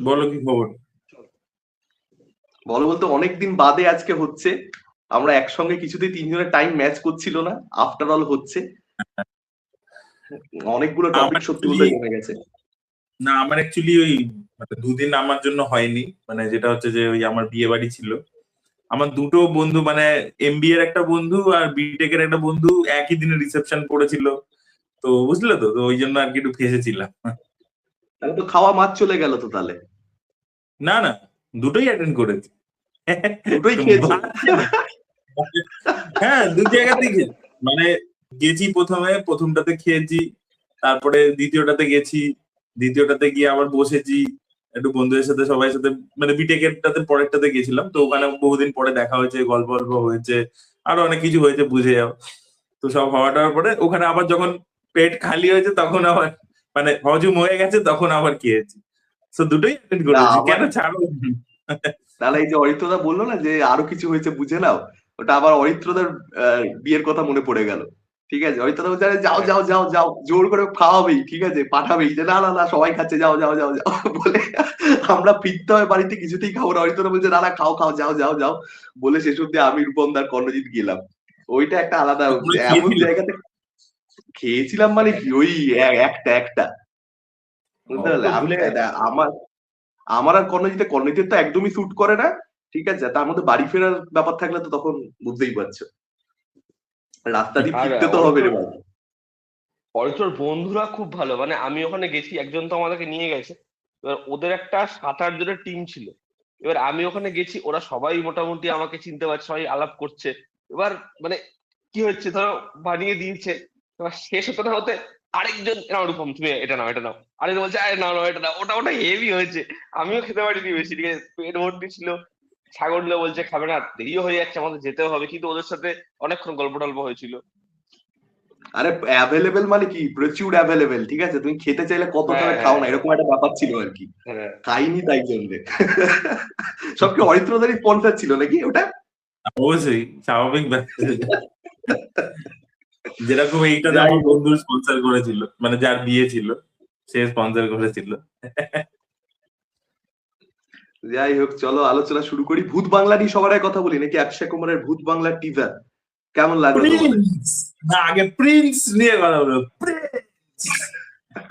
বলো কি খবর? বলো বলতে অনেকদিন বাদে আজকে হচ্ছে। আমরা একসঙ্গে কিছুতেই তিনজনের টাইম ম্যাচ করছিল না, আফটার অল হচ্ছে। অনেকগুলো টপিক আমার সত্যি অ্যাকচুয়ালি বলতে জমে গেছে। না, আমার অ্যাকচুয়ালি ওই মানে দুদিন আমার জন্য হয়নি, মানে যেটা হচ্ছে যে ওই আমার বিয়ে বাড়ি ছিল। আমার দুটো বন্ধু, মানে এমবিএ এর একটা বন্ধু আর বিটেক এর একটা বন্ধু একই দিনে রিসেপশন পড়েছিল। তো বুঝলে তো, তো ওই জন্য আর কি একটু ফেসেছিলাম। তাহলে তো খাওয়া মাছ চলে গেল তো তাহলে। না না, দুটোই অ্যাটেন্ড করেছি। দুটোই খেয়েছো? বাদ কেন? হ্যাঁ, দু জায়গাতেই খেয়েছি। মানে গেছি, প্রথমটাতে খেয়েছি, তারপরে দ্বিতীয়টাতে গেছি, দ্বিতীয়টাতে গিয়ে আবার বসেছি একটু বন্ধুদের সাথে, সবাই সাথে। মানে বিটেকেরটাতে পরেরটাতে গেছিলাম, তো ওখানে বহুদিন পরে দেখা হয়েছে, গল্প গল্প হয়েছে, আরো অনেক কিছু হয়েছে, বুঝে যাও। তো সব হওয়া টাওয়ার পরে ওখানে আবার যখন পেট খালি হয়েছে তখন আবার মানে হজম হয়ে গেছে, তখন আবার খেয়েছি। তো দুটোই অ্যাটেন্ড না করেছি, আমার, কেন ছাড়ো। তাহলে এই যে অরিত্রদা বললো না যে আরো কিছু হয়েছে বুঝে নাও, ওটা আবার অরিত্রদার বিয়ের কথা মনে পড়ে গেল। ঠিক আছে, অরিত্রদা বলছে "আরে যাও যাও যাও যাও", জোর করে খাওয়াবেই, ঠিক আছে, পাঠাবেই যে না না না সবাই খাচ্ছে, যাও যাও যাও যাও বলে। আমরা ফিরতে হয় বাড়িতে, কিছুতেই খাবো না, অরিত্রদা বলছে না না খাও খাও, যাও যাও যাও বলে শেষ অব্দি আমি, রূপমদার, কর্ণজিৎ গেলাম। ওইটা একটা আলাদা, তোমরা এমন খেয়েছিল? জায়গাতে খেয়েছিলাম মানে কি, ওই একটা একটা, বুঝতে ও পারলে। তো আমি ভুলে গেছে। আমার আমার আর কর্ণজিতের তো একদমই স্যুট করে না। ঠিক আছে, তার মধ্যে বাড়ি ফেরার ব্যাপার থাকলে তো তখন বুঝতেই পারছো, রাস্তা দিয়ে আর ফিরতে তো হবে রে ভাই। অরিত্রর বন্ধুরা খুব ভালো, মানে আমি ওখানে গেছি, একজন তো আমাদেরকে নিয়ে গেছে। এবার ওদের একটা 7-8 জনের টিম ছিল। এবার আমি ওখানে গেছি, ওরা সবাই মোটামুটি আমাকে চিনতে পারছে, সবাই আলাপ করছে। এবার মানে কি হচ্ছে, ধরো বানিয়ে দিয়েছে, এবার শেষ হতে না হতে আরেকজন নাও রূপম তুমি এটা নাও এটা নাও, আরেকজন বলছে আরে নাও নাও এটা নাও, ওটা ওটা হেভি হয়েছে। আমিও খেতে পারিনি বেশি, ঠিক আছে, পেট ভর্তি ছিল। ছাগলগুলো বলছে খাবে না, দেরিও হয়ে যাচ্ছে, আমাদের যেতেও হবে, কিন্তু ওদের সাথে অনেকক্ষণ গল্প টল্প হয়েছিল। আরে অ্যাভেলেবেল মানে কি, প্রচুর অ্যাভেলেবেল, ঠিক আছে, তুমি খেতে চাইলে কত হ্যাঁ খাবে খাও হ্যাঁ না, এরকম একটা ব্যাপার ছিল আর কি। হ্যাঁ। খাইনি তাই জন্যে। সব কি অরিত্রদারই স্পন্সার ছিল নাকি ওটা? অবশ্যই, স্বাভাবিক ব্যাপার। যেরকম এইটাতে যাই আমার হোক, বন্ধুর স্পন্সর করেছিল, মানে যার বিয়ে ছিল সে স্পন্সর করেছিল। যাই হোক, চলো আলোচনা শুরু করি। ভূত বাংলা নিয়ে সবার আগে কথা বলি নাকি? অক্ষয় কুমারের ভূত বাংলার টিজার কেমন লাগলো তোমাদের? প্রিন্স, না আগে প্রিন্স নিয়ে কথা বলো, প্রিন্স।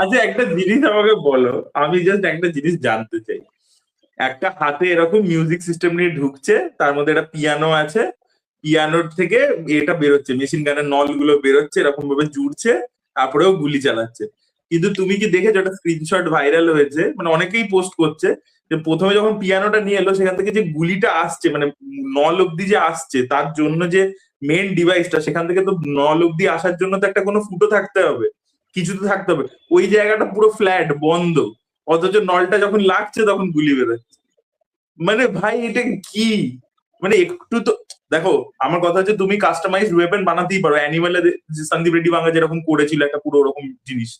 আচ্ছা একটা জিনিস আমাকে বলো, আমি জাস্ট একটা জিনিস জানতে চাই। একটা হাতে এরকম মিউজিক সিস্টেম নিয়ে ঢুকছে, তার মধ্যে একটা পিয়ানো আছে, পিয়ানোর থেকে এটা বেরোচ্ছে, মেশিন গানের নলগুলো বেরোচ্ছে, এরকম ভাবে জুড়ছে, তারপরেও গুলি চালাচ্ছে। কিন্তু তুমি কি দেখেছো, একটা স্ক্রিনশট ভাইরাল হয়েছে, মানে অনেকেই পোস্ট করছে, যে প্রথমে যখন পিয়ানোটা নিয়ে এলো সেখান থেকে যে গুলিটা আসছে, মানে নল অব্দি যে আসছে, তার জন্য যে মেন ডিভাইসটা, সেখান থেকে তো নল অব্দি আসার জন্য তো একটা কোনো ফুটো থাকতে হবে, কিছু তো থাকতে হবে। ওই জায়গাটা পুরো ফ্ল্যাট বন্ধ, অথচ নলটা যখন লাগছে তখন গুলি বেরোচ্ছে। মানে ভাই এটা কি, মানে একটু তো দেখো, আমার কথা হচ্ছে তুমি কাস্টমাইজ ওয়েপন বানাতেই পারো, অ্যানিমালে সন্দীপ রেড্ডি বাংলা যেরকম করেছিল একটা পুরো ওরকম জিনিস,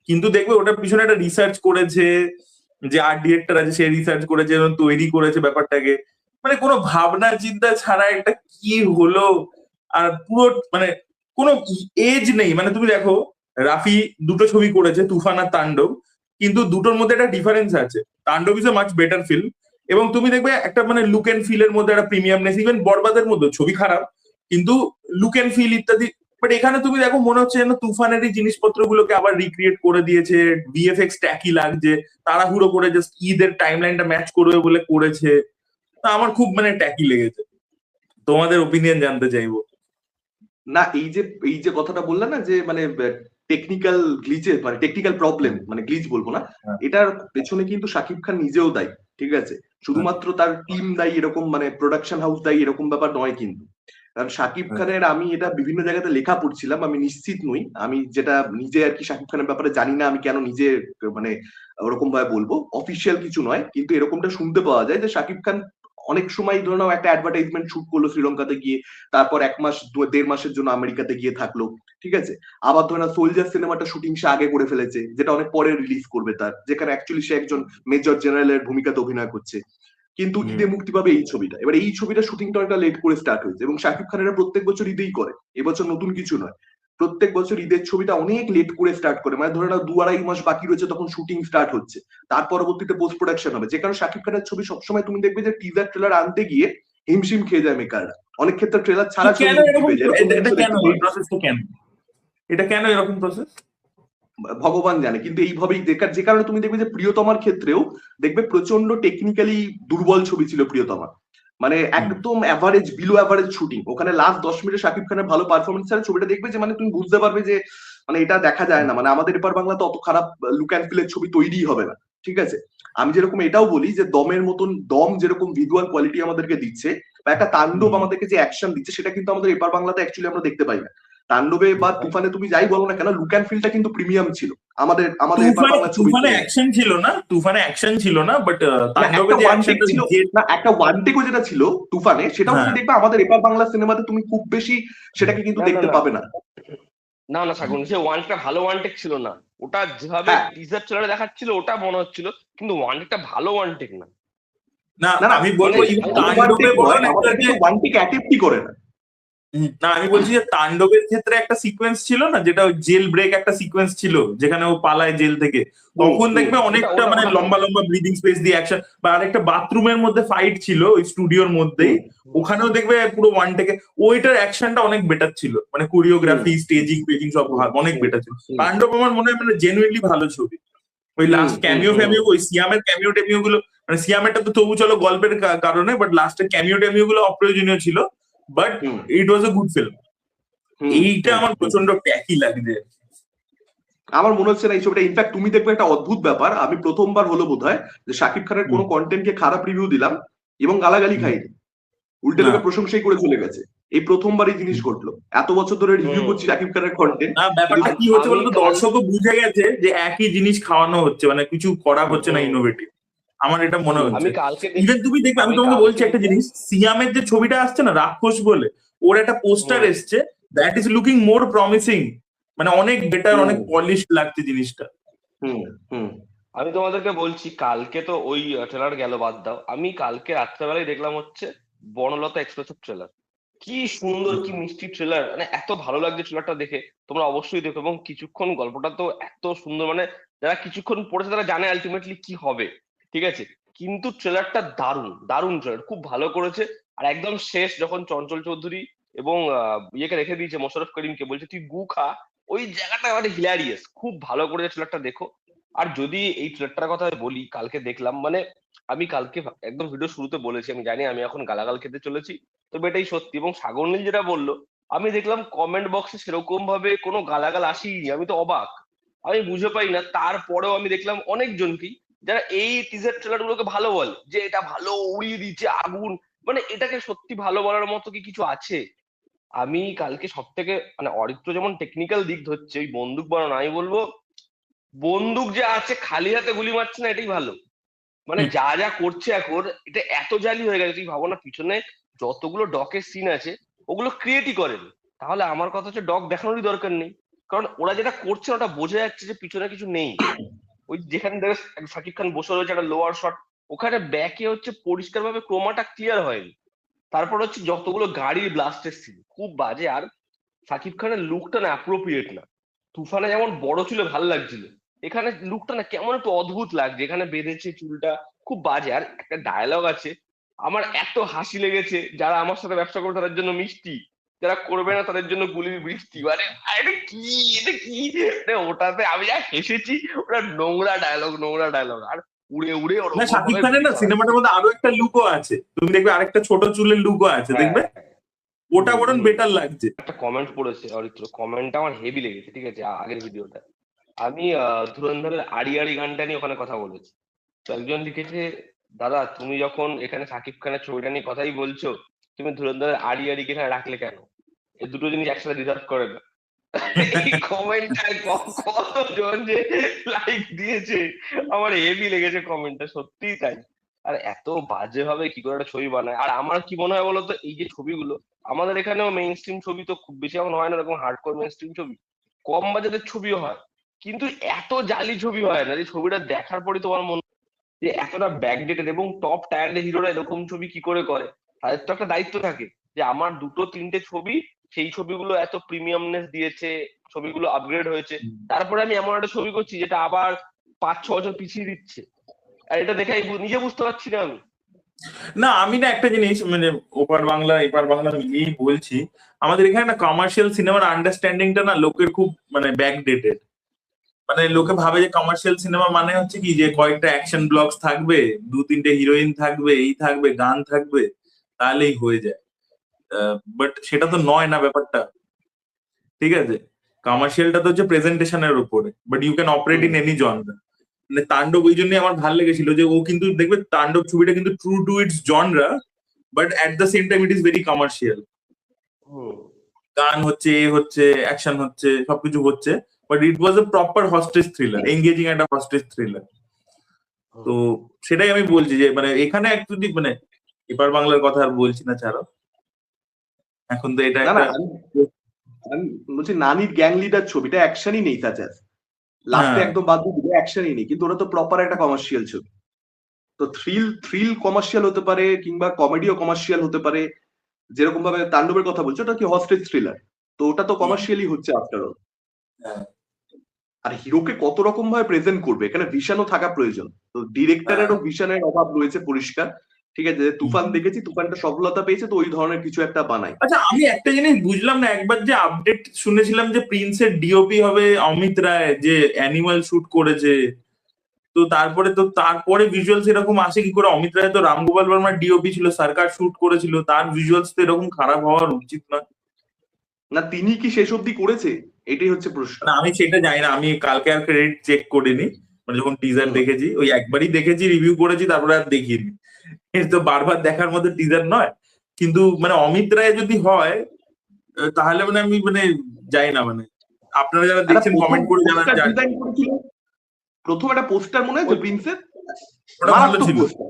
কিন্তু দেখবে ওটার পিছনে একটা রিসার্চ করেছে, যে আর্ট ডিরেক্টর আছে সে রিসার্চ করেছে এবং তৈরি করেছে ব্যাপারটাকে। মানে কোনো ভাবনা চিন্তা ছাড়া একটা কি হলো। আর পুরো মানে কোনো এজ নেই, মানে তুমি দেখো রাফি দুটো ছবি করেছে, তুফান আর তাণ্ডব, কিন্তু দুটোর মধ্যে একটা ডিফারেন্স আছে। তাণ্ডব is a much better film, এবং তুমি দেখবে একটা মানে লুক এন্ড ফিল এর মধ্যে একটা প্রিমিয়ামনেস, ইভেন বরবাদের মধ্যে ছবি খারাপ কিন্তু লুক এন্ড ফিল ইত্যাদি। বাট এখানে তুমি দেখো মনে হচ্ছে যেন তুফানেরই জিনিসপত্রগুলোকে আবার রিক্রিয়েট করে দিয়েছে, ভিএফএক্স ট্যাকি লাগছে, তাড়াহুড়ো করে জাস্ট ঈদের টাইমলাইনটা ম্যাচ করবে বলে করেছে। তা আমার খুব মানে ট্যাকি লেগেছে, তোমাদের ওপিনিয়ন জানতে চাইবো। না, এই যে কথাটা বললে না যে মানে টেকনিক্যাল গ্লিচেস, মানে টেকনিক্যাল প্রবলেম, মানে গ্লিচ বলবো না, হ্যাঁ, এটার পেছনে কিন্তু শাকিব খান নিজেও দায়ী। ঠিক আছে, হ্যাঁ, শুধুমাত্র তার টিম দায়ী এরকম, মানে প্রোডাকশন হাউস দায়ী এরকম ব্যাপার নয় কিন্তু। কারণ শাকিব হ্যাঁ, খানের, আমি এটা বিভিন্ন জায়গাতে লেখা পড়ছিলাম, আমি নিশ্চিত নই, আমি যেটা নিজে আর কি শাকিব খানের ব্যাপারে জানি না, আমি কেন নিজে মানে ওরকম ভাবে বলবো, অফিসিয়াল কিছু নয়, কিন্তু এরকমটা শুনতে পাওয়া যায় যে শাকিব খান অনেক সময় ধরে নাও একটা অ্যাডভার্টাইজমেন্ট শুট করলো শ্রীলঙ্কাতে গিয়ে, তারপর 1 মাস 1.5 মাসের জন্য আমেরিকাতে গিয়ে থাকলো। ঠিক আছে, আবার ধরে না সোলজার সিনেমাটা শুটিং সে আগে করে ফেলেছে, যেটা অনেক পরে রিলিজ করবে তার, যেখানে অ্যাকচুয়ালি সে একজন মেজর জেনারেলের ভূমিকাতে অভিনয় করছে। কিন্তু হুম, ঈদে মুক্তি পাবে এই ছবিটা। এবার এই ছবিটা শুটিংটা অনেকটা লেট করে স্টার্ট হয়েছে, এবং শাকিব খানেরা প্রত্যেক বছর ঈদেই করে, এবছর নতুন কিছু নয়। প্রত্যেক বছর ঈদের ছবিটা অনেক লেট করে স্টার্ট করে, মানে ধরে নাও 2-2.5 মাস বাকি রয়েছে তখন শুটিং স্টার্ট হচ্ছে, তার পরবর্তীতে পোস্ট প্রোডাকশন হবে। যে কারণে শাকিব খানের ছবি সবসময় তুমি দেখবে যে টিজার ট্রেলার আনতে গিয়ে হিমশিম খেয়ে যায় মেকাররা, অনেক ক্ষেত্রে ট্রেলার ছাড়া ছবি কেন মুক্তি এরকম? পেয়ে যায়, এরকম এটা জিনিসও কেন দেখতে এই পাওয়া যায়। প্রসেসটা কেন? এটা কেন এরকম প্রসেস? ভগবান জানে, কিন্তু এইভাবেই যে কারণে তুমি দেখবে যে প্রিয়তমার ক্ষেত্রেও দেখবে প্রচন্ড টেকনিক্যালি দুর্বল ছবি ছিল প্রিয়তমা, মানে একদম অ্যাভারেজ, বিলো অ্যাভারেজ শুটিং। ওখানে লাস্ট 10 মিনিটে শাকিব খানের ভালো পারফরমেন্স ছাড়া ছবিটা দেখবে যে মানে তুমি বুঝতে পারবে যে মানে এটা দেখা যায় না, মানে আমাদের এপার বাংলাতে অত খারাপ লুক অ্যান্ড ফিলের ছবি তৈরি হবে না। ঠিক আছে, আমি যেরকম এটাও বলি যে দমের মতন, দম যেরকম ভিজুয়াল কোয়ালিটি আমাদেরকে দিচ্ছে, বা একটা তাণ্ডব আমাদেরকে যে অ্যাকশন দিচ্ছে, সেটা কিন্তু আমাদের এপার বাংলাতে অ্যাকচুয়ালি আমরা দেখতে পাই না। তাণ্ডবে বা তুফানে তুমি যাই বলো না কেন, লুক অ্যান্ড ফিলটা কিন্তু প্রিমিয়াম ছিল আমাদের আমাদের এপার বাংলা ছবি। তুফানে অ্যাকশন ছিল না, তুফানে অ্যাকশন ছিল না, বাট তাণ্ডবে একটা যে ওয়ান টেক অ্যাকশনটা ছিল না, একটা ওয়ান টেকও যেটা ছিল তুফানে, সেটাও তুমি দেখবে আমাদের এপার বাংলা সিনেমাতে তুমি খুব বেশি সেটাকে কিন্তু দেখতে পাবে না। না না শাগুন, সে ওয়ানটা ভালো ওয়ান টেক ছিল না, ওটা যেভাবে টিজার ট্রেলারে দেখাচ্ছিল ওটা মনে হচ্ছিল, কিন্তু ওয়ান টেকটা ভালো ওয়ান টেক না। না না আমি বলবো তাণ্ডবে বলুন আমাদের কিন্তু ওয়ান টেক অ্যাটেম্পটই করে না। না আমি বলছি যে তাণ্ডবের ক্ষেত্রে একটা সিকোয়েন্স ছিল না, যেটা জেল ব্রেক একটা সিকোয়েন্স ছিল যেখানে ও পালায় জেল থেকে, তখন দেখবে অনেকটা মানে লম্বা লম্বা ব্রিদিং স্পেস দিয়ে অ্যাকশন, বা আরেকটা বাথরুমের মধ্যে ফাইট ছিল ওই স্টুডিওর মধ্যেই, ওখানেও দেখবে পুরো ওয়ান টেকে ওইটার অ্যাকশনটা অনেক বেটার ছিল, মানে কোরিওগ্রাফি স্টেজিং পেজিং সব অনেক বেটার ছিল। তাণ্ডব আমার মনে হয় মানে জেনুইনলি ভালো ছবি। ওই লাস্ট ক্যামিও ফ্যামিও, ওই সিয়ামের ক্যামিও টেমিও গুলো, মানে সিয়ামেরটা তো তবু চলো গল্পের কারণে, বাট লাস্টের ক্যামিও টেমিও গুলো অপ্রয়োজনীয় ছিল, but it was a good film. এইটা আমার প্রচন্ড ট্যাকি লাগছে। আমার মনে হচ্ছে না এই ছবিটা, ইনফ্যাক্ট তুমি দেখবে একটা অদ্ভুত ব্যাপার, আমি প্রথমবার হলো বোধহয় যে শাকিব খানের কোনো কন্টেন্টকে খারাপ রিভিউ দিলাম এবং গালাগালি খাইনি, উল্টে লোকে প্রশংসাই করে চলে গেছে। এই প্রথমবার এই জিনিস ঘটলো, এত বছর ধরে রিভিউ করছি শাকিব খানের কন্টেন্ট। না ব্যাপারটা কি হচ্ছে বলতো, দর্শকও বুঝে গেছে যে একই জিনিস খাওয়ানো হচ্ছে, মানে কিছু করা হচ্ছে না ইনোভেটিভ, আমার এটা মনে হচ্ছে। ইভেন তুমি দেখবে, আমি তোমাকে বলছি একটা জিনিস, সিয়ামের যে ছবিটা আসছে না রাক্ষস বলে, ওর একটা পোস্টার এসছে, that is looking more promising, মানে অনেক বেটার, অনেক পলিশ লাগছে জিনিসটা। আমি তোমাদেরকে বলছি, কালকে তো ওই ট্রেলার গেল, বাদ দাও, আমি কালকে রাত্রেবেলায় দেখলাম হচ্ছে বনলতা এক্সপ্রেসের ট্রেলার। কি সুন্দর, কি মিষ্টি ট্রেলার, মানে এত ভালো লাগছে ট্রেলারটা দেখে, তোমরা অবশ্যই দেখো। এবং কিছুক্ষণ গল্পটা তো এত সুন্দর, মানে যারা কিছুক্ষণ পড়েছে তারা জানে আলটিমেটলি কি হবে, ঠিক আছে, কিন্তু ট্রেলারটা দারুণ দারুণ ট্রেলার, খুব ভালো করেছে। আর একদম শেষ যখন চঞ্চল চৌধুরী এবং ইয়েকে রেখে দিয়েছে, মোশাররফ করিমকে, বলছে তুই গু খা, ওই জায়গাটা মানে হিলারিয়াস, খুব ভালো করেছে ট্রেলারটা, দেখো। আর যদি এই ট্রেলারটার কথা বলি, কালকে দেখলাম, মানে আমি কালকে একদম ভিডিও শুরুতে বলেছি, আমি জানি আমি এখন গালাগাল খেতে চলেছি, তবে এটাই সত্যি। এবং সাগরনীল যেটা বললো, আমি দেখলাম কমেন্ট বক্সে সেরকম ভাবে কোনো গালাগাল আসেনি, আমি তো অবাক, আমি বুঝে পাই না। তারপরেও আমি দেখলাম অনেকজনকেই যারা এই টিজার ট্রেলার গুলোকে ভালো বলে, যে এটা ভালো, উড়িয়ে দিচ্ছে আগুন, মানে এটাকে সত্যি ভালো বলার মতো কি কিছু আছে? আমি কালকে সব থেকে, মানে অরিত্র যেমন টেকনিক্যাল দিক ধরছে, ওই বন্দুক বানানো, আমি বলবো বন্দুক যে আছে খালি হাতে গুলি মারছে না, এটাই ভালো। মানে যা যা করছে এখন, এটা এত জালি হয়ে গেছে, তুই ভাবো না পিছনে যতগুলো ডকের সিন আছে ওগুলো ক্রিয়েটই করেনি, তাহলে আমার কথা হচ্ছে ডক দেখানোরই দরকার নেই, কারণ ওরা যেটা করছে ওটা বোঝা যাচ্ছে যে পিছনে কিছু নেই। ওই যেখানে দেখে শাকিব খান বসে রয়েছে একটা লোয়ার শট, ওখানে ব্যাকে হচ্ছে পরিষ্কার ভাবে ক্রোমাটা ক্লিয়ার হয়নি। তারপর হচ্ছে যতগুলো গাড়ির ব্লাস্টের সিন খুব বাজে, আর শাকিব খানের লুকটা না অ্যাপ্রোপ্রিয়েট না। তুফানে যেমন বড় ছিল ভাল লাগছিল, এখানে লুকটা না কেমন একটু অদ্ভুত লাগছে, এখানে বেঁধেছে চুলটা, খুব বাজে। আর একটা ডায়লগ আছে, আমার এত হাসি লেগেছে, যারা আমার সাথে ব্যবসা করবে তাদের জন্য মিষ্টি, যারা করবে না তাদের জন্য গুলির বৃষ্টি, মানে এটা কি, এটা কি, ওটাতে আমি যা হেসেছি, ওটা নোংরা ডায়লগ, নোংরা ডায়লগ। আর উড়ে উড়ে না শাকিব খানের না সিনেমাটার মধ্যে আরো একটা লুকও আছে, তুমি দেখবে আরেকটা ছোট চুলের লুকও আছে, দেখবে ওটা বরং বেটার লাগছে। একটা কমেন্ট পড়েছে অরিত্র, কমেন্টটা আমার হেভি লেগেছে, ঠিক আছে, আগের ভিডিওটা আমি ধুরন্ধরের আড়ি আড়ি গানটা নিয়ে ওখানে কথা বলেছি, তো একজন লিখেছে, দাদা তুমি যখন এখানে শাকিব খানের ছবিটা নিয়ে কথাই বলছো, তুমি ধুরন্ধরের আড়ি আড়িকে এখানে রাখলে কেন? এই দুটো জিনিস একসাথে ডিজার্ভ করে না। এই কমেন্টটা কতজন যে লাইক দিয়েছে, আমার হেভি লেগেছে কমেন্টটা, সত্যিই তাই। আর এত বাজে ভাবে কি করে একটা ছবি বানায়। আর আমার কি মনে হয় বলতো, এই যে ছবিগুলো আমাদের এখানেও মেইন স্ট্রিম ছবি তো খুব বেশি এখন হয় না, এরকম হার্ডকোর মেইন স্ট্রিম ছবি, কম বাজেটের ছবিও হয়, কিন্তু এত জালি ছবি হয় না যে ছবিটা দেখার পরে তোমার মনে হয় যে এতটা ব্যাকডেটেড। এবং টপ টায়ারের হিরোরা এরকম ছবি কি করে করে, তাদের তো একটা দায়িত্ব থাকে যে আমার 2-3টে ছবি সেই ছবিগুলো এত প্রিমিয়ামনেস দিয়েছে, ছবিগুলো আপগ্রেড হয়েছে, তারপরে আমি এমন একটা ছবি করছি যেটা আবার 5-6 বছর পিছিয়ে দিচ্ছে, আর এটা দেখে আমি নিজে বুঝতে পারছি না আমি। না আমি না একটা জিনিস মানে ওপার বাংলা এপার বাংলা মিলিয়েই বলছি, আমাদের এখানে না কমার্শিয়াল সিনেমার আন্ডারস্ট্যান্ডিংটা না লোকের খুব মানে ব্যাকডেটেড। মানে লোকে ভাবে যে কমার্শিয়াল সিনেমা মানে হচ্ছে কি যে কয়েকটা অ্যাকশন ব্লকস থাকবে, 2-3টে হিরোইন থাকবে, এই থাকবে, গান থাকবে, তাহলেই হয়ে যায়। বাট সেটা তো নয় না ব্যাপারটা, ঠিক আছে? কমার্শিয়ালটা তো হচ্ছে প্রেজেন্টেশনের উপরে, but you can operate in any genre. মানে তাণ্ডব ওই জন্যই আমার ভালো লেগেছিল যে ও কিন্তু দেখবে তাণ্ডব ছবিটা কিন্তু true to its genre, but at the same time it is very commercial. Hmm. গান হচ্ছে, এ হচ্ছে, অ্যাকশন হচ্ছে, সবকিছু হচ্ছে, but it was a proper hostage thriller, engaging একটা হস্টেজ থ্রিলার। তো সেটাই আমি বলছি যে মানে এখানে অ্যাকচুয়ালি মানে এপার বাংলার কথা আর বলছি না, ছাড়ো। এখন তো এটা না না একটা আমি বলছি নানির গ্যাং লিডার ছবিটা অ্যাকশনই নেই, তাছাড়া লাস্টে হ্যাঁ একদম বাদ দিয়ে অ্যাকশনই নেই, কিন্তু ওটা তো প্রপার একটা কমার্শিয়াল ছবি। তো থ্রিল কমার্শিয়াল হতে পারে কিংবা কমেডিও কমার্শিয়াল হতে পারে, যেরকম ভাবে তাণ্ডবের কথা বলছো ওটা কি হস্টেজ থ্রিলার, তো ওটা তো কমার্শিয়ালি হচ্ছে আফটার অল। হ্যাঁ আর হিরোকে কত রকম ভাবে প্রেজেন্ট করবে, এখানে ভিশনও থাকা প্রয়োজন। তো ডিরেক্টরেরও ভিশনের অভাব রয়েছে পরিষ্কার। ঠিক আছে, যে তুফান দেখেছি, তুফানটা সফলতা পেয়েছে, তো ওই ধরনের কিছু একটা বানাই। আচ্ছা আমি একটা জিনিস বুঝলাম না, একবার যে আপডেট শুনেছিলাম যে প্রিন্সের ডিওপি হবে অমিত রায়, যে অ্যানিমাল শুট করেছে, তো তারপরে ভিজুয়ালস এরকম আসে কি করে? অমিত রায় তো রামগোপাল বর্মার ডিওপি ছিল, সরকার শুট করেছিল, তার ভিজুয়ালস তো এরকম খারাপ হওয়ার উচিত না। না তিনি কি শেষ অব্দি করেছে, এটাই হচ্ছে প্রশ্ন। না আমি সেটা জানি না, আমি কালকে আর ক্রেডিট চেক করিনি, মানে যখন টিজার হুম। দেখেছি ওই একবারই দেখেছি, রিভিউ করেছি, তারপরে আর দেখিনি। এর তো বারবার দেখার মতো টিজার নয়। কিন্তু মানে অমিত রায় যদি হয় তাহলে মানে আমি মানে যাই না, মানে আপনারা যারা একটা দেখছেন প্রথম কমেন্ট করে পোস্টার জানান। ডিজাইন করেছিল, প্রথম একটা পোস্টার মনে আছে ওই প্রিন্সের, ওটা ভালো মারাত্মক ছিল। পোস্টার।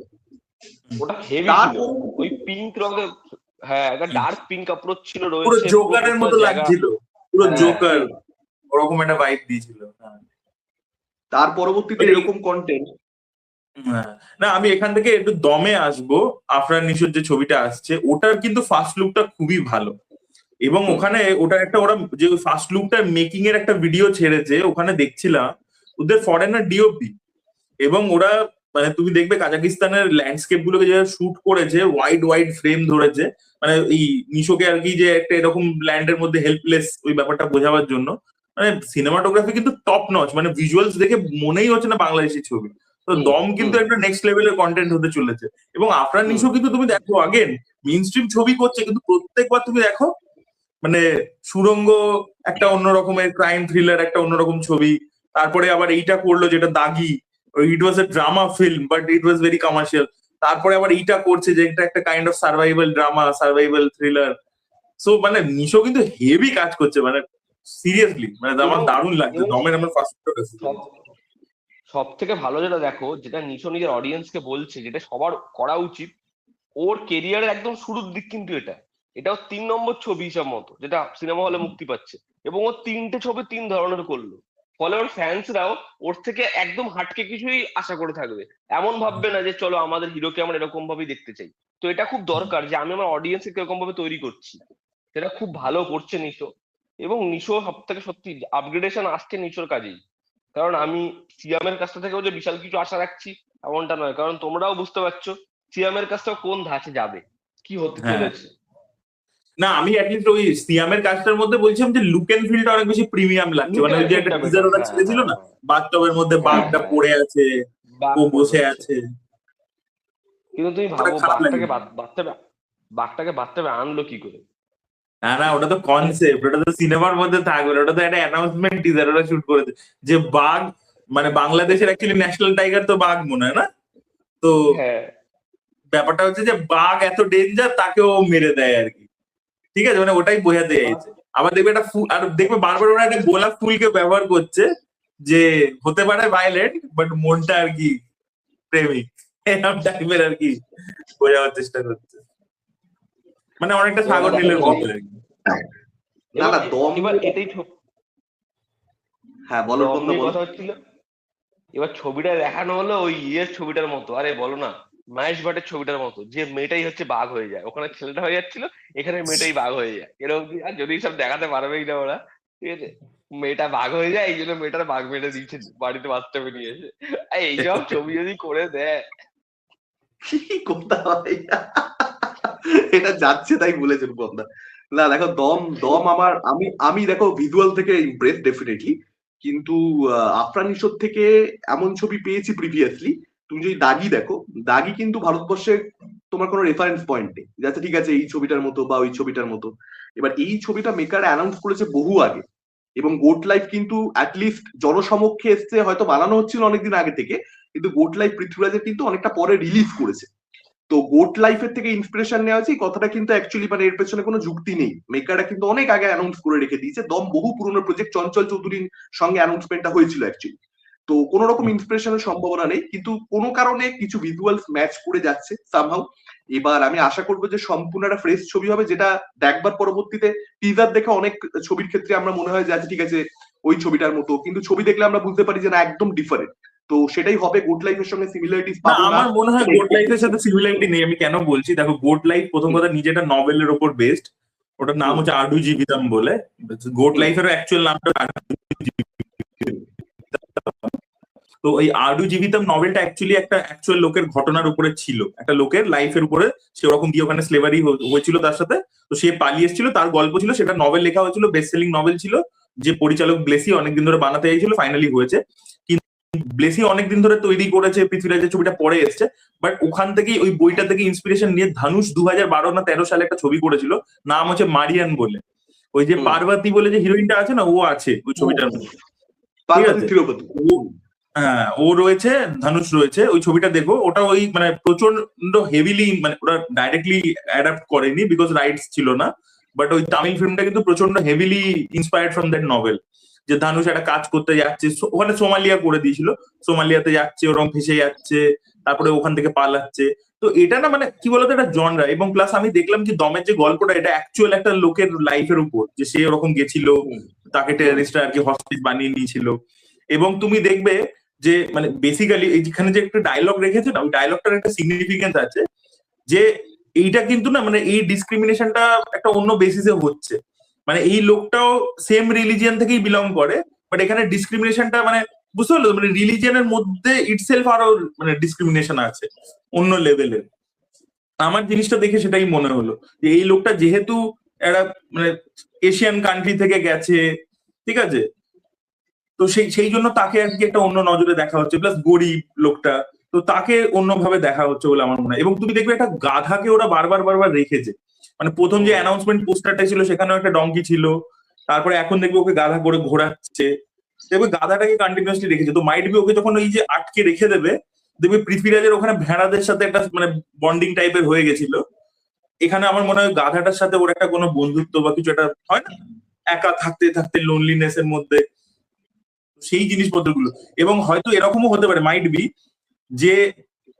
ওটা হেভি তার ছিল, ওই পিঙ্ক রঙের, হ্যাঁ একটা ডার্ক পিঙ্ক অ্যাপ্রোচ ছিল, পুরো রয়েছে পুরো জোকারের প্রত্যেকটা মতো জায়গা। লাগছিল, পুরো হ্যাঁ জোকার ওরকম একটা ভাইব দিয়েছিল। হ্যাঁ তার পরবর্তীতে এরকম কন্টেন্ট। হ্যাঁ। না আমি এখান থেকে একটু দমে আসবো। আফরান নিশোর যে ছবিটা আসছে ওটার কিন্তু ফার্স্ট লুকটা খুবই ভালো, এবং ওখানে ওটার একটা ওরা যে ফার্স্ট লুকটার মেকিং এর একটা ভিডিও ছেড়েছে, ওখানে দেখছিলাম ওদের ফরেনার ডিওপি, এবং ওরা মানে তুমি দেখবে কাজাকিস্তানের ল্যান্ডস্কেপ গুলোকে যে শুট করেছে, ওয়াইড ওয়াইড ফ্রেম ধরেছে, মানে এই নিশোকে আর কি যে একটা এরকম ল্যান্ডের মধ্যে হেল্পলেস ওই ব্যাপারটা বোঝাবার জন্য। মানে সিনেমাটোগ্রাফি কিন্তু টপ নচ, মানে ভিজুয়ালস দেখে মনেই হচ্ছে না বাংলাদেশি ছবি। তো দম কিন্তু একটা নেক্সট লেভেলের কন্টেন্ট হতে চলেছে। এবং আফরান নিশো কিন্তু তুমি দেখো আগেন মেইন স্ট্রিম ছবি করছে, কিন্তু প্রত্যেকবার তুমি দেখো মানে সুড়ঙ্গ একটা অন্য রকমের ক্রাইম থ্রিলার, একটা অন্যরকম ছবি, তারপরে আবার এইটা করলো যেটা Daagi, it was a drama film but it was very commercial, তারপরে আবার এইটা করছে যে এটা একটা kind of survival drama, survival thriller. So মানে নিশো কিন্তু হেভি কাজ করছে, মানে সিরিয়াসলি মানে আমার এবং দারুণ লাগছে এবং দমের। আমার ফার্স্ট সব সব থেকে ভালো যেটা দেখো, যেটা নিশো নিজের অডিয়েন্সকে বলছে, যেটা সবার করা উচিত, ওর কেরিয়ারের একদম শুরুর দিক কিন্তু এটাও 3 নম্বর ছবি হিসাব মতো যেটা সিনেমা হলে মুক্তি পাচ্ছে, এবং ও 3টে ছবি 3 ধরনের করলো। ফলে ওর ফ্যান্সরাও ওর থেকে একদম হাটকে কিছুই আশা করে থাকবে, এমন ভাববে না যে চলো আমাদের হিরোকে আমরা এরকম ভাবেই দেখতে চাই। তো এটা খুব দরকার যে আমি আমার অডিয়েন্সকে কিরকম ভাবে তৈরি করছি, সেটা খুব ভালো করছে নিশো। এবং নিশো সব থেকে সত্যি আপগ্রেডেশন আসছে নিশোর কাজেই। কারণ আমি সিয়ামের কাছটা থেকেও যে বিশাল কিছু আশা রাখছি এমনটা নয়, কারণ তোমরাও বুঝতে পারছো সিয়ামের কাছটা কোন ধাঁচে যাবে, কি হতে হ্যাঁ। চলেছে। না আমি অ্যাটলিস্ট ওই সিয়ামের কাজটার মধ্যে বলছিলাম যে লুক এন্ড ফিলটা অনেক বেশি প্রিমিয়াম লাগছে, মানে ওই যে একটা টিজার ওরা ছেড়েছিল না, বাথটবের মধ্যে বাঘটা পড়ে আছে, ও বসে আছে, কিন্তু তুমি ওটা ভাবো খারাপ লাগে। বাঘটাকে বাথটবে আনলো কি করে? না না ওটা তো কনসেপ্ট, ওটা তো সিনেমার মধ্যে থাকবে না, ওটা তো একটা অ্যানাউন্সমেন্ট টিজার ওরা শুট করেছে যে বাঘ, মানে বাংলাদেশের অ্যাকচুয়ালি ন্যাশনাল টাইগার তো বাঘ মনে হয় না, তো হ্যাঁ ব্যাপারটা হচ্ছে যে বাঘ এত ডেঞ্জার তাকেও মেরে দেয় আর কি, ঠিক আছে, মানে ওটাই বোঝাতে চাইছে। আবার দেখবে একটা ফুল, আর দেখবে বারবার ওরা একটা গোলাপ ফুলকে ব্যবহার করছে যে হতে পারে ভাইলেন্ট বাট মনটা আর কি প্রেমিক, এরকম টাইপের আর কি বোঝাবার চেষ্টা করছে, মানে অনেকটা সাগর নীলের মতো আর কি। না না দম, এবার হ্যাঁ বলো দম নিয়ে কথা হচ্ছিল, এবার ছবিটা দেখানো হলো ওই ছবিটার মতো, আরে বলো না মহেশ ভাটের ছবিটার মতো, যে মেয়েটাই হচ্ছে বাঘ হয়ে যায়, ওখানে ছেলেটা হয়ে যাচ্ছিল, এখানে মেয়েটাই বাঘ হয়ে যায়, এরকম কি আর যদি সব দেখাতে পারবেই না ওরা, ঠিক আছে, মেয়েটা বাঘ হয়ে যায়, এই জন্য মেয়েটার বাঘ মেরে দিচ্ছে বাড়িতে বাস্তবে নিয়ে এসে। আর এইসব ছবি যদি করে দেয়, কি কথা ভাই, এটা যাচ্ছে তাই বলেছেন বন্দা। না দেখো, দম দম আমার, আমি দেখো ভিজুয়াল থেকে ইমপ্রেস ডেফিনেটলি, কিন্তু আফরান নিশোর থেকে এমন ছবি পেয়েছি প্রিভিয়াসলি। তুমি যদি দাগি দেখো, দাগি কিন্তু ভারতবর্ষে তোমার কোনো রেফারেন্স পয়েন্ট নেই, যাচ্ছে ঠিক আছে এই ছবিটার মতো বা ওই ছবিটার মতো। এবার এই ছবিটা মেকার অ্যানাউন্স করেছে বহু আগে, এবং গোট লাইফ কিন্তু অ্যাটলিস্ট জনসমক্ষে এসছে, হয়তো বানানো হচ্ছিল অনেকদিন আগে থেকে, কিন্তু গোট লাইফ পৃথ্বীরাজের কিন্তু অনেকটা পরে রিলিজ করেছে। তো গোট লাইফের থেকে ইন্সপিরেশন নেওয়া হয়েছে, এই কথাটা কিন্তু অ্যাকচুয়ালি মানে এর পেছনে কোনো যুক্তি নেই, মেকাররা কিন্তু অনেক আগে অ্যানাউন্স করে রেখে দিয়েছে। দম বহু পুরনো প্রজেক্ট, চঞ্চল চৌধুরীর সঙ্গে অ্যানাউন্সমেন্টটা হয়েছিল অ্যাকচুয়ালি। তো কোনো রকম ইন্সপিরেশনের সম্ভাবনা নেই, কিন্তু কোনো কারণে কিছু ভিজুয়ালস ম্যাচ করে যাচ্ছে সামহাউ। এবার আমি আশা করবো যে সম্পূর্ণ একটা ফ্রেশ ছবি হবে, যেটা দেখবার পরবর্তীতে টিজার দেখে অনেক ছবির ক্ষেত্রে আমরা মনে হয় যে আচ্ছা ঠিক আছে ওই ছবিটার মতো, কিন্তু ছবি দেখলে আমরা বুঝতে পারি যে না একদম ডিফারেন্ট। তো সেটাই হবে, গোট লাইফের সঙ্গে সিমিলারিটিস না, পাবো না। আমার মনে হয় গোট লাইফের সাথে সিমিলারিটি নেই। আমি কেন বলছি, দেখো গোট লাইফ প্রথম কথা নিজে একটা নভেলের ওপর বেসড, ওটার নাম হচ্ছে আডু জীবিতম বলে। গোট লাইফের অ্যাকচুয়াল নামটা আডু জীবিতম। তো এই আডু জীবিতম নভেলটা অ্যাকচুয়ালি একটা অ্যাকচুয়াল লোকের ঘটনার উপরে ছিল, একটা লোকের লাইফের উপরে। সে ওরকম গিয়ে ওখানে স্লেভারি হয়েছিল তার সাথে, তো সে পালিয়ে এসেছিল, তার গল্প ছিল, সেটা নভেল লেখা হয়েছিল, বেস্ট সেলিং নভেল ছিল, যে পরিচালক ব্লেসি অনেকদিন ধরে বানাতে চাইছিল, ফাইনালি হয়েছে। ব্লেসি অনেকদিন ধরে তৈরি করেছে, পৃথ্বীরাজের ছবিটা পরে এসছে, বাট ওখান থেকেই ওই বইটা থেকে ইন্সপিরেশন নিয়ে ধানুষ 2012 না 13 সালে একটা ছবি করেছিল, নাম হচ্ছে মারিয়ান বলে। ওই যে পার্বতী বলে যে হিরোইনটা আছে না, ও আছে ওই ছবিটার মধ্যে, ঠিক আছে। হ্যাঁ, ও রয়েছে, ধানুষ রয়েছে, ওই ছবিটা দেখো। ওটা ওই মানে প্রচন্ড হেভিলি, মানে ওরা ডাইরেক্টলি অ্যাডাপ্ট করেনি বিকজ রাইটস ছিল না, বাট ওই তামিল ফিল্মটা কিন্তু প্রচন্ড heavily inspired from that novel. যে ধানুষ একটা কাজ করতে যাচ্ছে, ওখানে সোমালিয়া করে দিয়েছিল, সোমালিয়াতে যাচ্ছে, ওরকম ফেসে যাচ্ছে, তারপরে ওখান থেকে পালাচ্ছে। তো এটা না মানে কি বলতো, একটা জনরা। এবং প্লাস আমি দেখলাম যে দমের যে গল্পটা, এটা অ্যাকচুয়াল একটা লোকের লাইফের উপর, যে সে ওরকম গেছিল, তাকে টেররিস্টরা আর কি হস্টেজ বানিয়ে নিয়েছিল। এবং তুমি দেখবে যে মানে বেসিক্যালি এইখানে যে একটা ডায়লগ রেখেছে না, ওই ডায়লগটার একটা সিগনিফিকেন্স আছে, যে এইটা কিন্তু না মানে এই ডিসক্রিমিনেশনটা একটা অন্য বেসিসে হচ্ছে। মানে এই লোকটাও সেম রিলিজিয়ান থেকেই বিলং করে, বাট এখানে ডিসক্রিমিনেশনটা মানে বুঝতে পারলো, মানে রিলিজিয়ানের মধ্যে ইটসেলফ আরো মানে ডিসক্রিমিনেশন আছে অন্য লেভেলের। আমার জিনিসটা দেখে সেটাই মনে হলো, যে এই লোকটা যেহেতু একটা মানে এশিয়ান কান্ট্রি থেকে গেছে, ঠিক আছে, তো সেই জন্য তাকে আর কি একটা অন্য নজরে দেখা হচ্ছে, প্লাস গরিব লোকটা, তো তাকে অন্যভাবে দেখা হচ্ছে বলে আমার মনে হয়। এবং তুমি দেখবে একটা গাধাকে ওরা বারবার রেখেছে, মানে প্রথম যে অ্যানাউন্সমেন্ট পোস্টারটা ছিল সেখানেও একটা ডঙ্কি ছিল, তারপরে এখন দেখবে ওকে গাধা করে ঘোরাচ্ছে, দেখবে গাধাটাকে কন্টিনিউয়াসলি রেখেছে। তো মাইট বি ওকে যখন ওই যে আটকে রেখে দেবে, দেখবে পৃথ্বীরাজের ওখানে ভেড়াদের সাথে একটা মানে বন্ডিং টাইপের হয়ে গেছিল, এখানে আমার মনে হয় গাধাটার সাথে ওর একটা কোনো বন্ধুত্ব বা কিছু একটা হয় না, একা থাকতে থাকতে লোনলিনেস এর মধ্যে, সেই জিনিসপত্রগুলো। এবং হয়তো এরকমও হতে পারে, মাইট বি, যে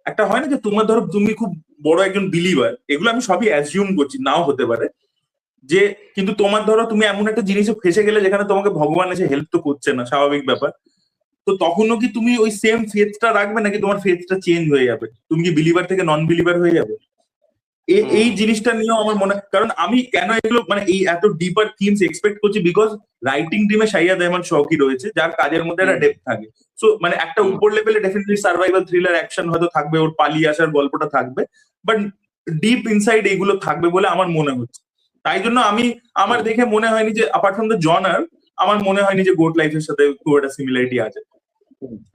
একটা হয় না যে তোমার ধরো তুমি খুব বড় একজন বিলিভার, এগুলো আমি সবই অ্যাজিউম করছি, নাও হতে পারে, যে কিন্তু তোমার ধরো তুমি এমন একটা জিনিসে ফেসে গেলে যেখানে তোমাকে ভগবান এসে হেল্প তো করছে না, স্বাভাবিক ব্যাপার। তো তখনও কি তুমি ওই সেম ফেথটা রাখবে, নাকি তোমার ফেথটা চেঞ্জ হয়ে যাবে, তুমি কি বিলিভার থেকে নন বিলিভার হয়ে যাবে? এই জিনিসটা নিয়েও আমার মনে হয়, কারণ আমি কেন এগুলো মানে এই এত ডিপার থিমস এক্সপেক্ট করছি, বিকজ রাইটিং টিমে শাহিয়াদ আহমেদ শৌকি রয়েছে, যার কাজের মধ্যে একটা ডেপথ থাকে। সো মানে একটা উপর লেভেলে ডেফিনেটলি সার্ভাইভাল থ্রিলার অ্যাকশন হয়তো থাকবে, ওর পালিয়ে আসার গল্পটা থাকবে, বাট ডিপ ইনসাইড এইগুলো থাকবে বলে আমার মনে হচ্ছে। তাই জন্য আমার দেখে মনে হয়নি যে অ্যাপার্ট ফ্রম দ্য জনার, আমার মনে হয়নি যে গোট লাইফের সাথে খুব একটা সিমিলারিটি আছে।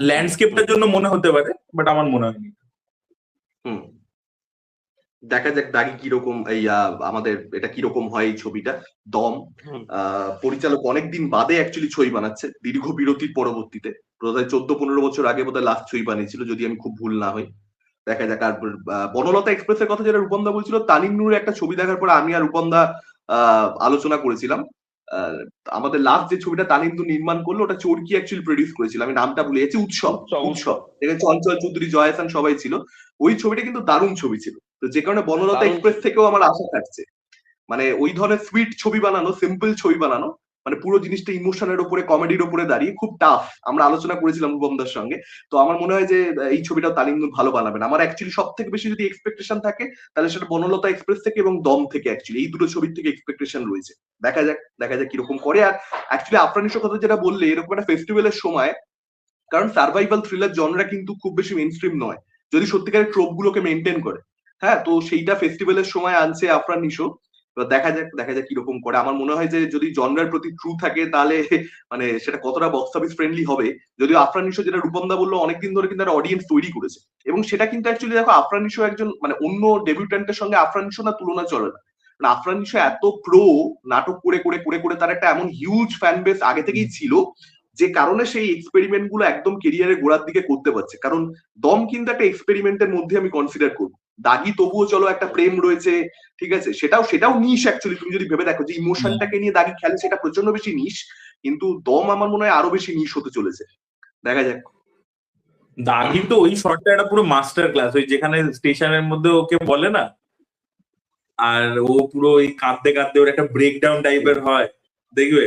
ল্যান্ডস্কেপটার জন্য মনে হতে পারে, বাট আমার মনে হয়নি। দেখা যাক দাগি কিরকম, এই আমাদের এটা কিরকম হয় এই ছবিটা। দম পরিচালক অনেকদিন বাদে অ্যাকচুয়ালি ছবি বানাচ্ছে, দীর্ঘ বিরতির পরবর্তীতে, বোধহয় 14-15 বছর আগে বোধহয় লাস্ট ছবি বানিয়েছিল, যদি আমি খুব ভুল না হই। দেখা যাক। আর বনলতা এক্সপ্রেসের কথা যেটা রূপন্দা বলছিল, তানিম নূরের একটা ছবি দেখার পরে আমি আর রূপন্দা আলোচনা করেছিলাম। আমাদের লাস্ট যে ছবিটা তানিন্দু নির্মাণ করলো, ওটা চোরকি অ্যাকচুয়ালি প্রডিউস করেছিল, আমি নামটা ভুলে গেছি, উৎসব। এখানে চঞ্চল চৌধুরী, জয় হাসান সবাই ছিল। ওই ছবিটা কিন্তু দারুণ ছবি ছিল। তো যে কারণে বনলতা এক্সপ্রেস থেকেও আমার আশা থাকছে, মানে ওই ধরনের সুইট ছবি বানানো, সিম্পল ছবি বানানো, মানে পুরো জিনিসটা ইমোশনের উপরে, কমেডির উপরে দাঁড়িয়ে খুব টাফ। আমরা আলোচনা করেছিলাম রূপমদার সঙ্গে। তো আমার মনে হয় যে এই ছবিটাও তালিম ভালো বানাবেন। আমার অ্যাকচুয়ালি সব থেকে বেশি যদি এক্সপেকটেশন থাকে তাহলে সেটা বনলতা এক্সপ্রেস থেকে এবং দম থেকে, অ্যাকচুয়ালি এই দুটো ছবির থেকে এক্সপেকটেশন রয়েছে। দেখা যাক কিরকম করে। আর অ্যাকচুয়ালি আফরানিশোর কথা যেটা বললে, এরকম একটা ফেস্টিভ্যালের সময়, কারণ সার্ভাইভাল থ্রিলার জনরা কিন্তু খুব বেশি মেইনস্ট্রিম নয় যদি সত্যিকারের ট্রোপ গুলোকে মেনটেন করে। হ্যাঁ, তো সেইটা ফেস্টিভ্যালের সময় আনছে আফরান নিশো। এবার দেখা যাক কিরকম করে। আমার মনে হয় যে যদি জনরার প্রতি ট্রু থাকে তাহলে মানে সেটা কতটা বক্স অফিস ফ্রেন্ডলি হবে। যদিও আফরান নিশো, যেটা রূপমদা বললো, অনেকদিন ধরে কিন্তু একটা অডিয়েন্স তৈরি করেছে, এবং সেটা কিন্তু অ্যাকচুয়ালি দেখো আফরান নিশো একজন মানে অন্য ডেবিউট্যান্টের সঙ্গে আফরান নিশো না তুলনা চলে না। মানে আফরান নিশো এত প্রো, নাটক করে করে করে করে তার একটা এমন হিউজ ফ্যান বেস আগে থেকেই ছিল, যে কারণে সেই এক্সপেরিমেন্ট গুলো একদম কেরিয়ারের গোড়ার দিকে করতে পারছে। কারণ দম কিন্তু একটা এক্সপেরিমেন্টের মধ্যে আমি কনসিডার করব। দাগি তবুও চলো একটা প্রেম রয়েছে, ঠিক আছে, সেটাও নিশ অ্যাকচুয়ালি। তুমি যদি ভেবে দেখো যে ইমোশনটাকে নিয়ে দাগি খেলে, সেটা প্রচন্ড বেশি নিশ, কিন্তু দম আমার মনে হয় আরো বেশি নিশ হতে চলেছে। দেখা যাক। দাগি তো ওই শটটা একটা পুরো মাস্টার ক্লাস, ওই যেখানে স্টেশনের মধ্যে ওকে বলে না, আর ও পুরো ওই কাঁদতে কাঁদতে ওর একটা ব্রেকডাউন টাইপের হয়, দেখবে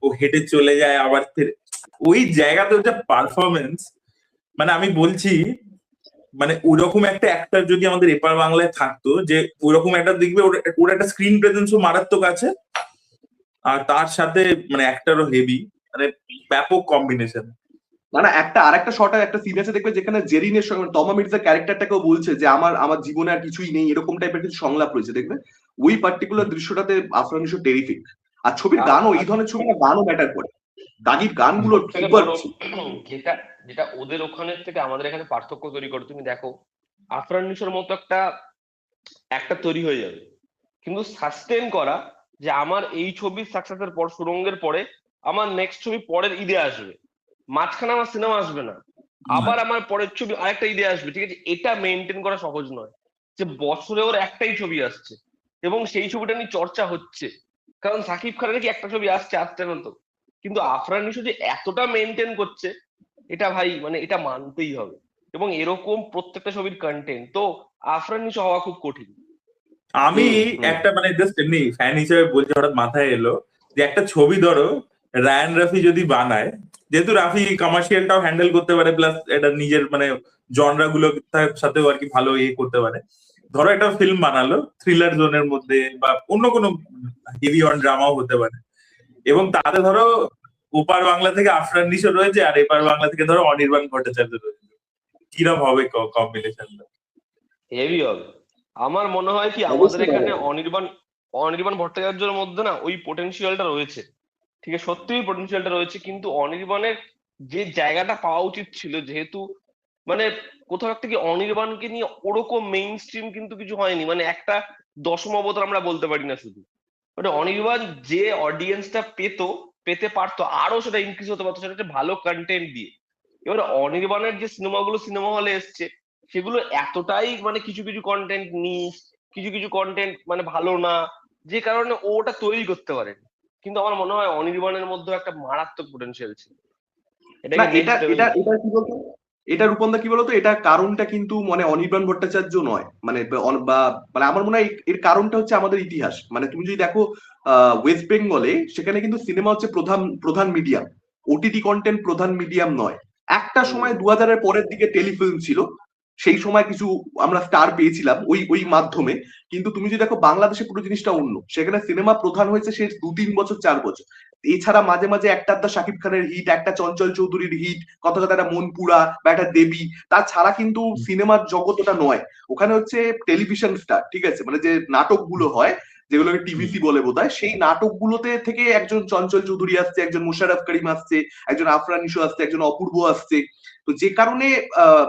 ও হেঁটে চলে যায় আবার ফিরে, ওই জায়গাতে ওটা পারফরমেন্স। মানে আমি বলছি, মানে ওরকম একটা অ্যাক্টর যদি আমাদের এপার বাংলায় থাকতো, যে ওরকম একটা দেখবে ওর একটা স্ক্রিন প্রেজেন্সও মারাত্মক আছে, আর তার সাথে মানে অ্যাক্টরও হেভি, মানে ব্যাপক কম্বিনেশন। না একটা আরেকটা শর্ট একটা সিন আছে দেখবে, যেখানে জেরিনের সঙ্গে তমা মির্জার ক্যারেক্টারটাকেও বলছে যে আমার জীবনে আর কিছুই নেই, এরকম টাইপের কিছু সংলাপ রয়েছে দেখবে। ওই পার্টিকুলার দৃশ্যটাতে আফরান নিশো টেরিফিক। আর ছবির গানও, এই ধরনের ছবি না, গানও ম্যাটার করে। দাগির গানগুলো যেটা যেটা ওদের ওখানের থেকে আমাদের এখানে পার্থক্য তৈরি করে, তুমি দেখো আফরান নিশোর মতো একটা তৈরি হয়ে যাবে, কিন্তু সাস্টেন করা যে আমার এই ছবির সাকসেসের পর, সুরঙ্গের পরে আমার নেক্সট ছবি পরের ঈদে আসবে, মাঝখানে আমার সিনেমা আসবে না, আবার আমার পরের ছবি আরেকটা ঈদে আসবে, ঠিক আছে, এটা মেনটেন করা সহজ নয়। যে বছরে ওর একটাই ছবি আসছে এবং সেই ছবিটা নিয়ে চর্চা হচ্ছে, কারণ সাকিব খানের কি একটা ছবি আসছে না তো, কিন্তু আফরান নিশো যে এতটা মেনটেন করছে, এটা ভাই মানে এটা মানতেই হবে। এবং এরকম প্রত্যেকটা ছবির কন্টেন্ট তো আফরান নিশো হওয়া খুব কঠিন। আমি একটা মানে জাস্ট এমনি ফ্যান হিসেবে বলছি, হঠাৎ মাথায় এলো যে একটা ছবি ধরো রায়ান রাফি যদি বানায়, যেহেতু রাফি কমার্শিয়ালটাও হ্যান্ডেল করতে পারে, প্লাস এটা নিজের মানে জনরা গুলোর সাথেও আর কি ভালো ইয়ে করতে পারে। ধরো একটা ফিল্ম বানালো থ্রিলার জোনের মধ্যে, বা অন্য কোনো হেভি অন ড্রামাও হতে পারে, এবং তাতে ধরো ওপার বাংলা থেকে আফরান নিশো রয়েছে, আর এপার বাংলা থেকে ধরো অনির্বাণ ভট্টাচার্য রয়েছে, কিরম হবে কম্বিনেশনটা? হেভি হবে। আমার মনে হয় কি আমাদের এখানে অনির্বাণ ভট্টাচার্যের মধ্যে না ওই পোটেনশিয়ালটা রয়েছে, ঠিক আছে, সত্যিই পোটেনশিয়ালটা রয়েছে, কিন্তু অনির্বাণের যে জায়গাটা পাওয়া উচিত ছিল, যেহেতু মানে কোথাও থেকে অনির্বাণকে নিয়ে ওরকম মেইন স্ট্রিম কিন্তু কিছু হয়নি, মানে একটা দশম অবতার আমরা বলতে পারি না শুধু, মানে অনির্বাণ যে অডিয়েন্সটা পেতে পারতো আরো সেটা ইনক্রিজ হতে পারতো, সেটা হচ্ছে ভালো কন্টেন্ট দিয়ে। এবার অনির্বাণের যে সিনেমা হলে এসছে, সেগুলো এতটাই মানে কিছু কিছু কন্টেন্ট নিস, কিছু কিছু কন্টেন্ট মানে ভালো না, যে কারণে ওটা তৈরি করতে পারে। কিন্তু আমার মনে হয় অনির্বাণের মধ্যে একটা মারাত্মক পোটেনশিয়াল ছিল। এটা রূপন্দা কি বলতো, এটা কারণটা কিন্তু মানে অনির্বাণ ভট্টাচার্য নয়, মানে মানে আমার মনে হয় এর কারণটা হচ্ছে আমাদের ইতিহাস। মানে তুমি যদি দেখো ওয়েস্ট বেঙ্গলে, সেখানে কিন্তু সিনেমা হচ্ছে প্রধান মিডিয়াম, ওটিটি কন্টেন্ট প্রধান মিডিয়াম নয়। একটা সময় 2000-এর পরের দিকে টেলিফিল্ম ছিল, সেই সময় কিছু আমরা স্টার পেয়েছিলাম ওই মাধ্যমে। কিন্তু তুমি যদি দেখো বাংলাদেশে পুরো জিনিসটা অন্য, সেখানে সিনেমা প্রধান হয়েছে শেষ 2-3 বছর 4 বছর। এছাড়া মাঝে মাঝে একটা শাকিব খানের হিট, একটা চঞ্চল চৌধুরীর হিট, কথা একটা মনপুরা বা একটা দেবী, তাছাড়া কিন্তু সিনেমার জগৎ ওটা নয়। ওখানে হচ্ছে টেলিভিশন স্টার, ঠিক আছে, মানে যে নাটকগুলো হয়, যেগুলোকে টিভিসি বলে বোধহয়, সেই নাটকগুলোতে থেকে একজন চঞ্চল চৌধুরী আসছে, একজন মুশাররফ করিম আসছে, একজন আফরান নিশো আসছে, একজন অপূর্ব আসছে। তো যে কারণে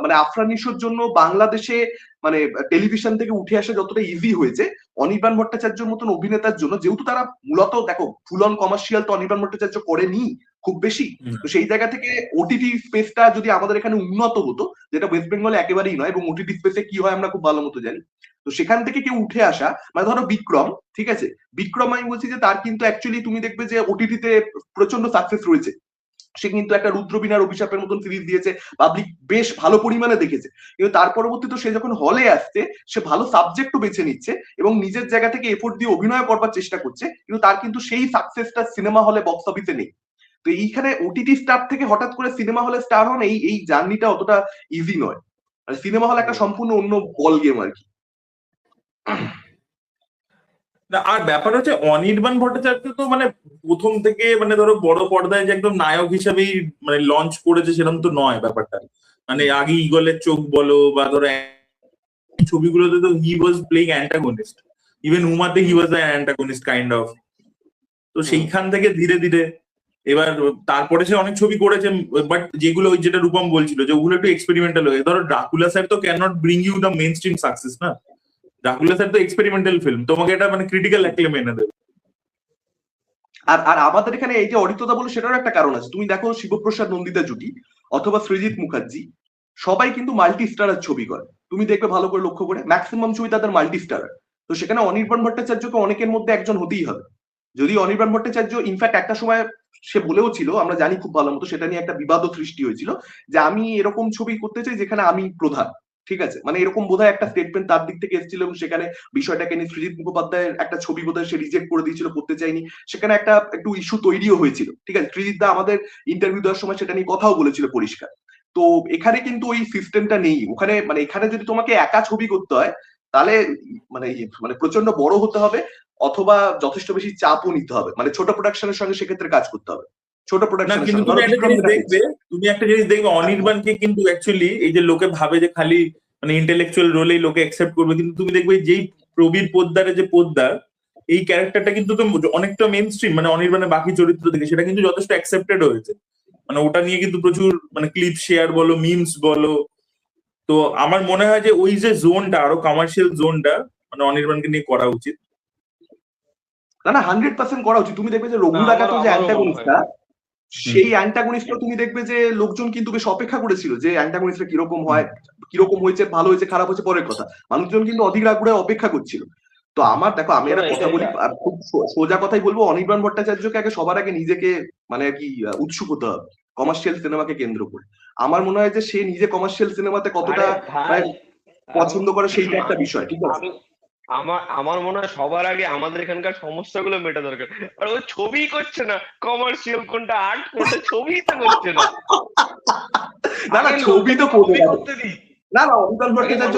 মানে আফরান নিশোর জন্য বাংলাদেশে মানে টেলিভিশন থেকে উঠে আসা যতটা ইজি হয়েছে, অনির্বাণ ভট্টাচার্যের মতন অভিনেতার জন্য, যেহেতু তারা মূলত দেখো ফুল অন কমার্শিয়াল তো অনির্বাণ ভট্টাচার্য করেনি খুব বেশি, তো সেই জায়গা থেকে ওটিটি স্পেসটা যদি আমাদের এখানে উন্নত হতো, যেটা ওয়েস্ট বেঙ্গলে একেবারেই নয়, এবং ওটিটি স্পেসে কি হয় আমরা খুব ভালো মতো জানি, তো সেখান থেকে কেউ উঠে আসা, মানে ধরো বিক্রম, ঠিক আছে, বিক্রম আমি বলছি যে তার কিন্তু অ্যাকচুয়ালি তুমি দেখবে যে ওটিটিতে প্রচন্ড সাকসেস রয়েছে, সে কিন্তু একটা রুদ্রবীণার অভিশাপের মতন সিরিজ দিয়েছে, পাবলিক বেশ ভালো পরিমাণে দেখেছে, কিন্তু তার পরবর্তীতে সে যখন হলে আসছে সে ভালো সাবজেক্টও বেছে নিচ্ছে এবং নিজের জায়গা থেকে এফোর্ট দিয়ে অভিনয় করবার চেষ্টা করছে, কিন্তু তার কিন্তু সেই সাকসেসটা সিনেমা হলে বক্স অফিসে নেই। তো এইখানে ওটিটি স্টার থেকে হঠাৎ করে সিনেমা হলে স্টার হন, এই জার্নিটা অতটা ইজি নয়। মানে সিনেমা হল একটা সম্পূর্ণ অন্য বল গেম আর কি। না, আর ব্যাপার হচ্ছে অনির্বাণ ভট্টাচার্য তো মানে প্রথম থেকে মানে ধরো বড় পর্দায় যে একদম নায়ক হিসেবেই মানে লঞ্চ করেছে সেরকম তো নয় ব্যাপারটা। মানে আগে ঈগলের চোখ বলো বা ধরো ছবিগুলোতে তো he was playing antagonist, even উমাতে he was antagonist kind of. তো সেইখান থেকে ধীরে ধীরে এবার তারপরে সে অনেক ছবি করেছে, বাট যেগুলো ওই যেটা রূপম বলছিল যে ওগুলো একটু এক্সপেরিমেন্টাল হয়ে, ধরো ড্রাকুলা স্যার তো can not bring you the main stream success না। ড্রাকুলা স্যার তো এক্সপেরিমেন্টাল ফিল্ম, তোমাকে এটা মানে ক্রিটিক্যাল অ্যাক্লেম এনে দেবে। আর আর আমাদের এখানে এই যে অরিত্রতা বলে সেটারও একটা কারণ আছে। তুমি দেখো শিবপ্রসাদ নন্দিতা জুটি অথবা সৃজিত মুখার্জি সবাই কিন্তু মাল্টি স্টারের ছবি করে, তুমি দেখবে ভালো করে লক্ষ্য করে ম্যাক্সিমাম ছবি তাদের মাল্টি স্টার। তো সেখানে অনির্বাণ ভট্টাচার্যকে অনেকের মধ্যে একজন হতেই হবে। যদি অনির্বাণ ভট্টাচার্য ইনফ্যাক্ট একটা সময় সে বলেও ছিল, আমরা জানি খুব ভালো মতো, সেটা নিয়ে একটা বিবাদও সৃষ্টি হয়েছিল যে আমি এরকম ছবি করতে চাই যেখানে আমি প্রধান, ঠিক আছে, মানে এরকম বোধহয় একটা স্টেটমেন্ট তার দিক থেকে এসেছিল এবং সেখানে বিষয়টাকে নিয়ে সৃজিত মুখোপাধ্যায়ের একটা ছবি বোধহয় সে রিজেক্ট করে দিয়েছিল, করতে চাইনি, সেখানে একটা একটু ইস্যু তৈরিও হয়েছিল, ঠিক আছে। সৃজিত দা আমাদের ইন্টারভিউ দেওয়ার সময় সেটা নিয়ে কথাও বলেছিল পরিষ্কার। তো এখানে কিন্তু ওই সিস্টেমটা নেই ওখানে, মানে এখানে যদি তোমাকে একা ছবি করতে হয় তাহলে মানে মানে প্রচন্ড বড় হতে হবে অথবা যথেষ্ট বেশি চাপও নিতে হবে, মানে ছোট প্রোডাকশনের সঙ্গে সেক্ষেত্রে কাজ করতে হবে, ছোট না প্রোডাকশনের কিন্তু সঙ্গে। তুমি ধরো একটা বিক্রম জিনিস যেটা দেখবে, তুমি একটা জিনিস দেখবে অনির্বাণকে কিন্তু অ্যাকচুয়ালি এই যে লোকে ভাবে যে খালি মানে ইন্টেলেকচুয়াল রোলেই লোকে অ্যাকসেপ্ট করবে, কিন্তু তুমি দেখবে যেই প্রবীর পোদ্দারের যে পোদ্দার এই ক্যারেক্টারটা কিন্তু তো অনেকটা মেইন স্ট্রিম, মানে অনির্বাণের বাকি চরিত্র থেকে সেটা কিন্তু যথেষ্ট অ্যাকসেপ্টেড হয়েছে। মানে ওটা নিয়ে কিন্তু প্রচুর মানে ক্লিপ শেয়ার বলো, মিমস বলো। তো আমার মনে হয় যে ওই যে জোনটা আরো কমার্শিয়াল জোনটা মানে অনির্বাণকে নিয়ে করা উচিত। না না 100% করা উচিত। তুমি দেখবে যে রঘু ডাকাতের যে আমারও মনে হয়। অ্যান্টাগনিস্টটা, সেই অ্যান্টাগনিস্টটা তুমি দেখবে যে লোকজন কিন্তু বেশ অপেক্ষা করেছিল যে অ্যান্টাগনিস্টটা কিরকম হয়, কিরকম হয়েছে, ভালো হয়েছে খারাপ হয়েছে পরের কথা, মানুষজন কিন্তু অধীর আগ্রহে অপেক্ষা করছিল। তো আমার দেখো আমি একটা কথা বলি, আর খুব সোজা কথাই বলবো, অনির্বাণ ভট্টাচার্যকে আগে সবার আগে নিজেকে মানে কি উৎসুক হতে হবে কমার্শিয়াল সিনেমাকে কেন্দ্র করে। আমার মনে হয় যে সে নিজে কমার্শিয়াল সিনেমাতে কতটা মানে পছন্দ করে সেইটা একটা বিষয়, ঠিক আছে। আমার আমার মনে হয় সবার আগে আমাদের এখানকার সমস্যাগুলো মেটা দরকার। আর ও ছবি করছে না, কমার্শিয়াল কোনটা আর্ট কোনটা, ছবি তো করছে না। না না ছবি তো করবে না। করতে দিই। না না অনির্বাণ ভট্টাচার্য,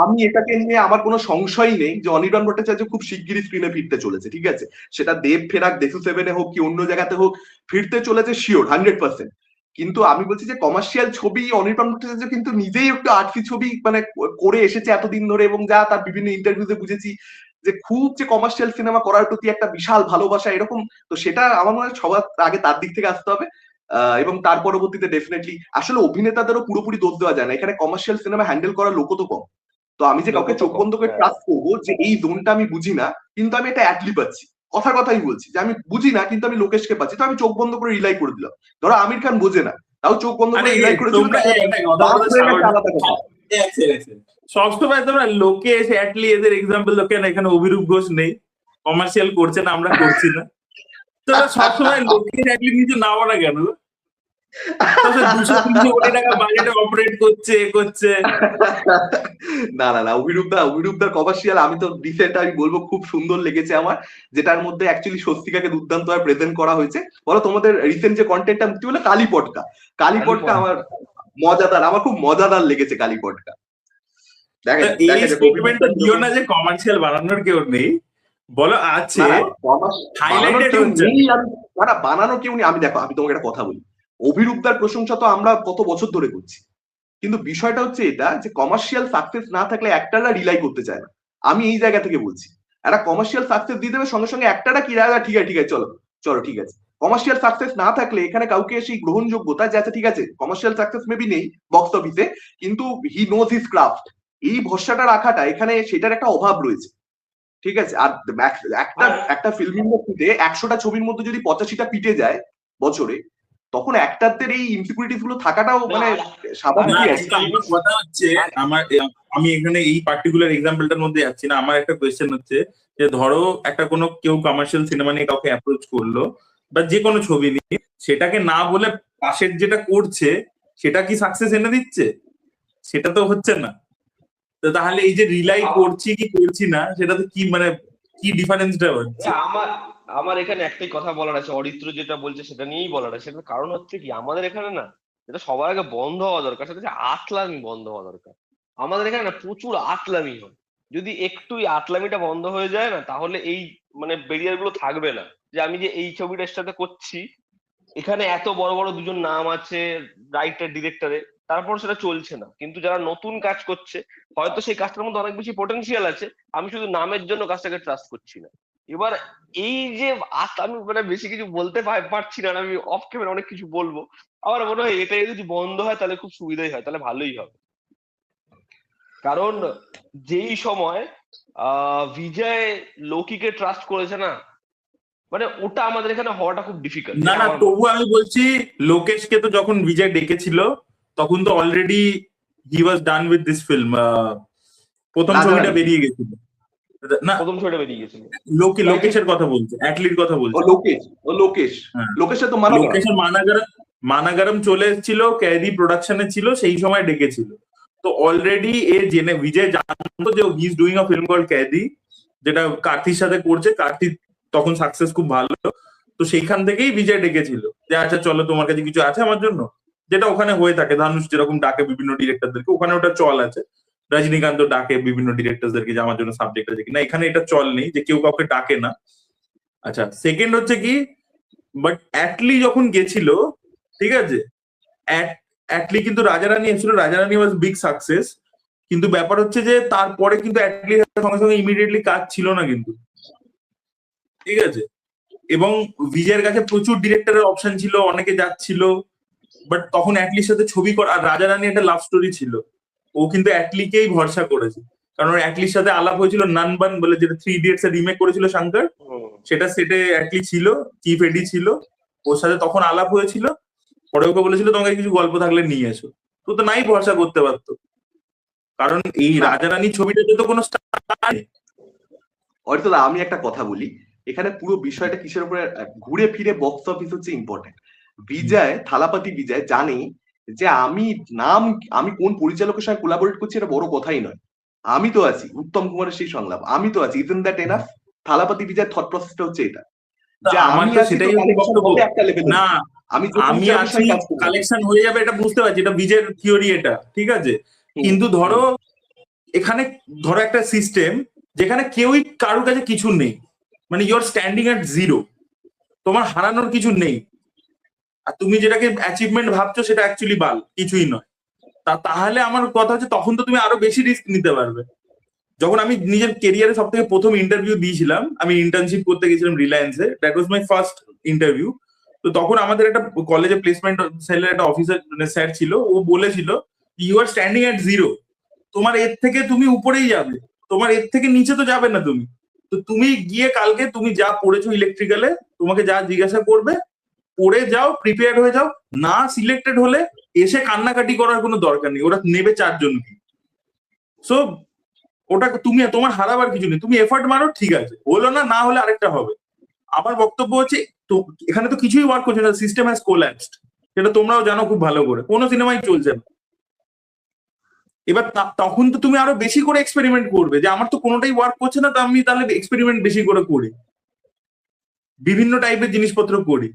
আমি এটাকে নিয়ে আমার কোনো সংশয়ই নেই যে অনির্বাণ ভট্টাচার্য খুব শিগগিরই স্ক্রিনে ফিরতে চলেছে, ঠিক আছে। সেটা দেব ফেরাক, দেশু সেভেনে হোক কি অন্য জায়গাতে হোক, ফিরতে চলেছে শিওর 100%। কিন্তু আমি বলছি যে কমার্শিয়াল ছবি অনির্বাণ ভট্টাচার্য কিন্তু নিজেই একটু আর্টসি ছবি মানে করে এসেছে এতদিন ধরে, এবং যা তার বিভিন্ন ইন্টারভিউতে বুঝেছি যে খুব যে কমার্শিয়াল সিনেমা করার প্রতি একটা বিশাল ভালোবাসা এরকম। তো সেটা আমার মনে হয় সবার আগে তার দিক থেকে আসতে হবে। এবং তার পরবর্তীতে ডেফিনেটলি আসলে অভিনেতাদেরও পুরোপুরি দোষ দেওয়া যায় না, এখানে কমার্শিয়াল সিনেমা হ্যান্ডেল করার লোকও তো কম। তো আমি যে কাউকে চোখ বন্ধ করে ট্রাস্ট করবো যে এই জোনটা আমি বুঝি না কিন্তু আমি এটা অ্যাটলি পাচ্ছি, কথাই বলছি যে আমি বুঝি না কিন্তু আমি লোকেশকে পাচ্ছি, তো আমি চোখ বন্ধ করে রিলাই করে দিলাম। ধরো আমির খান বোঝে না, তাও চোখ বন্ধ করে রিলাই করেছিল, সবসময় তোমরা লোকে এসে অ্যাটলি এদের এক্সাম্পল লোকে না, এখানে অভিরূপ ঘোষ নেই, কমার্শিয়াল করছে না, আমরা করছি না, তোমরা সবসময় লোকে অ্যাটলি কিছু নাও না কেন? 200-300 কোটি টাকা বাজেটে অপারেট করছে। না না না অভিরূপদার কমার্শিয়াল আমি তো রিসেন্ট আমি বলবো খুব সুন্দর লেগেছে আমার, যেটার মধ্যে অ্যাকচুয়ালি স্বস্তিকাকে দুর্দান্ত ভাবে প্রেজেন্ট করা হয়েছে। বলো তোমাদের রিসেন্ট যে কন্টেন্টটা কি বলে, কালীপটকা আমার মজাদার, আমার খুব মজাদার লেগেছে কালীপটকা। এই স্টেটমেন্টটা দিও না যে কমার্শিয়াল বানানোর কেউ নেই, বলো আছে, বানানো কেউ নেই। আমি দেখো আমি তোমাকে একটা কথা বলি, অভিরূপদার প্রশংসা তো আমরা কত বছর ধরে করছি, কিন্তু বিষয়টা হচ্ছে এটা যে কমার্শিয়াল সাকসেস না থাকলে একটারা রিলাই করতে চায় না। আমি এই জায়গা থেকে বলছি, একটা কমার্শিয়াল সাকসেস দিয়ে দেবে সঙ্গে সঙ্গে একটারা কি ঠিক আছে চলো ঠিক আছে। কমার্শিয়াল সাকসেস না থাকলে এখানে কাউকে সেই গ্রহণযোগ্যতা যে আচ্ছা ঠিক আছে কমার্শিয়াল সাকসেস মেবি নেই বক্স অফিসে কিন্তু হি নোজ হিজ ক্রাফট, এই ভরসাটা রাখাটা এখানে সেটার একটা অভাব রয়েছে, ঠিক আছে। আর একটা ফিল্ম ইন্ডাস্ট্রিতে 100টা ছবির মধ্যে যদি 85টা পিটে যায় বছরে, তখন অ্যাক্টরদের এই ইনসিকিউরিটিস গুলো থাকাটাও মানে স্বাভাবিক। কথা হচ্ছে আমি এখানে এই পার্টিকুলার এক্সাম্পলটার মধ্যে যাচ্ছি না, আমার একটা কোয়েশ্চেন হচ্ছে যে ধরো একটা কোনো কেউ কমার্শিয়াল সিনেমা নিয়ে কাউকে অ্যাপ্রোচ করলো, বা যে কোনো ছবি নিয়ে, সেটাকে না বলে পাশের যেটা করছে সেটা কি সাকসেস এনে দিচ্ছে? সেটা তো হচ্ছে না। তো তাহলে এই যে রিলাই করছি কি করছি না, সেটা তো কি মানে কি ডিফারেন্সটা হচ্ছে? আমার আমার এখানে একটাই কথা বলার আছে, অরিত্র যেটা বলছে সেটা নিয়েই বলার আছে। সেটার কারণ হচ্ছে কি, আমাদের এখানে না, যেটা সবার আগে বন্ধ হওয়া দরকার, সেটা হচ্ছে আতলামি বন্ধ হওয়া দরকার। আমাদের এখানে না প্রচুর আতলামি হয়। যদি একটু এই আতলামিটা বন্ধ হয়ে যায় না, তাহলে এই মানে ব্যারিয়ার গুলো থাকবে না। যে আমি যে এই ছবিটার সাথে করছি, এখানে এত বড় বড় দুজন নাম আছে, রাইটার ডিরেক্টরে, তারপর সেটা চলছে না। কিন্তু যারা নতুন কাজ করছে, হয়তো সেই কাজটার মধ্যে অনেক বেশি পোটেনশিয়াল আছে, আমি শুধু নামের জন্য কাজটাকে ট্রাস্ট করছি না। এবার এই যে আমি মানে বেশি কিছু বলতে পারছি না, আমি অফ ক্যামেরা অনেক কিছু বলবো। আমার মনে হয় এটা যদি বন্ধ হয় তাহলে খুব সুবিধাই হয়, তাহলে ভালোই হবে। কারণ যেই সময় বিজয় লোকিকে ট্রাস্ট করেছে না, মানে ওটা আমাদের এখানে হওয়াটা খুব ডিফিকাল্ট, না যেটা না, আমার মনে তবু হয়। আমি বলছি, লোকেশকে তো যখন বিজয় ডেকেছিল তখন তো already he was done with this film. প্রথম ছবিটা রাজারানী, বেরিয়ে গেছিল না। প্রথম ছবিটা বেরিয়ে গেছিল। লোকেশের কথা বলছে, অ্যাটলির কথা ও বলছে। লোকেশ, ও লোকেশ, হ্যাঁ, লোকেশের তো মানা করা। লোকেশের মানাগারাম চলে এসেছিল, ক্যাদি প্রোডাকশনে ছিল, সেই সময় ডেকেছিল। তো অলরেডি এ জেনে বিজয় জানতো যে he is doing a film call Kaithi, যেটা কার্তির সাথে করছে। কার্তি তখন সাকসেস খুব ভালো। তো সেইখান থেকেই বিজয় ডেকেছিল যে আচ্ছা চলো, তোমার কাছে কিছু আছে আমার জন্য, যেটা ওখানে হয়ে থাকে। ধানুষ যেরকম ডাকে বিভিন্ন ডিরেক্টরদেরকে, ওখানে ওটা চল আছে। রজনীকান্ত ডাকে বিভিন্ন ডিরেক্টরদেরকে যে আমার জন্য সাবজেক্ট আছে কিনা। এখানে এটা চল নেই যে কেউ কাউকে ডাকে না। আচ্ছা, সেকেন্ড হচ্ছে কি, বাট অ্যাটলি যখন গেছিল, ঠিক আছে, অ্যাটলি কিন্তু রাজারানী এসেছিল, রাজারানী ওয়াজ বিগ সাকসেস। কিন্তু ব্যাপার হচ্ছে যে তারপরে কিন্তু অ্যাটলি সঙ্গে সঙ্গে ইমিডিয়েটলি কাজ ছিল না কিন্তু, ঠিক আছে। এবং বিজয়ের কাছে প্রচুর ডিরেক্টরের অপশন ছিল, অনেকে যাচ্ছিল, বাট তখন অ্যাটলির সাথে ছবি করা, আর রাজারানী একটা লাভ স্টোরি ছিল। ও কিন্তু অ্যাটলিকেই ভরসা করেছে, কারণ ওর অ্যাটলির সাথে আলাপ হয়েছিল নানবান বলে, যেটা 3 ইডিয়টস এর রিমেক করেছিল শঙ্কর। হুম। সেটা সেটে অ্যাটলি ছিল, চিফ এডি ছিল। ওর সাথে তখন আলাপ হয়েছিল। পরে ওকে বলেছিল তোমাকে কিছু গল্প থাকলে নিয়ে এসো। তো তো নাই ভরসা করতে পারতো, কারণ এই না রাজারানী ছবিটাতে তো কোনো স্টার। অরিত্রদা, আমি একটা কথা বলি, এখানে পুরো বিষয়টা কিসের উপরে ঘুরে ফিরে বক্স অফিস হচ্ছে ইম্পর্টেন্ট। বিজয় থালাপাতি বিজয় জানে যে আমি কোন পরিচালকের সঙ্গে কোলাবোরেট করছি এটা বড় কথাই নয়। আমি তো আছি, উত্তম কুমারের সেই সংলাপ, আমি তো আছি, isn't that enough? Thalapathy Vijay thought প্রসেসটা হচ্ছে এটা, যে আমার আমি তো আছি তো সেটাই হচ্ছে কানেকশন বক্তব্য। হবে একটা লেভেলে, না, আমি যে আমি পরিচালকের আছি, সঙ্গে কাজ করবো। কালেকশন হয়ে যাবে এটা বুঝতে পারছি, এটা বিজয়ের থিওরি, এটা ঠিক আছে। হুম, কিন্তু ধরো হুম। এখানে, ধরো একটা সিস্টেম যেখানে কেউই কারোর কাছে কিছু নেই, মানে ইউর স্ট্যান্ডিং এট জিরো, তোমার হারানোর কিছু নেই। আর তুমি যেটাকে অ্যাচিভমেন্ট ভাবছো সেটা অ্যাকচুয়ালি কিছুই নয়। তাহলে আমার কথা হচ্ছে, তখন তো তুমি আরো বেশি রিস্ক নিতে পারবে। যখন আমি নিজের কেরিয়ারে সব থেকে প্রথম ইন্টারভিউ দিয়েছিলাম, আমি ইন্টার্নশিপ করতে গেছিলাম রিলায়েন্সে, that was my first interview. তো তখন আমাদের একটা কলেজে প্লেসমেন্ট সেলের একটা অফিসার মানে স্যার ছিল, ও বলেছিল you are standing at zero, তোমার এর থেকে তুমি উপরেই যাবে, তোমার এর থেকে নিচে তো যাবে না তুমি। তো তুমি গিয়ে কালকে তুমি যা পড়েছো ইলেকট্রিক্যালে, তোমাকে যা জিজ্ঞাসা করবে পড়ে যাও, প্রিপেয়ার হয়ে যাও। না সিলেক্টেড হলে এসে কান্নাকাটি করার কোনো দরকার নেই, ওরা নেবে 4 জন কি। সো ওটা তুমি, তোমার হারাবার কিছু নেই, তুমি এফর্ট মারো, ঠিক আছে, হলো না, না হলে আরেকটা হবে। আমার বক্তব্য হচ্ছে, তো এখানে তো কিছুই ওয়ার্ক করছে না, সিস্টেম হ্যাজ কোল্যাপসড, সেটা তোমরাও জানো খুব ভালো করে, কোনো সিনেমাই চলছে না। এবার তখন তো তুমি আরো বেশি করে এক্সপেরিমেন্ট করবে, যে আমার তো কোনোটাই ওয়ার্ক করছে না, তো আমি তাহলে এক্সপেরিমেন্ট বেশি করে করি, বিভিন্ন টাইপের জিনিসপত্র করি।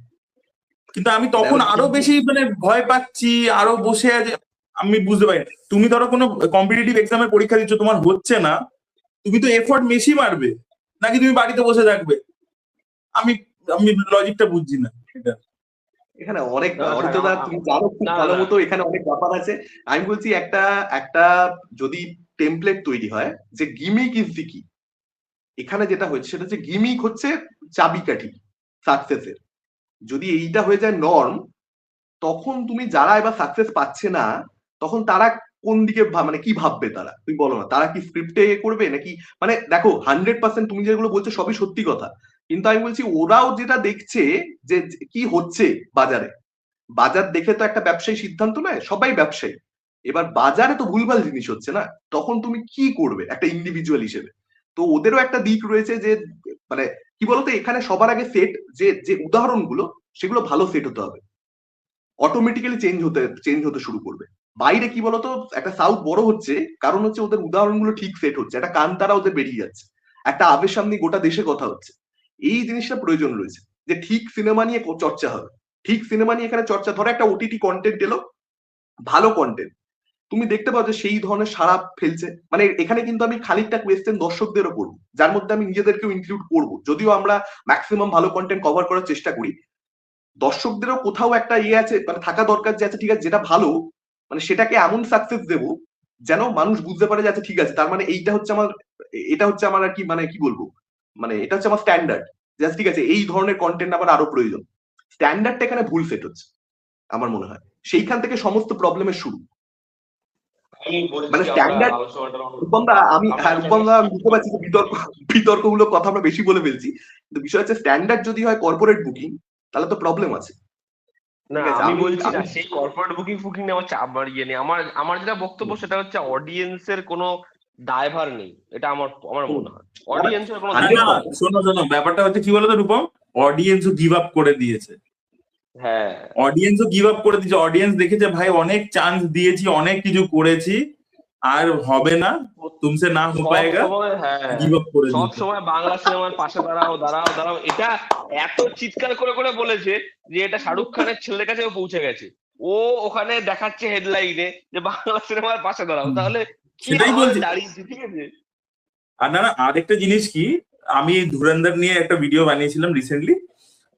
কিন্তু আমি তখন দেখো আরো কিন্তু বেশি মানে ভয় পাচ্ছি, আরো বসে আছে। আমি বুঝতে পারি না। তুমি ধরো কোনো কম্পিটিটিভ এক্সামের পরীক্ষা দিচ্ছ, তোমার হচ্ছে না, তুমি তো এফোর্ট বেশি মারবে, নাকি তুমি বাড়িতে বসে থাকবে? আমি আমি লজিকটা বুঝছি না এটা। এখানে অনেক না থাক, অরিত্রদা, তুমি জানো খুব না ভালো না মতো এখানে অনেক ব্যাপার আছে। আমি বলছি একটা একটা যদি টেমপ্লেট তৈরি হয় যে গিমিক ইজ দি কি, এখানে যেটা হচ্ছে সেটা হচ্ছে গিমিক হচ্ছে চাবিকাঠি সাকসেসের। যদি এইটা হয়ে যায় নর্ম, তখন তুমি যারা এবার সাকসেস পাচ্ছে না, তখন তারা কোন দিকে মানে কি ভাববে তারা, তুমি বলো না, তারা কি স্ক্রিপ্টে করবে নাকি? মানে দেখো 100% তুমি যেগুলো বলছো সবই সত্যি কথা, কিন্তু আমি বলছি ওরাও যেটা দেখছে যে কি হচ্ছে বাজারে, বাজার দেখে তো একটা ব্যবসায়ী সিদ্ধান্ত নেয়, সবাই ব্যবসায়ী। এবার বাজারে তো ভুলভাল জিনিস হচ্ছে না, তখন তুমি কি করবে একটা ইন্ডিভিজুয়াল হিসেবে? তো ওদেরও একটা দিক রয়েছে যে মানে কি বলতো, এখানে সবার আগে সেট যে যে উদাহরণগুলো সেগুলো ভালো সেট হতে হবে, অটোমেটিক্যালি চেঞ্জ হতে শুরু করবে। বাইরে কি বলতো, একটা সাউথ বড় হচ্ছে কারণ হচ্ছে ওদের উদাহরণগুলো ঠিক সেট হচ্ছে, একটা কান্তারা ওদের বেরিয়ে যাচ্ছে, একটা আবের সামনে গোটা দেশে কথা হচ্ছে। এই জিনিসটা প্রয়োজন রয়েছে যে ঠিক সিনেমা নিয়ে চর্চা হবে, ঠিক সিনেমা নিয়ে এখানে চর্চা। ধরো একটা ওটিটি কন্টেন্ট এলো, ভালো কন্টেন্ট, তুমি দেখতে পাও যে সেই ধরনের সারা ফেলছে। মানে এখানে কিন্তু আমি খানিকটা কোয়েশ্চেন দর্শকদেরও করবো, যার মধ্যে আমি নিজেদেরকেও ইনক্লুড করবো, যদিও আমরা ম্যাক্সিমাম ভালো কন্টেন্ট কভার করার চেষ্টা করি। দর্শকদেরও কোথাও একটা ইয়ে আছে, মানে থাকা দরকার যে আচ্ছা ঠিক আছে, যেটা ভালো মানে সেটাকে এমন সাকসেস দেবো যেন মানুষ বুঝতে পারে যে আচ্ছা ঠিক আছে, তার মানে এইটা হচ্ছে আমার, এটা হচ্ছে আমার আর কি, মানে কি বলবো, মানে এটা হচ্ছে আমার স্ট্যান্ডার্ড, যে আচ্ছা ঠিক আছে এই ধরনের কন্টেন্ট আমার আরো প্রয়োজন। স্ট্যান্ডার্ডটা এখানে ভুল সেট হচ্ছে আমার মনে হয়, সেইখান থেকে সমস্ত প্রবলেমের শুরু। আমি বলছি মানে আমরা স্ট্যান্ডার্ড, আলোচনাটা রূপমদা আমি, আমরা হ্যাঁ একটা রূপমদা আমি বুঝতে পারছি যে বিতর্কগুলোর কথা আমরা বেশি বলে ফেলছি, কিন্তু বিষয় হচ্ছে স্ট্যান্ডার্ড যদি হয় কর্পোরেট বুকিং, তাহলে তো প্রবলেম আছে। না, ঠিক আছে, আমি আমি বলছি না আমি সেই কর্পোরেট বুকিং ফুকিং নিয়ে আমার চাপ, আমার ইয়ে নেই। আমার আমার যেটা বক্তব্য সেটা হচ্ছে অডিয়েন্সের কোনো দায়ভার নেই, এটা আমার আমার মনে হয় অডিয়েন্সের কোনো না না, দায়ভার 100%। নেই। শোনো শোনো, ব্যাপারটা হচ্ছে কি বলতো রূপম, অডিয়েন্সও গিভ আপ করে দিয়েছে। হ্যাঁ, অডিয়েন্সও গিভ আপ করে দিয়েছে। অডিয়েন্স দেখেছে ভাই অনেক চান্স দিয়েছি, অনেক কিছু করেছি, আর হবে না, তুমসে না হো সব পায়েগা, সময়, হ্যাঁ গিভ আপ করে সব দিয়েছে। সময় বাংলা সিনেমার পাশে দাঁড়াও দাঁড়াও দাঁড়াও, এটা এত চিৎকার করে করে বলেছে যে এটা শাহরুখ খানের ছেলের কাছেও পৌঁছে গেছে। ও ওখানে দেখাচ্ছে হেডলাইনে যে বাংলা সিনেমার পাশে দাঁড়াও, হুম, তাহলে কি সেটাই হাল বলছি। দাঁড়িয়েছে, ঠিক আছে। আর না না, আরেকটা জিনিস কি, আমি ধুরন্ধর নিয়ে একটা ভিডিও বানিয়েছিলাম রিসেন্টলি,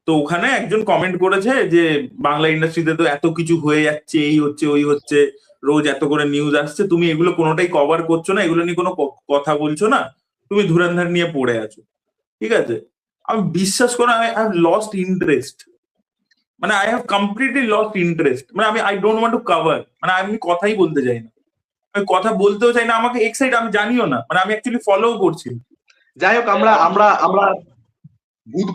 তো ওখানে একজন কমেন্ট করেছে যে বাংলা ইন্ডাস্ট্রিতে তো এত কিছু হয়ে যাচ্ছে, এই হচ্ছে ওই হচ্ছে, রোজ এত করে নিউজ আসছে, তুমি এগুলো কোনোটাই কভার করছো না, এগুলো নিয়ে কোনো কথা বলছো না, তুমি ধুরন্ধর নিয়ে পড়ে আছো। ঠিক আছে, আমি বিশ্বাস করো, আই হ্যাভ লস্ট ইন্টারেস্ট, মানে I have completely lost interest, মানে আমি I don't want to cover, মানে আমি কথাই বলতে চাই না, আমি কথা বলতেও চাই না, আমাকে এক্সাইট আমি জানিও না, মানে আমি অ্যাকচুয়ালি ফলো করছি না। যাই হোক, আমরা আমরা আমরা ভূত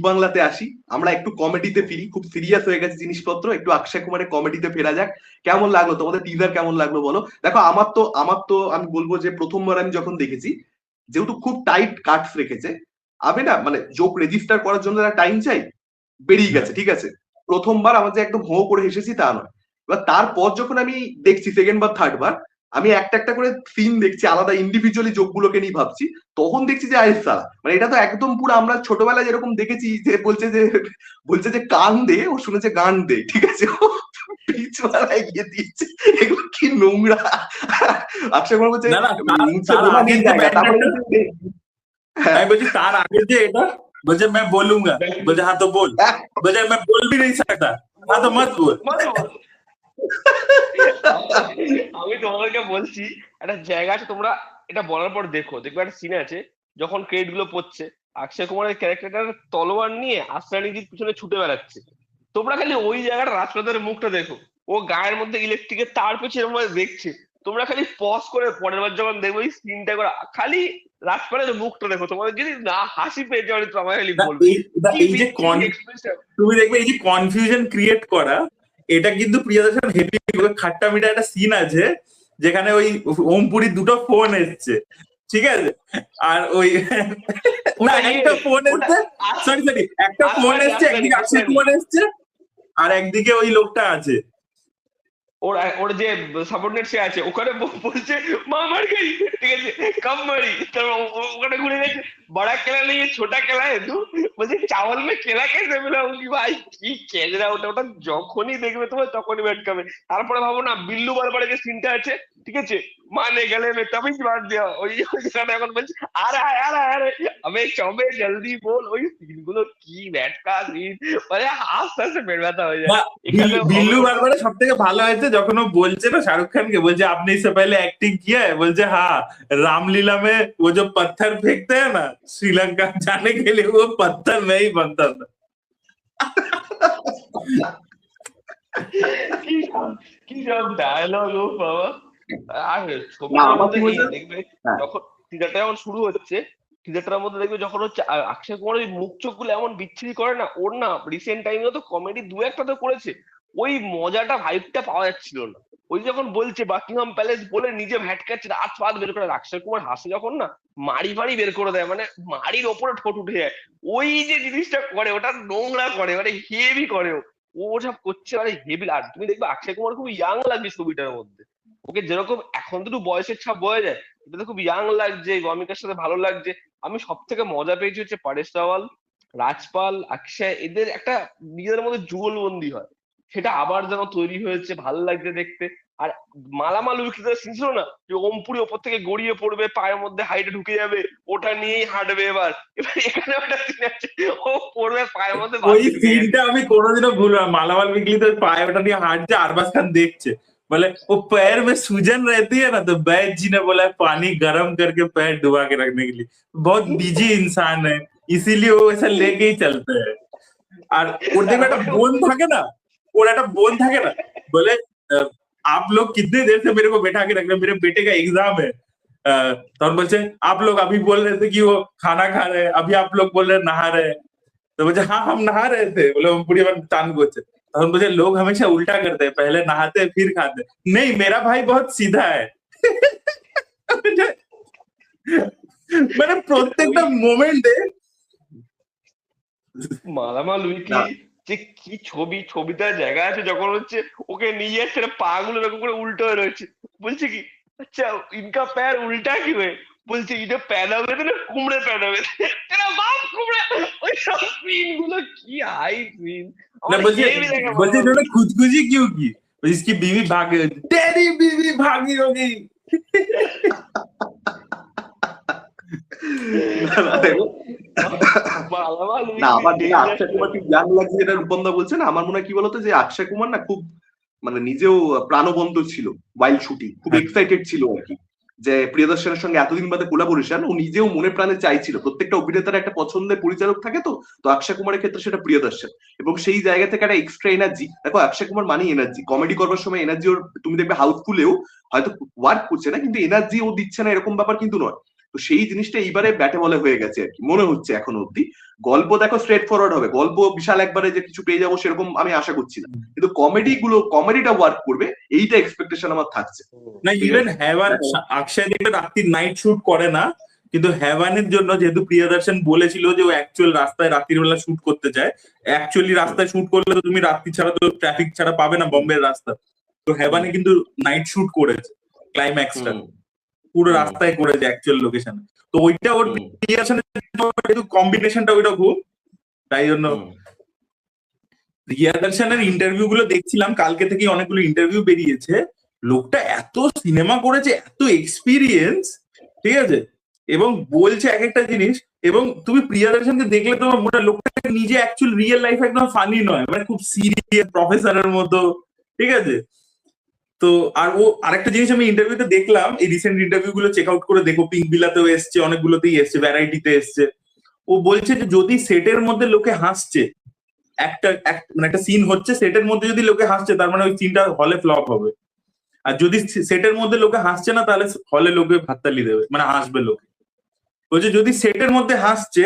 বাংলাতে আসি, আমরা একটু কমেডিতে ফিরি, খুব সিরিয়াস হয়ে গেছে জিনিসপত্র, একটু অক্ষয় কুমারের কমেডিতে ফেরা যাক। কেমন লাগলো তোমাদের, টিজার কেমন লাগলো বলো। দেখো আমার তো আমি বলবো যে প্রথমবার আমি যখন দেখেছি, যেহেতু খুব টাইট কাটস রেখেছে, আমি না মানে জোক রেজিস্টার করার জন্য একটা টাইম চাই, বেরিয়ে গেছে, ঠিক আছে। প্রথমবার আমার যে একদম হো করে হেসেছি তা নয়। এবার তারপর যখন আমি দেখছি সেকেন্ড বার থার্ড বার, আমি একটা একটা করে সিন দেখছি, আলাদা ইন্ডিভিজুয়ালি যোগগুলোকে নিয়ে ভাবছি, তখন দেখছি যে আরে সালা, মানে এটা তো একদম পুরো আমরা ছোটবেলায় যেরকম দেখেছি যে বলছে যে কান দে, ও শুনেছে গান দে, ঠিক আছে, ও পিছওয়ালায় গিয়ে দিচ্ছে। এগুলো কি নোংরা। অক্ষয় কুমার বলছে না না, মুঝসে তার বোলা আগের নেই যে জায়গা, তারপরে ব্যান্ডারটা, বলছে, হ্যাঁ, আমি বলছি তার আগের যে এটা, বলছে मैं बोलूंगा, বলছে हाँ तो बोल, বলছে मैं बोल भी नहीं सकता, हाँ तो मत बोल। আমি তোমাদেরকে বলছি, একটা জায়গা আছে, তোমরা এটা বলার পর দেখো, দেখবে একটা সিন আছে যখন ক্রেডিট গুলো পড়ছে, অক্ষয় কুমারের ক্যারেক্টারটা তলোয়ার নিয়ে আসরানিজির পিছনে ছুটে বেড়াচ্ছে। তোমরা খালি ওই জায়গাটা রাজপ্রাতের মুখটা দেখো, ও গায়ের মধ্যে ইলেকট্রিকের তার পেছনে এরকম ভাবে দেখছে। তোমরা খালি পজ করে পরের বার যখন দেখবে ওই সিনটা করে খালি রাজপ্রাতের মুখটা দেখো, তোমাদের যদি না হাসি পেয়ে যাবে তো আমায় খালি না, বলবে কি এই যে বিচ্ছিরি এক্সপ্রেশন। তুমি দেখবে এই যে কনফিউশন ক্রিয়েট করা, এটা কিন্তু প্রিয়দর্শন হেভি খাট্টা মিটা একটা সিন আছে, যেখানে ওই ওমপুরির দুটো ফোন এসছে, ঠিক আছে, আর ওই না ওটা একটা ফোন ওটা এসছে, সরি সরি, একটা ফোন আসরানি এসছে, আসরানি একদিকে অক্ষয় আসরানি কুমার এসছে, আর একদিকে ওই লোকটা আছে। ওর ওর যে সাবঅর্ডিনেট সে আছে ওখানে বলছে মা মার গই, ঠিক আছে, কম মারি, তারপর ওখানে ঘুরে গেছে, বড়া কেলা নেই ছোটা কেলা है तू, বলছে চাवল মে কেলা कैसे मिला, বলি ভাই কি কেজরা, ওটা ওটা যখনই দেখবে তোমার তখনই বেটকাবে। তারপরে ভাবো না বিল্লু বারবারে যে সিনটা আছে, ঠিক আছে, মানে গেলে মে তবেই মার দেওয়া, ওই জায়গাটা এখন বলছে আরে আবে চবে জলদি বল, ওই সিনগুলো কি ব্যাটকা সিন, মানে হাসতে হাসতে পেট ব্যথা হয়ে যায়। না, এখানে হবে बिल्लू ওটা। बारबारे सब থেকে ভালো হয়েছে যখন ও বলছে না শাহরুখ খান के, बोलছে आपने इससे पहले एक्टिंग किया है, बोलছে हाँ, रामलीला में वो जो पत्थर फेंकते हैं ना श्रीलंका जाने के लिए, वो पत्थर में ही बनता था। কি সব কি সব ডায়লগ, ও বাবা। আর না ছবিটার আমার মধ্যে কি এই বলছে, দেখবে হ্যাঁ, যখন টিজারটা যখন শুরু হচ্ছে, টিজারটার মধ্যে দেখবে যখন হচ্ছে অক্ষয় কুমার ওই মুখ চোখ গুলো এমন বিচ্ছিরি করে না, ওর না রিসেন্ট টাইমে তো কমেডি দু একটা তো করেছে, ওই মজাটা ভাইবটা পাওয়া যাচ্ছিল না। ওই যখন বলছে বাকিংহাম প্যালেস বলে নিজে ভ্যাটকাচ্ছে, হাত ফাত বের করে, অক্ষয় কুমার হাসে যখন না, মাড়ি ফাড়ি বের করে দেয়, মানে মাড়ির ওপরে ঠোঁট উঠে যায়। ওই যে জিনিসটা করে ওটা নোংরা করে, মানে হেভি করে ও ওসব করছে, মানে হেভি। আর তুমি দেখবে অক্ষয় কুমার খুব ইয়াং লাগছে ছবিটার মধ্যে, ওকে যেরকম এখন তো একটু বয়সের ছাপ বয়ে যায়, এটা খুব ইয়াং লাগছে, ভূমিকার সাথে ভালো লাগছে। আমি সব থেকে মজা পেয়েছি হচ্ছে পরেশ রাওয়াল, রাজপাল, অক্ষয়, এদের একটা নিজেদের মধ্যে যুগলবন্দি হয়, সেটা আবার যেন তৈরি হয়েছে, ভালো লাগছে দেখতে। আর মালামাল উইকিদের সিন ছিল না, যে ওমপুরি ওপর থেকে গড়িয়ে পড়বে, পায়ের মধ্যে হাইটে ঢুকে যাবে, ওটা নিয়েই হাঁটবে। এবার এবার এখানে একটা সিন আছে, ও পড়বে পায়ের মধ্যে ওই বালি ঢুকে যাবে। সিনটা আমি কোনোদিনও ভুলবো না। মালামাল উইকলি তো পায়ে ওটা নিয়ে হাঁটছে, আরবাজ খান দেখছে, बोले वो पैर में सूजन रहती है ना, तो बैद जी ने बोला पानी गर्म करके पैर डुबा के रखने के लिए। बहुत बिजी इंसान है, इसीलिए वो ऐसा लेके ही चलते हैं। আর ওর দেখবে একটা বোন থাকে না, ওর একটা বোন থাকে না, বলে आप लोग कितने देर से मेरे को बैठा के रख रहे हैं, मेरे बेटे का एग्जाम है। तब बोलते आप लोग अभी बोल रहे थे कि वो खाना खा रहे हैं, अभी आप लोग बोल रहे नहा रहे हैं। तो बोलते हाँ हम नहा रहे थे। बोले हम पूरी बार चांद को हम बोलते लोग हमेशा उल्टा करते हैं, पहले नहाते हैं फिर खाते हैं। नहीं, मेरा भाई बहुत सीधा है। মানে প্রত্যেকটা মোমেন্টে মালামাল উইকলি যে কি ছবিটার জায়গা আছে, যখন হচ্ছে ওকে নিয়ে যাচ্ছে, পা গুলো এরকম করে উল্টো হয়ে রয়েছে, বলছে কি আচ্ছা ইনকা প্যার উল্টা কি হয়ে, বলছে এটা প্যানা বেঁধে না কুমড়ে প্যানা বেঁধে, বাপ কুমড়ে। ওই সব সিন গুলো কি হাই সিন। না বলছে इन्होंने खुदकुशी क्यों की, इसकी बीवी भाग गई, तेरी बीवी भागी होगी। না আমার যেটা অক্ষয় কুমারকে ইয়াং লাগছে, যেটা রূপমদা বলছে না, আমার মনে হয় কি বলতো, যে অক্ষয় কুমার না খুব মানে নিজেও প্রাণবন্ত ছিল ওয়াইল্ড শুটিং, খুব এক্সাইটেড ছিল আর কি, যে প্রিয়দর্শনের সঙ্গে এতদিন বাদে কোলাবোরেশন, ও নিজেও মনে প্রাণে চাইছিল। প্রত্যেকটা অভিনেতার একটা পছন্দের পরিচালক থাকে, তো তো অক্ষয় কুমারের ক্ষেত্রে সেটা প্রিয়দর্শন, এবং সেই জায়গা থেকে একটা এক্সট্রা এনার্জি। দেখো অক্ষয় কুমার মানে এনার্জি, কমেডি করবার সময় এনার্জি ওর, তুমি দেখবে হাউসফুলেও হয়তো ওয়ার্ক করছে না, কিন্তু এনার্জি ও দিচ্ছে না এরকম ব্যাপার কিন্তু নয়। তো সেই জিনিসটা এইবারে ব্যাটে বলে হয়ে গেছে আর কি মনে হচ্ছে এখনো অব্দি। গল্প দেখো স্ট্রেট ফরওয়ার্ড হবে, গল্প বিশাল একবারে যে কিছু পেয়ে যাবো সেরকম আমি আশা করছি না, কিন্তু কমেডিটা ওয়ার্ক করবে, এইটা এক্সপেকটেশন আমার থাকছে। না ইভেন হেভান, অক্ষয় দেখবে রাত্রি নাইট শুট করে না, কিন্তু হেভানের জন্য যেহেতু প্রিয়দর্শন বলেছিল যে ও অ্যাকচুয়াল রাস্তায় রাত্রির বেলা শুট করতে চায়, অ্যাকচুয়ালি রাস্তায় শুট করলে তো তুমি রাত্রি ছাড়া তো ট্রাফিক ছাড়া পাবে না বম্বের রাস্তা, তো হেভানে কিন্তু নাইট শুট করেছে ক্লাইম্যাক্সটা, পুরো রাস্তায় করেছে অ্যাকচুয়াল লোকেশনে। তো ওইটা ওর প্রিয়দর্শনের কম্বিনেশনটা ওইটা খুব, তাই জন্য প্রিয়দর্শনের ইন্টারভিউ গুলো দেখছিলাম, কালকে থেকে অনেকগুলো ইন্টারভিউ বেরিয়েছে, লোকটা এত সিনেমা করেছে, এত এক্সপিরিয়েন্স, ঠিক আছে, এবং বলছে এক একটা জিনিস। এবং তুমি প্রিয়দর্শনকে দেখলে তোমার মনে লোকটা নিজে অ্যাকচুয়াল রিয়েল লাইফ একদম ফানি নয়, মানে খুব সিরিয়াস প্রফেসরের মতো, ঠিক আছে। তো আর ও আরেকটা জিনিস আমি ইন্টারভিউতে দেখলাম, এই রিসেন্ট ইন্টারভিউ গুলো চেক আউট করে দেখো, পিঙ্ক বিলাতেও এসছে, অনেকগুলোতেই এসছে, ভ্যারাইটিতে এসছে। ও বলছে যে যদি সেটের মধ্যে লোকে হাসছে, মানে একটা সিন হচ্ছে সেটের মধ্যে যদি লোকে হাসছে, তার মানে ওই সিনটা হলে ফ্লপ হবে। আর যদি সেটের মধ্যে লোকে হাসছে না, তাহলে হলে লোকে হাততালি দেবে, মানে হাসবে লোকে। বলছে যদি সেটের মধ্যে হাসছে,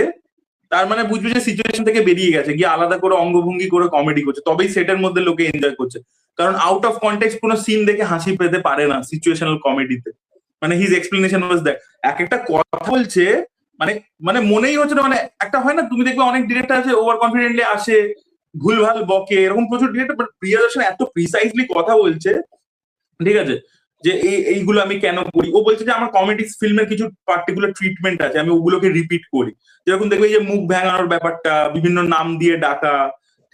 তার মানে বুঝবে যে সিচুয়েশন থেকে বেরিয়ে গেছে, গিয়ে আলাদা করে অঙ্গভঙ্গি করে কমেডি করছে, তবেই সেটের মধ্যে লোকে এনজয় করছে। কারণ আউট অফ কনটেক্সট কোনো সিন দেখে হাসি পেতে পারে না সিচুয়েশনাল কমেডিতে। মানে হিজ এক্সপ্লেনেশন ওয়াজ দ্যাট, এক একটা কথা বলছে, মানে মানে মনেই হচ্ছে না, মানে একটা হয় না, তুমি দেখবে অনেক ডিরেক্টর আছে ওভার কনফিডেন্টলি আসে, ভুলভাল বকে, এরকম প্রচুর ডিরেক্টর, বাট প্রিয়দর্শন এত প্রিসাইজলি কথা বলছে, ঠিক আছে, যে এইগুলো আমি কেন করি। ও বলছে যে আমার কমেডি ফিল্মের কিছু পার্টিকুলার ট্রিটমেন্ট আছে, আমি ওগুলোকে রিপিট করি, যেরকম দেখবে এই যে মুখ ভেঙানোর ব্যাপারটা, বিভিন্ন নাম দিয়ে ডাকা,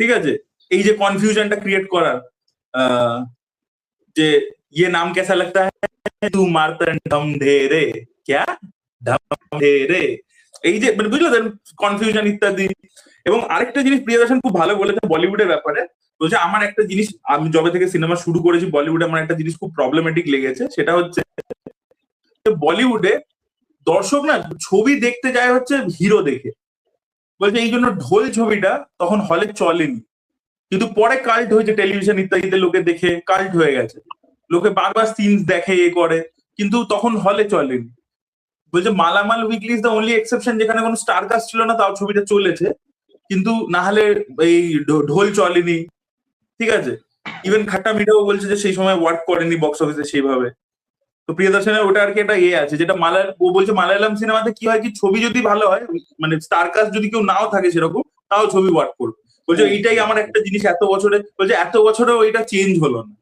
ঠিক আছে, এই যে কনফিউশনটা ক্রিয়েট করা, যে ইয়ে নাম কেসা লাগতা হ্যায় তু মারতা ঢম ঢেরে ক্যা ঢম ঢেরে, এই যে মানে বুঝলো কনফিউশন ইত্যাদি। এবং আরেকটা জিনিস প্রিয়দর্শন খুব ভালো বলেছে বলিউডের ব্যাপারে, বলছে আমার একটা জিনিস, আমি যবে থেকে সিনেমা শুরু করেছি বলিউডে, আমার একটা জিনিস খুব প্রবলেমেটিক লেগেছে, সেটা হচ্ছে বলিউডে দর্শক না ছবি দেখতে যায় হচ্ছে হিরো দেখে। বলছে এই জন্য ঢোল ছবিটা তখন হলে চলেনি, কিন্তু পরে কাল্ট হয়েছে, টেলিভিশন ইত্যাদিতে লোকে দেখে কাল্ট হয়ে গেছে, লোকে বারবার সিনস দেখে এ করে, কিন্তু তখন হলে চলেনি। বলছে মালামাল weekly is the only exception যেখানে কোনো স্টার কাস্ট ছিল না, তাও ছবিটা চলেছে, কিন্তু না হলে এই ঢোল চলেনি, ঠিক আছে। ইভেন খাট্টা মিঠাও বলছে যে সেই সময় ওয়ার্ক করেনি বক্স অফিসে সেইভাবে। তো প্রিয়দর্শনের ওটা আর কি একটা আছে, যেটা ও বলছে মালায়ালাম সিনেমাতে কি হয় কি, ছবি যদি ভালো হয়, মানে স্টার কাস্ট যদি কেউ নাও থাকে সেরকম, তাও ছবি ওয়ার্ক করবে। বলছে এইটাই আমার একটা জিনিস এত বছরে, বলছে এত বছরেও এটা চেঞ্জ হলো না।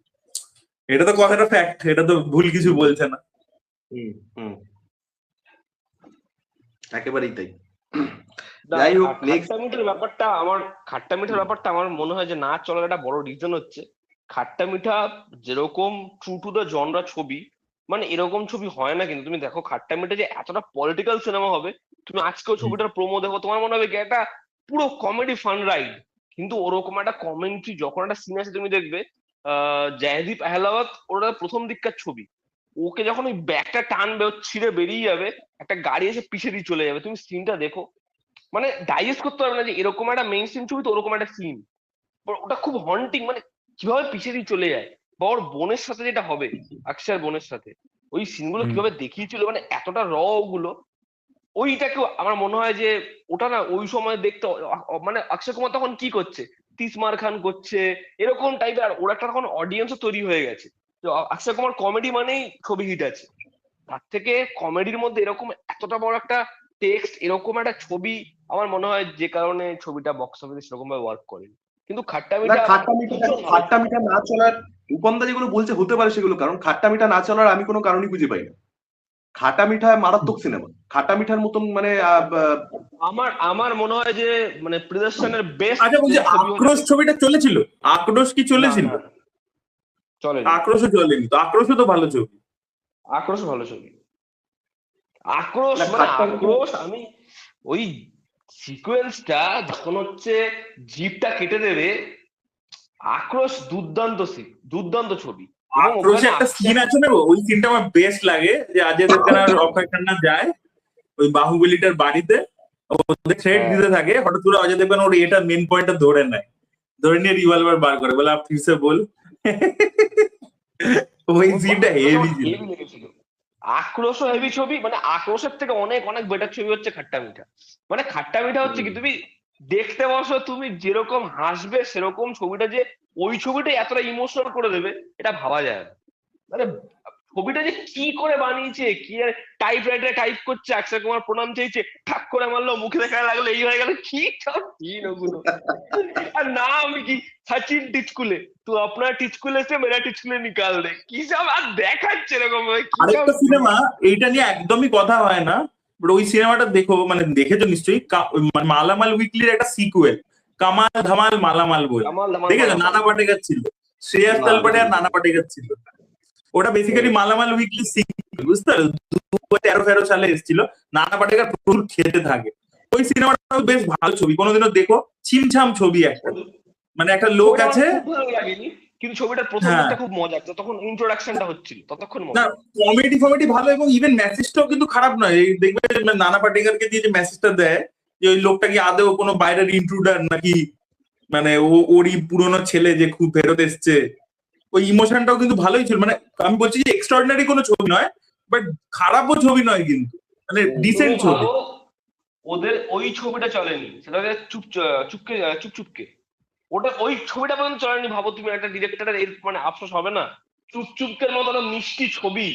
এটা তো কথাটা ফ্যাক্ট, এটা তো ভুল কিছু বলছে না। একেবারেই তাই। যাই হোক, খাট্টা মিঠার ব্যাপারটা আমার মনে হয় যে না চলার একটা বড় রিজন হচ্ছে খাট্টা মিঠা যেরকম ট্রু টু দ্য জনরা ছবি, মানে এরকম ছবি হয় না। কিন্তু তুমি দেখো খাট্টা মিঠা যে এতটা পলিটিক্যাল সিনেমা হবে, তুমি আজকেও ছবিটার প্রোমো দেখো, তোমার মনে হবে কি একটা পুরো কমেডি ফান রাইড। কিন্তু ওরকম একটা কমেন্ট্রি যখন একটা সিন আছে তুমি দেখবে, জয়দীপ আহলাওয়াত ওটা প্রথম দিককার ছবি, ওকে যখন ওই ব্যাগটা টানবে, ও ছিঁড়ে বেরিয়ে যাবে, একটা গাড়ি এসে পিছিয়ে দিয়ে চলে যাবে, তুমি সিনটা দেখো, মানে ডাইজেস্ট করতে পারবে না যে এরকম একটা মেইন স্ট্রিম ছবি তো ওরকম একটা সিন। ওটা খুব হন্টিং, মানে কিভাবে পিছিয়ে দিয়ে চলে যায়, বা ওর বোনের সাথে যেটা হবে, অক্ষয়ের বোনের সাথে, ওই সিনগুলো কিভাবে দেখিয়েছিল, মানে এতটা র ওগুলো। ওইটাকেও আমার মনে হয় যে ওটা না ওই সময় দেখতে মানে অক্ষয় কুমার তখন কি করছে, তিসমার খান করছে এরকম টাইপের, আর ওর একটা তখন অডিয়েন্সও তৈরি হয়ে গেছে। তো অক্ষয় কুমার কমেডি মানেই ছবি হিট আছে, তার থেকে কমেডির মধ্যে এরকম এতটা বড় একটা টেক্সট, এরকম একটা ছবি, আমার মনে হয় যে কারণে ছবিটা বক্স অফিসে সেরকম ভাবে ওয়ার্ক করেনি। কিন্তু খাট্টা মিঠা খাট্টা মিঠা না চলার উপন্দা যেগুলো বলছে হতে পারে সেগুলো, কারণ খাট্টা মিঠা না চলার আমি কোনো কারণই খুঁজে পাই না। খাটা মিঠা মারাত্মক সিনেমা, খাটা মিঠার মতন মানে আমার মনে হয় যে মানে প্রিয়দর্শনের বেস্ট। আচ্ছা বলছি, আক্রোশ ছবিটা চলেছিল? আক্রোশ কি চলেছিল? চলে, আক্রোশও চলেনি তো? আক্রোশও তো ভালো ছবি। আক্রোশ ভালো ছবি। আক্রোশ মানে আক্রোশ, আমি ওই সিকোয়েন্সটা যখন হচ্ছে জিপটা কেটে দেবে, আক্রোশ দুর্দান্ত সিন, দুর্দান্ত ছবি। আক্রোশে একটা সিন আছে না, ওই সিনটা আমার বেস্ট লাগে, যে অজয় দেবগন আর অক্ষয় খান্না যায় ওই বাহুবলিটার বাড়িতে, ওদের থ্রেড দিতে থাকে, হঠাৎ করে অজয় দেবগন ওর এটা মেন পয়েন্টটা ধরে নেয়, ধরে নিয়ে রিভলভার বার করে, বলে আপ ফিরসে বল। ওই সিনটা হেভি ছিল। আক্রোশও হেভি ছবি, মানে আক্রোশের থেকে অনেক অনেক বেটার ছবি হচ্ছে খাট্টা মিঠা। মানে খাট্টা মিঠা হচ্ছে কি, তুমি দেখতে বসো, তুমি যেরকম হাসবে সেরকম, ছবিটা যে ওই ছবিটাই এতটা ইমোশনাল করে দেবে এটা ভাবা যায় না। মানে ছবিটা যে কি করে বানিয়েছে, কি টাইপ রাইটারে টাইপ করছে, অক্ষয় কুমার প্রণাম চাইছে, ঠাক করে মারলো, মুখে দেখা লাগলো, এই হয়ে গেল, কি সব সিন ওগুলো। আর না আমি কি সচিন টিচকুলে, তো আপনার টিচকুলে সে মেরা টিচকুলে নিকাল দে, কি সব আর দেখাচ্ছে এরকম। আরেকটা সিনেমা এইটা নিয়ে একদমই কথা হয় না, বাট ওই সিনেমাটা দেখো, মানে দেখেছো নিশ্চয়ই, মালামাল উইকলির একটা সিকুয়েল, কামাল ধামাল মালামাল বলে, দেখেছো? নানা পাটেকর ছিল, শ্রেয়াস তালপটে আর নানা পাটেকর ছিল। ওটা বেসিক্যালি মালামাল উইকলি সিকুয়েল, বুঝতে পারো? 2013-14 সালে এসেছিল, নানা পাটেকর প্রচুর খেতে থাকে। ওই সিনেমাটাও বেশ ভালো ছবি, কোনোদিনও দেখো, ছিমছাম ছবি একটা, মানে একটা লোক আছে। কিন্তু ছবিটার প্রথম দিকটা খুব মজা, তখন ইন্ট্রোডাকশনটা হচ্ছিল, ততক্ষণ না কমেডি ফমেডি ভালো, এবং ইভেন মেসেজটাও কিন্তু খারাপ নয়। দেখবে নানা পাটেকরকে দিয়ে যে মেসেজটা দেয়, যে ওই লোকটা কি আদৌ কোনো বাইরের ইন্ট্রুডার নাকি, মানে ওরই পুরোনো ছেলে যে খুব ফেরত এসছে, ওই ইমোশনটাও কিন্তু ভালোই ছিল। মানে আমি বলছি যে এক্সট্রাঅর্ডিনারি কোনো ছবি নয়, বাট খারাপও ছবি নয়, কিন্তু মানে ডিসেন্ট ছবি। ওদের ওই ছবিটা চলেনি, সেটা চুপচুপকে, ওটা ওই ছবিটা পর্যন্ত চলেনি। ভাবো তুমি একটা ডিরেক্টরের এর মানে আফসোস হবে না? চুপচুপকের মতো একটা মিষ্টি ছবি,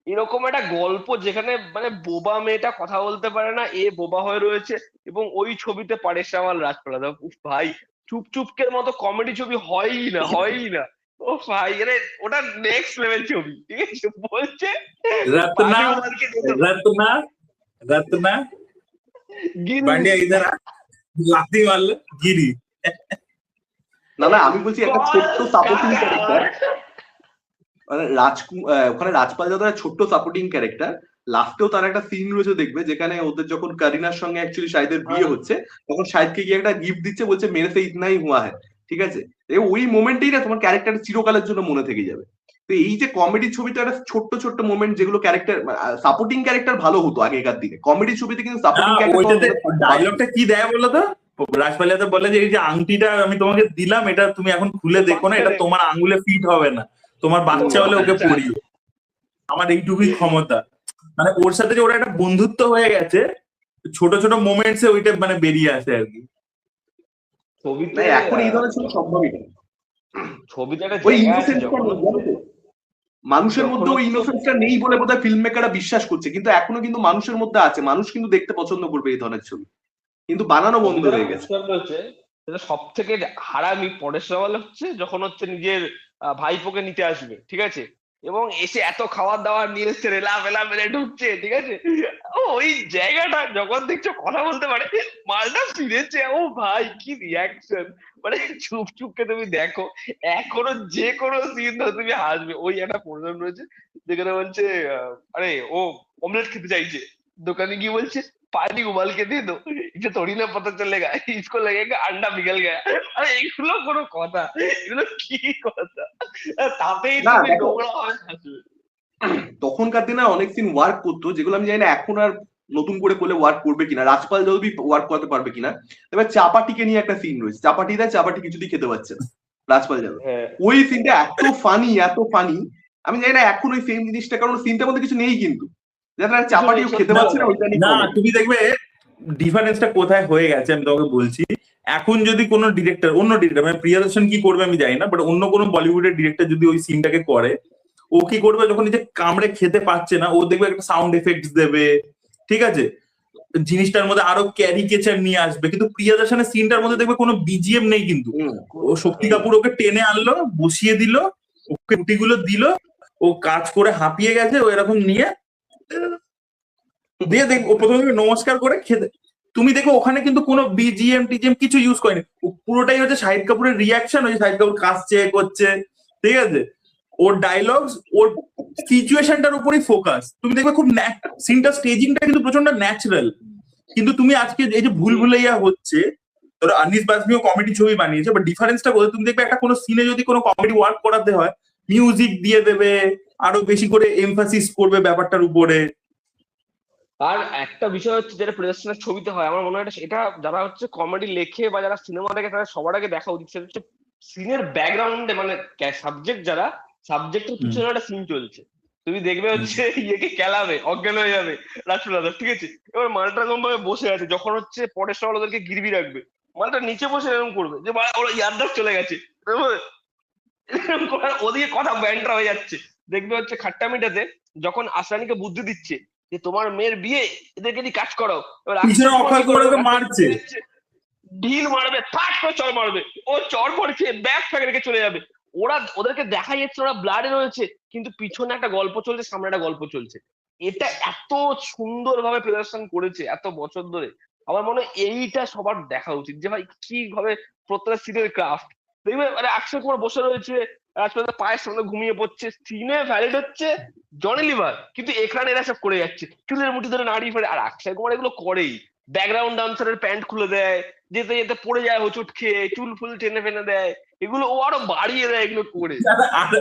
এরকম একটা গল্প যেখানে মানে বোবা মেয়েটা কথা বলতে পারে না, এ বোবা হয়ে রয়েছে, এবং ওই ছবিতে পারেশ রাওয়াল, রাজপাল যাদব, ভাই চুপচুপকের মতো কমেডি ছবি হয়ই না, হয়ই না। ও ভাই আরে ওটা নেক্সট লেভেল ছবি, ঠিক আছে? বলছে রত্না রত্না রত্না বান্ডিয়া ইধার লাথি মারলো গিরি। না আমি বলছি একটা ছোট্ট সাপোর্টিং ক্যারেক্টার, মানে ওখানে রাজপাল যাদব ছোট্ট সাপোর্টিং ক্যারেক্টার, লাস্টেও তার একটা সিন রয়েছে দেখবে, যেখানে ওদের যখন কারিনার সঙ্গে অ্যাকচুয়ালি শাহিদের বিয়ে হচ্ছে, তখন শাহিদকে গিয়ে একটা গিফট দিচ্ছে, বলছে মেরে সে ইতনাই হুয়া হ্যায়, ঠিক আছে? ওই মোমেন্টেই না তোমার ক্যারেক্টার চিরকালের জন্য মনে থেকে যাবে। তো এই যে কমেডি ছবিতে একটা ছোট্ট ছোট্ট মোমেন্ট, যেগুলো ক্যারেক্টার সাপোর্টিং ক্যারেক্টার ভালো হতো আগেকার দিনে, কমেডি ছবিতে কিন্তু সাপোর্টিং ক্যারেক্টার ডায়লগটা কি দেয় বলো তো? রাজপাল যাদব বলে যে এই যে আংটিটা আমি তোমাকে দিলাম, এটা তুমি এখন খুলে দেখো না, এটা তোমার আঙ্গুলে ফিট হবে না, তোমার বাচ্চা হলে ওকে পড়িও, আমার এইটুকুই ক্ষমতা। মানে ওর সাথে যে ওরা একটা বন্ধুত্ব হয়ে গেছে, ছোট ছোট মোমেন্টসে ওইটা মানে বেরিয়ে আসে আর কি। এখন এই ধরনের ছবি সম্ভবই না। ছবিতে একটা ওই জায়গা আছে ইনোসেন্সটা যখন নেই, জানো তো? মানুষের যখন মধ্যে ওই ইনোসেন্সটা নেই বলে বোধহয় ফিল্ম মেকাররা বিশ্বাস করছে, কিন্তু এখনো কিন্তু মানুষের মধ্যে আছে, মানুষ কিন্তু দেখতে পছন্দ করবে এই ধরনের ছবি, কিন্তু বানানো বন্ধ ছবিতে হয়ে গেছে। পোস্টার রয়েছে, সেটা সব থেকে হারামি পরেশ রাওয়াল হচ্ছে যখন হচ্ছে নিজের ভাইপোকে নিতে আসবে, ঠিক আছে, এবং এসে এত খাবার দাবার নিয়ে এসছে, রেলা ফেলা মেরে ঢুকছে, ঠিক আছে, ওই জায়গাটা যখন দেখছো কথা বলতে পারে, মালটা ফিরেছে, ও ভাই কি রিয়াকশন, মানে চুপ চুপকে তুমি দেখো, এখনো যে কোনো সিন তুমি হাসবে। ওই একটা পোর্শন রয়েছে যেখানে বলছে আরে ও অমলেট খেতে চাইছে, দোকানে গিয়ে বলছে पानी उबाल के दे दो, इसे थोड़ी ना पता चलेगा, इसको लगेगा अंडा पिघल गया। আরে এগুলো কোনো কথা? এগুলো কি কথা? তাতেই না তুমি দেখো, নোংরা হবে হাসবে। তখনকার দিনে অনেক সিন ওয়ার্ক করতো, যেগুলো আমি জানি না এখন আর নতুন করে করলে ওয়ার্ক করবে কিনা, রাজপাল যাদবী ওয়ার্ক করতে পারবে কিনা। এবার চাপাটিকে নিয়ে একটা সিন রয়েছে, চাপাটি দেয়, চাপাটি কিছুতেই খেতে পারছে না রাজপাল যাদব। হ্যাঁ, ওই সিনটা এত ফানি, এত ফানি, আমি জানি না এখন ওই সেম জিনিসটা, কারণ সিনটার মধ্যে কিছু নেই, কিন্তু যাতে কিছু নেই, চাপাটিও খেতে সত্যি পারছে কথা। না, ওইটা নিয়ে না, কমেডি। তুমি দেখবে ডিফারেন্সটা কোথায় হয়ে গেছে, আমি তোমাকে বলছি। এখন যদি কোনো ডিরেক্টর, অন্য ডিরেক্টর, মানে প্রিয়দর্শন কি করবে আমি জানি না, বাট অন্য কোনো বলিউডের ডিরেক্টর যদি ওই সিনটাকে করে, ও কি করবে, যখন নিজে কামড়ে খেতে পারছে না, ও দেখবে একটা সাউন্ড এফেক্টস দেবে, ঠিক আছে, জিনিসটার মধ্যে আরো ক্যারিকেচার নিয়ে আসবে। কিন্তু প্রিয়দর্শনের সিনটার মধ্যে দেখবে কোনো বিজিএম নেই কিন্তু। ও শক্তি কাপুর ওকে টেনে আনলো, বসিয়ে দিল, ওকে রুটিগুলো দিল, ও কাজ করে হাঁপিয়ে গেছে, ও এরকম নিয়ে দিয়ে দেখ, ও প্রথমে নমস্কার করে খেতে, তুমি দেখো ওখানে কিন্তু কোনো বিজিএম টিজিএম কিছু ইউজ করেনি, ও পুরোটাই হচ্ছে শাহিদ কাপুরের রিয়াকশন, ওই শাহিদ কাপুর কাশছে করছে, ঠিক আছে, ওর ডায়লগস, ওর সিচুয়েশনটার উপরই ফোকাস। তুমি দেখবে খুব সিনটা, স্টেজিংটা কিন্তু প্রচন্ড ন্যাচারাল। কিন্তু তুমি আজকে এই যে ভুল ভুলাইয়া হচ্ছে, ধরো আনিস বাজমিও কমেডি ছবি বানিয়েছে, বাট ডিফারেন্সটা বলতে, তুমি দেখবে একটা কোনো সিনে যদি কোনো কমেডি ওয়ার্ক করাতে হয়, মিউজিক দিয়ে দেবে, আরো বেশি করে এমফাসিস করবে ব্যাপারটার উপরে। আর একটা বিষয় হচ্ছে যেটা প্রিয়দর্শনের ছবিতে হয়, আমার মনে হয় এটা যারা হচ্ছে কমেডি লেখে বা যারা সিনেমা দেখে তাদের সবার আগে দেখা উচিত, সেটা হচ্ছে সিনের ব্যাকগ্রাউন্ডে, মানে সাবজেক্ট যারা, সাবজেক্টের হুম, পিছনে একটা সিন চলছে, তুমি দেখবে হচ্ছে ইয়েকে কেলাবে, অজ্ঞান হয়ে যাবে রাসুল দাদা, ঠিক আছে, এবার মালটা এরকম ভাবে বসে আছে, যখন হচ্ছে পরেশ রাওয়াল ওদেরকে গিরবি রাখবে, মালটা নিচে বসে এরকম করবে যে ওরা ইয়ারদার চলে গেছে, এরকম করে ওদিকে কথা ব্যান্ডটা হয়ে যাচ্ছে। দেখবে হচ্ছে খাট্টা মিটাতে যখন আসরানিকে বুদ্ধি দিচ্ছে যে তোমার মেয়ের বিয়ে, এদেরকে দিয়ে কাজ করাও, এবার পিছনে আকশাই কুমার অক্ষয় কি কুমার করবে, ওকে আকশাই মারছে। কুমার হচ্ছে ঢিল মারবে, ফাট করে চড় মারবে, ও চড় পড়ছে, ব্যাগ ফ্যাগ রেখে চলে যাবে। ওরা ওদেরকে দেখা যাচ্ছে ওরা ব্লাডে রয়েছে, কিন্তু পিছনে একটা গল্প চলছে, সামনে একটা গল্প চলছে। এটা এত সুন্দরভাবে প্রদর্শন করেছে এত বছর ধরে, আমার মনে হয় এইটা সবার দেখা উচিত, যে ভাই কিভাবে প্রত্যেকটা সিনের ক্রাফট। দেখবে মানে অক্ষয় কুমার বসে রয়েছে, রাজপাল পায়ের সামনে ঘুমিয়ে পড়ছে, সিনে ভ্যালিড হচ্ছে জনি লিভার, কিন্তু এখানে এরা সব করে যাচ্ছে, চুলের মুঠি ধরে নাড়িয়ে ফেলে। আর অক্ষয় কুমার এগুলো করেই, ব্যাকগ্রাউন্ড ডান্সারের প্যান্ট খুলে দেয়, যেতে যেতে পড়ে যায় হোঁচট খেয়ে, চুল ফুল টেনে ফেনে দেয়, এগুলো ও আরো বাড়িয়ে দেয় এগুলো করে। আর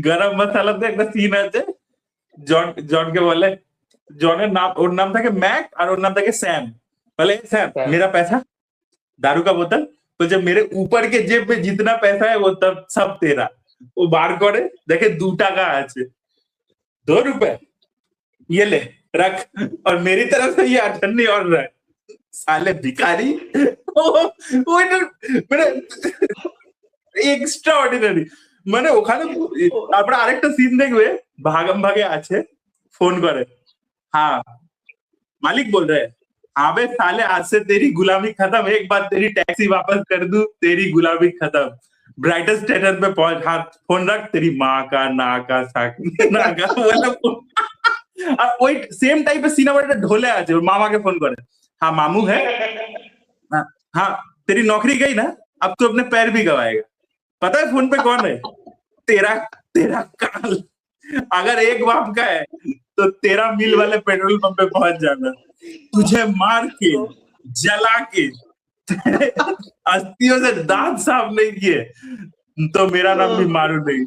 গরম মশালাতে একটা সিন আছে, জনকে বলে, জনের নাম, ওর নাম থাকে ম্যাক আর ওর নাম থাকে सैम, बोले सैम হ্যাঁ, मेरा पैसा, दारू का बोतल, तो जब मेरे ऊपर के जेब में जितना पैसा है वो तब सब तेरा। वो বার করে দেখে 2 টাকা আছে, 2 रुपए, ये ले रख, और मेरी तरफ से ये 98 और रख, साले भिखारी। ওইটা মানে এক্সট্রা অর্ডিনারি, মানে ওখানে। তারপরে আরেকটা সিন দেখবে, ভাগাম ভাগে আছে, ফোন করে, हाँ मालिक बोल रहे हैं, हाँ बे साले आज से तेरी गुलामी खत्म, एक बार तेरी टैक्सी वापस कर दूं, तेरी गुलामी खत्म, ब्राइटेस्ट स्टेटस पे पहुंच, हाथ फोन रख, तेरी माँ का ना का ना का, मतलब আর ওই সেম টাইপের সিনেমা একটা ঢোলে আছে, ওর মামাকে ফোন করে, हाँ मामू है, हाँ हाँ, तेरी नौकरी गई ना, अब तो अपने पैर भी गवाएगा, पता है फोन पे कौन है, तेरा तेरा काल, अगर एक बाप का है तो तेरा मिल वाले पेट्रोल पंप पे पहुंच जाना, तुझे मार के जला के अस्थियों से दांत साफ नहीं किए तो मेरा नाम भी मारू नहीं,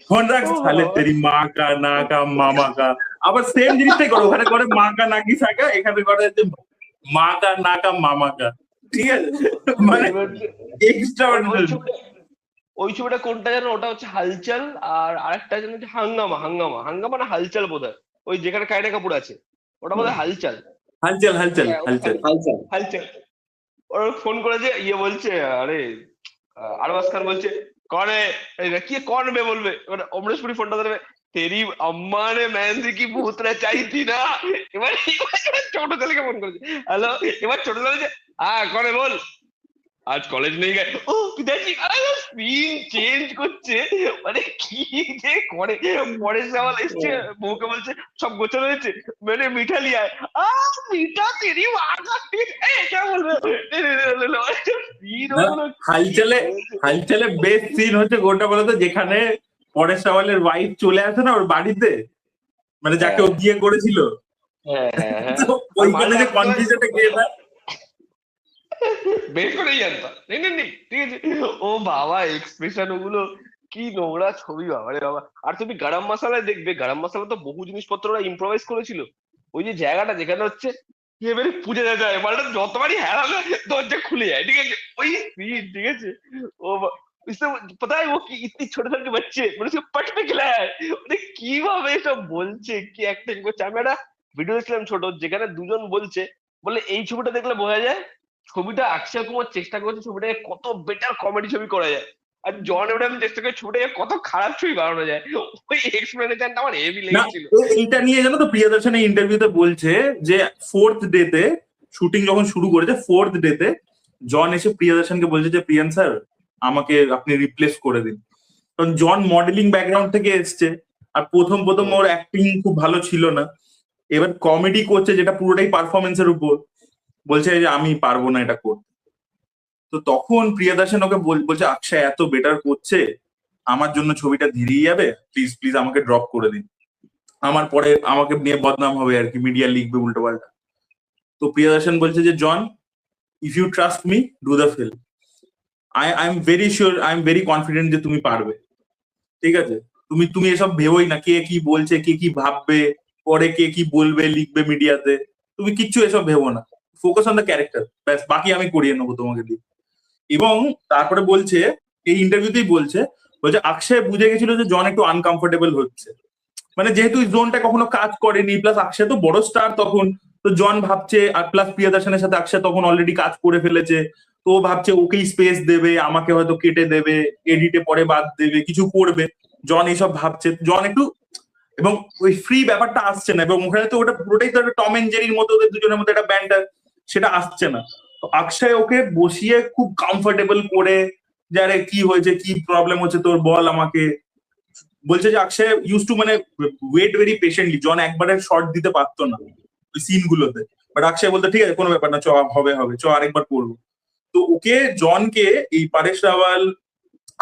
फोन रख साले, तेरी माँ का ना का मामा का। আবার সেম জিনিসটাই করো, ওখানে করে মা কা না কি সাকা, এখানে করে হচ্ছে মা কা না কা মামা কা, ঠিক আছে, মানে এক্সট্রা ওই অর্ডিনারি। ছবিটা, ওই ছবিটা কোনটা জানো, ওটা হচ্ছে হালচাল, আর আরেকটা জানো হচ্ছে হাঙ্গামা, হাঙ্গামা হাঙ্গামা না হালচাল বোধহয়, ওই যেখানে কায়না কাপুর আছে, ওটা বোধহয় হালচাল। হালচাল হালচাল হ্যাঁ, হালচাল। হালচাল। হালচাল। ওর ফোন করেছে, ইয়ে বলছে, আরে আরবাজ খান বলছে कौन है रखिए कौन बे বলবে এবার অমরেশ পুরী ফোনটা ধরবে তেরি আম্মা ने मैंने की भूत रचाई थी ना এবার ছোট ছেলেকে ফোন করেছে হ্যালো এবার ছোট ছেলে বলছে হ্যাঁ কনে বল আজ কলেজ নেই গেছে ও পিতাজি স্ক্রিন চেঞ্জ করছে মানে কি যে করে পরে সওয়াল এসছে বউকে বলছে সব গোছানো হয়েছে मैंने मीठा लिया है मीठा तेरी माँ का क्या बोल হালচালে হালচালে বেস্ট সিন হচ্ছে কোনটা বলতো, যেখানে পরেশ রাওয়ালের ওয়াইফ চলে আসে না ওর বাড়িতে, মানে যাকে ও বিয়ে করেছিল, তো ওইখানে যে কনফিউশনটা গিয়ে না বের করেই জানতাম নেই ঠিক আছে ও বাবা এক্সপ্রেশন ওগুলো কি নোংরা ছবি বাবা রে বাবা। আর তুমি গরম মশলায় দেখবে গরম মশলা তো বহু জিনিসপত্র ওরা ইম্প্রোভাইজ করেছিল। ওই যে জায়গাটা যেখানে হচ্ছে এবারে পুজো যায় মালটা যতবারই হারাবে দরজা খুলে যায় ঠিক আছে ওই সিন ঠিক আছে ও इससे पता है वो कि इतनी छोटे छोटे बच्चे मैंने उसको पट पे खिलाया है মানে কিভাবে এসব বলছে কি অ্যাক্টিং করছে। আমি একটা ভিডিও দেখছিলাম ছোট যেখানে দুজন বলছে বলে এই ছবিটা দেখলে বোঝা যায় ছবিটা অক্ষয় কুমার চেষ্টা করছে ছবিটাকে কত বেটার কমেডি ছবি করা যায় আর জন এব্রাহিম চেষ্টা করে ছবিটাকে কত খারাপ ছবি বানানো যায়। ওই এক্সপ্লেনেশনটা আমার হেভি না, লেগেছিল। এইটা নিয়ে জানো তো প্রিয়দর্শনের ইন্টারভিউতে বলছে যে 4th ডেতে শুটিং যখন শুরু করেছে 4th ডেতে জন এসে প্রিয়দর্শনকে বলছে যে প্রিয়ান স্যার আমাকে আপনি রিপ্লেস করে দিন, কারণ জন মডেলিং ব্যাকগ্রাউন্ড থেকে এসছে আর প্রথম ওর অ্যাক্টিং খুব ভালো ছিল না, এবার কমেডি করছে যেটা পুরোটাই পারফরমেন্সের উপর, বলছে যে আমি পারবো না এটা করতে। তো তখন প্রিয়দর্শন ওকে বলছে অক্ষয় এত বেটার করছে, আমার জন্য ছবিটা ধীরেই যাবে, প্লিজ প্লিজ আমাকে ড্রপ করে দিন, আমার পরে আমাকে নিয়ে বদনাম হবে আর কি, মিডিয়া লিখবে উল্টো পাল্টা। তো প্রিয়দর্শন বলছে যে John if you trust me do the film, I am very sure, I am very confident যে তুমি পারবে, ঠিক আছে? তুমি এসব ভেবোই না কে কি বলছে, কে কি ভাববে, পরে কে কি বলবে লিখবে মিডিয়াতে, তুমি কিচ্ছু এসব ভেবো না, ফোকাস অন দ্য ক্যারেক্টার, ব্যাস বাকি আমি করিয়ে নেবো তোমাকে দিয়ে। এবং তারপরে বলছে এই ইন্টারভিউতেই বলছে অক্ষয় বুঝে গেছিল যে জন একটু আনকমফোর্টেবল হচ্ছে, মানে যেহেতু জোনটা কখনো কাজ করেনি, প্লাস অক্ষয় তো বড় স্টার তখন, তো জন ভাবছে, আর প্লাস প্রিয়দর্শনের সাথে অক্ষয় তখন অলরেডি কাজ করে ফেলেছে, তো ও ভাবছে ওকেই স্পেস দেবে, আমাকে হয়তো কেটে দেবে, এডিটে পরে বাদ দেবে, কিছু করবে, জন এইসব ভাবছে, জন একটু, এবং ওই ফ্রি ব্যাপারটা আসছে না, এবং ওখানে তো ওটা পুরোটাই তো একটা টম এন্ড জেরির মতো ওদের দুজনের মধ্যে একটা ব্যান্ডার, সেটা আসছে না। তো অক্ষয় ওকে বসিয়ে খুব কমফোর্টেবল করে, যে আরে কি হয়েছে, কি প্রবলেম হচ্ছে তোর, বল আমাকে, বলছে যে অক্ষয় ইউজ টু মানে ওয়েট ভেরি পেশেন্টলি, জন একবারে শর্ট দিতে পারতো না ওই সিন গুলোতে, বাট অক্ষয় বলতো ঠিক আছে কোনো ব্যাপার না, চ হবে আরেকবার করবো। তো ওকে জনকে এই পরেশ রাওয়াল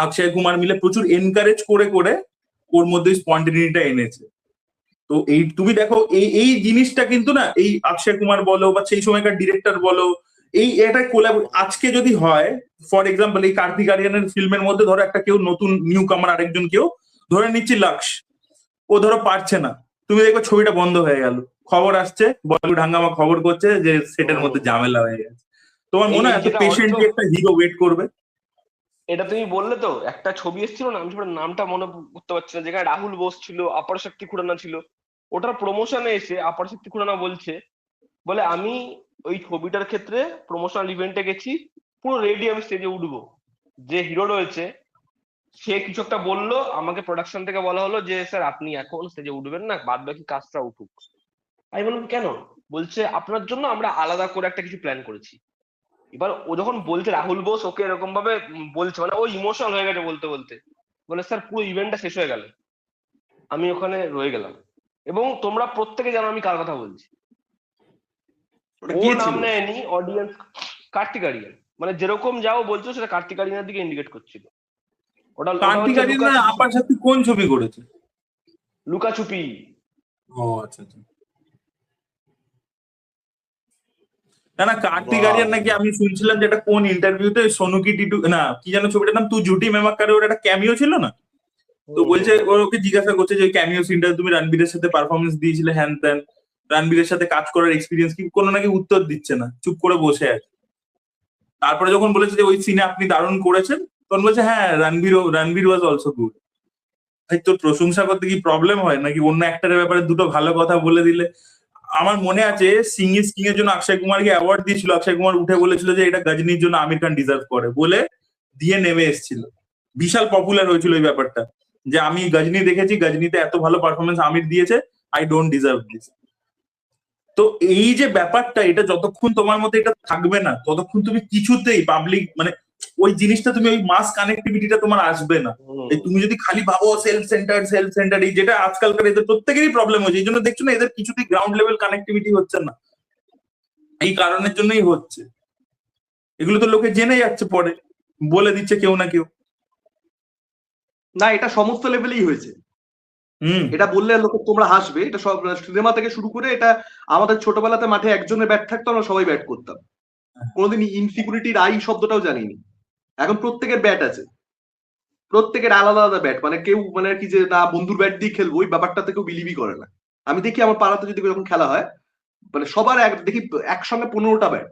অক্ষয় কুমার মিলে প্রচুর এনকারেজ করে করে ওর মধ্যে স্পন্টেনিটিটা এনেছে। তো এই তুমি দেখো এই জিনিসটা কিন্তু না, এই অক্ষয় কুমার বলো বা সেই সময়কার ডিরেক্টর বলো, এই এটা কোলাব আজকে যদি হয়, ফর এক্সাম্পল এই কার্তিক আরিয়ানের ফিল্মের মধ্যে ধরো একটা কেউ নতুন নিউ কামার আরেকজন কেউ ধরে নিচ্ছি লাক্স, ও ধরো পারছে না, তুমি দেখো ছবিটা বন্ধ হয়ে গেল, খবর আসছে বলিউড হাঙ্গামা খবর করছে যে সেটের মধ্যে ঝামেলা হয়ে গেছে, তোমার মনে হয় এত পেশেন্টলি একটা হিরো ওয়েট করবে? এটা তুমি বললে তো একটা ছবি এসেছিল না, আমি ছবিটার নামটা মনে করতে পারছি না, যেখানে রাহুল বোস ছিল, অপর শক্তি খুরানা ছিল, ওটার প্রমোশনে এসে অপর শক্তি খুরানা বলছে বলে আমি ওই ছবিটার ক্ষেত্রে প্রমোশনাল ইভেন্টে গেছি, পুরো রেডি, আমি স্টেজে উঠবো, যে হিরো রয়েছে সে কিছু একটা বললো, আমাকে প্রোডাকশন থেকে বলা হলো যে স্যার আপনি এখন স্টেজে উঠবেন না, বাদ বাকি কাজটা উঠুক। আমি বললাম কেন? বলছে আপনার জন্য আমরা আলাদা করে একটা কিছু প্ল্যান করেছি। এবার ও যখন বলছে রাহুল বোস ওকে এরকম ভাবে বলছে, মানে ও ইমোশনাল হয়ে গেছে বলতে বলতে, বলে স্যার পুরো ইভেন্টটা শেষ হয়ে গেল, আমি ওখানে রয়ে গেলাম, এবং তোমরা প্রত্যেকে জানো আমি কার কথা বলছি। ও নাম নেয়নি, অডিয়েন্স কার্তিক আরিয়ান, মানে যেরকম যাও বলছো সেটা কার্তিক আরিয়ানের দিকে ইন্ডিকেট করছিল। ওটা কার্তিক আরিয়ান আপার সাথে কোন ছবি করেছে? লুকাছুপি। ও আচ্ছা আচ্ছা। না কার্তিক আরিয়ান নাকি আমি শুনছিলাম যেটা কোন ইন্টারভিউতে সোনুকি টিটু না কি যেন ছবিটার নাম, তুই জুটি মেমাক্কারে ওর একটা ক্যামিও ছিল না, তো বলছে ওকে জিজ্ঞাসা করছে যে ক্যামিও সিনটা তুমি রণবীরের সাথে পারফরমেন্স দিয়েছিলে হ্যান ত্যান, রণবীরের সাথে কাজ করার এক্সপিরিয়েন্স কি, কোনো নাকি উত্তর দিচ্ছে না, চুপ করে বসে আছে। তারপরে যখন বলেছে যে ওই সিনে আপনি দারুণ করেছেন, তখন বলছে হ্যাঁ রণবীর ওয়াজ অলসো গুড। ভাই তোর প্রশংসা করতে কি প্রবলেম হয় নাকি? অন্য অ্যাক্টরের ব্যাপারে দুটো ভালো কথা বলে দিলে। আমার মনে আছে সিং ইজ কিং এর জন্য অক্ষয় কুমারকে অ্যাওয়ার্ড দিয়েছিল, অক্ষয় কুমার উঠে বলেছিল যে এটা গজনীর জন্য আমির খান ডিজার্ভ করে বলে দিয়ে নেমে এসেছিল, বিশাল পপুলার হয়েছিল ওই ব্যাপারটা, যে আমি গজনী দেখেছি, গজনীতে এত ভালো পারফরমেন্স আমির দিয়েছে, আই ডোন্ট ডিজার্ভ দিস। তো এই যে ব্যাপারটা, এটা যতক্ষণ তোমার মধ্যে এটা থাকবে না, ততক্ষণ তুমি কিছুতেই পাবলিক মানে ওই জিনিসটা, তুমি ওই মাস কানেক্টিভিটিটা তোমার আসবে না। তুমি যদি খালি ভাবো সেলফ সেন্টার, এই যেটা আজকালকার এদের প্রত্যেকেরই প্রবলেম হচ্ছে, এই জন্য দেখছো না এদের কিছুতেই গ্রাউন্ড লেভেল কানেক্টিভিটি হচ্ছে না, এই কারণের জন্যই হচ্ছে। এগুলো তো লোকে জেনে যাচ্ছে, পরে বলে দিচ্ছে কেউ না কেউ। না, এটা সমস্ত লেভেলেই হয়েছে। এটা বললে লোকে তোমরা হাসবে, এটা সব সিনেমা থেকে শুরু করে, এটা আমাদের ছোটবেলাতে মাঠে একজনের ব্যাট থাকতো, আমরা সবাই ব্যাট করতাম, কোনোদিন ইনসিকিউরিটির আই শব্দটাও জানিনি। এখন প্রত্যেকের ব্যাট আছে, প্রত্যেকের আলাদা আলাদা ব্যাট, মানে কেউ মানে কি যে না বন্ধুর ব্যাট দিয়ে খেলবো ওই ব্যাপারটাতে কেউ বিলিভই করে না। আমি দেখি আমার পাড়াতে যদি যখন খেলা হয়, মানে সবার দেখি একসঙ্গে 15টা ব্যাট,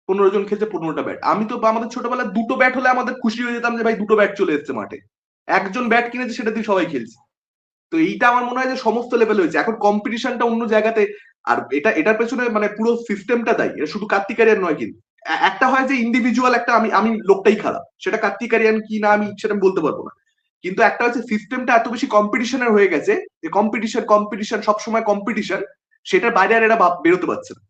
15 জন খেলছে 15টা ব্যাট। আমি তো আমাদের ছোটবেলায় 2টো ব্যাট হলে আমাদের খুশি হয়ে যেতাম যে ভাই 2টো ব্যাট চলে এসছে মাঠে, একজন ব্যাট কিনেছে সেটা দিয়ে সবাই খেলছে। তো এইটা আমার মনে হয় যে সমস্ত লেভেল হয়েছে, এখন কম্পিটিশনটা অন্য জায়গাতে। আর এটার পেছনে মানে পুরো সিস্টেমটা দায়ী, এটা শুধু কার্তিক আরিয়ান নয়। কিন্তু একটা হয় যে ইন্ডিভিজুয়াল একটা আমি লোকটাই খারাপ, সেটা কার্তিক আরিয়ান কি না আমি সেটা বলতে পারবো না, কিন্তু একটা হচ্ছে সিস্টেমটা এত বেশি কম্পিটিশনের হয়ে গেছে যে কম্পিটিশন সবসময় কম্পিটিশন, সেটার বাইরে আর এরা বেরোতে পারছে না।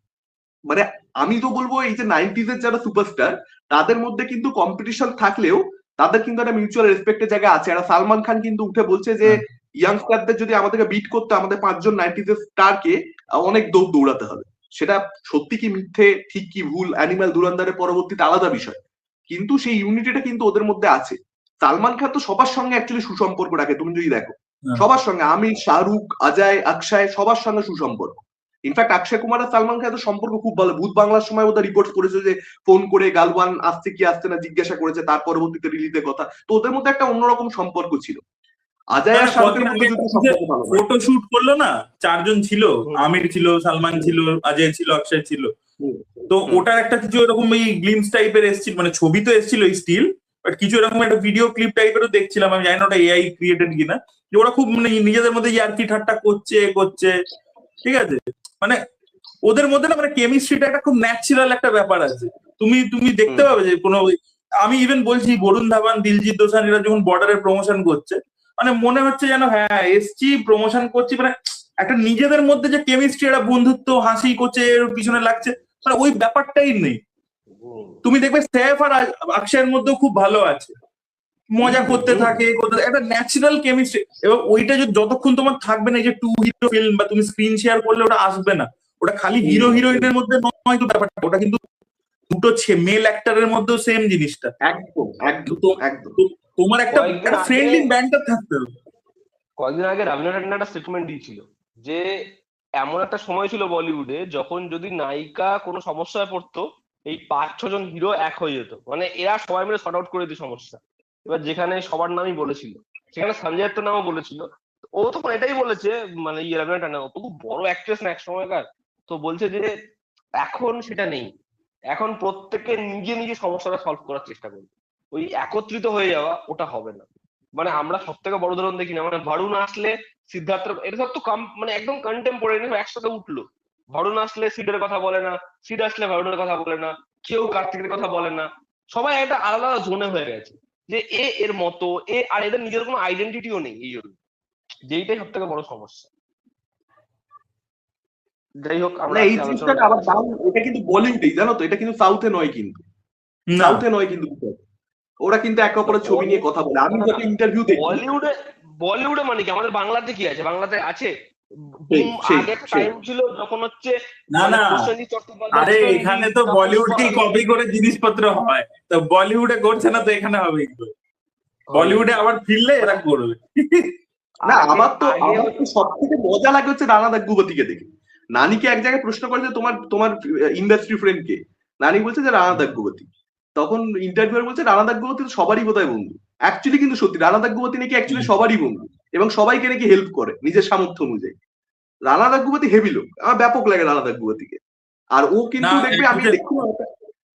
মানে আমি তো বলবো এই যে 90s এর যারা সুপারস্টার, তাদের মধ্যে কিন্তু কম্পিটিশন থাকলেও তাদের কিন্তু একটা মিউচুয়াল রেসপেক্টের জায়গা আছে। আর সালমান খান কিন্তু উঠে বলছে যে ইয়াংস্টারদের যদি আমাদেরকে বিট করতে, আমাদের 5 জন 90s এর স্টারকে অনেক দৌড়াতে হবে। সেটা সত্যি কি মিথ্যে, ঠিক কি ভুল, অ্যানিমাল দুরান্দারের পরবর্তীতে আলাদা বিষয়, কিন্তু সেই ইউনিটিটা কিন্তু ওদের মধ্যে আছে। সালমান খান তো সবার সঙ্গে অ্যাকচুয়ালি সুসম্পর্ক রাখে, তুমি যদি দেখো সবার সঙ্গে, আমির, শাহরুখ, অজয়, অক্ষয়, সবার সঙ্গে সুসম্পর্ক। ইনফ্যাক্ট অক্ষয় কুমার আর সালমান খানের সম্পর্ক খুব ভালো। ভূত বাংলার সময় ওদের রিপোর্ট করেছে যে ফোন করে গালওয়ান আসছে কি আসছে না জিজ্ঞাসা করেছে, তার পরবর্তীতে রিলিজের কথা। তো ওদের মধ্যে একটা অন্যরকম সম্পর্ক ছিল। অজয় আর শাহরুখের মধ্যে যদি সম্পর্ক ভালো, ফটো শুট করলো না, 4 জন ছিল, আমির ছিল, সালমান ছিল, অজয় ছিল, অক্ষয় ছিল। তো ওটার একটা কিছু এরকম এই গ্লিমস টাইপের এসেছিল, মানে ছবি তো এসেছিল স্টিল, বাট কিছু এরকম একটা ভিডিও ক্লিপ টাইপেরও দেখছিলাম, আমি জানি না ওটা এআই ক্রিয়েটেড কিনা, যে ওরা খুব মানে নিজেদের মধ্যে ইয়ার্কি ঠাট্টা করছে, ঠিক আছে। মানে ওদের মধ্যে না মানে কেমিস্ট্রিটা একটা খুব ন্যাচারাল একটা ব্যাপার আছে। তুমি দেখতে পাবে যে কোনো, আমি ইভেন বলছি বরুণ ধাবান, দিলজিৎ দোসান এরা যখন বর্ডারের প্রমোশন করছে, মানে মনে হচ্ছে যেন হ্যাঁ এসছি প্রমোশন করছি, মানে একটা নিজেদের মধ্যে যে কেমিস্ট্রি, একটা বন্ধুত্ব, হাসি করছে, এর পিছনে লাগছে, মানে ওই ব্যাপারটাই নেই। তুমি দেখবে সৈফ আর অক্ষয়ের মধ্যেও খুব ভালো আছে, মজা করতে থাকে, একটা ন্যাচারাল কেমিস্ট্রি। এবং ওইটা যতক্ষণ তোমার থাকবে না, এই যে 2 হিরো ফিল্ম বা তুমি স্ক্রিন শেয়ার করলে ওটা আসবে না। ওটা খালি হিরো হিরোইনের মধ্যে নয় তো ব্যাপারটা, ওটা কিন্তু দুটো মেল অ্যাক্টরের মধ্যেও সেম জিনিসটা। একদম একদম একদম। তোমার একটা ফ্রেন্ডলি ব্যান্ডটা থাকতে হবে। কয়েকদিন আগে রবীন্দ্র ঠাকুর একটা স্টেটমেন্ট দিয়েছিল যে এমন একটা সময় ছিল বলিউডে যখন যদি নায়িকা কোনো সমস্যায় পড়তো, এই 5-6 জন হিরো এক হয়ে যেত, মানে এরা সবাই মিলে শর্ট আউট করে দিত সমস্যা। এবার যেখানে সবার নামই বলেছিল, সেখানে সঞ্জয় দত্তের নামও বলেছিল। ও তখন এটাই বলেছে, মানে রবীন্দ্র ঠাকুর তো খুব বড় অ্যাক্ট্রেস না এক সময়কার, তো বলছে যে এখন সেটা নেই, এখন প্রত্যেকে নিজে নিজে সমস্যাটা সলভ করার চেষ্টা করবে, ওই একত্রিত হয়ে যাওয়া ওটা হবে না। মানে আমরা সব থেকে বড় ধরন দেখি না, মানে ভারুন আসলে সিদ্ধার্থ, এটা সব তো মানে একদম কন্টেম্পোরারি একসাথে উঠলো। ভারুন আসলে সিডের কথা বলে না, সিড আসলে ভারুনের কথা বলে না, কেউ কার্তিকের কথা বলে না, সবাই একটা আলাদা জোনে হয়ে গেছে যে এর মতো আর এদের নিজের কোনো আইডেন্টিটিও নেই, এই জন্য যেইটাই সব থেকে বড় সমস্যা। যাই হোক, আমরা এই জিনিসটা আবার এটা কিন্তু বলিউডেই, জানো তো, এটা কিন্তু সাউথে নয়, কিন্তু সাউথে নয়, কিন্তু ওরা কিন্তু একে অপরের ছবি নিয়ে কথা বলে। আমি যখন ইন্টারভিউ দেখি বলিউডে মানে কি আমাদের বাংলাতে কি আছে, বাংলাতে আছে আগে টাইম ছিল যখন হচ্ছে না আরে এখানে তো বলিউডকেই কপি করে জিনিসপত্র হয়, তো বলিউডে করছে না তো এখানে হবে কি? বলিউডে আবার ফিরলে এরা করবে না। আমার তো সব থেকে মজা লাগে হচ্ছে রানা দাগুবতীকে দেখে। নানিকে এক জায়গায় প্রশ্ন করে যে তোমার ইন্ডাস্ট্রি ফ্রেন্ড কে, নানি বলছে যে রানা দাগুবতী। তখন ইন্টারভিউয়ার বলছে রানা দাগুবতী তো সবারই বোধহয় বন্ধু। অ্যাকচুয়ালি কিন্তু সত্যি রানা দাগুবতী নাকি অ্যাকচুয়ালি সবারই বন্ধু এবং সবাইকে নাকি হেল্প করে নিজের সামর্থ্য অনুযায়ী। রানা দাগুবতী হেভি লোক, আমার ব্যাপক লাগে রানা দাগুবতীকে। আর ও কিন্তু দেখবে, আমি দেখি,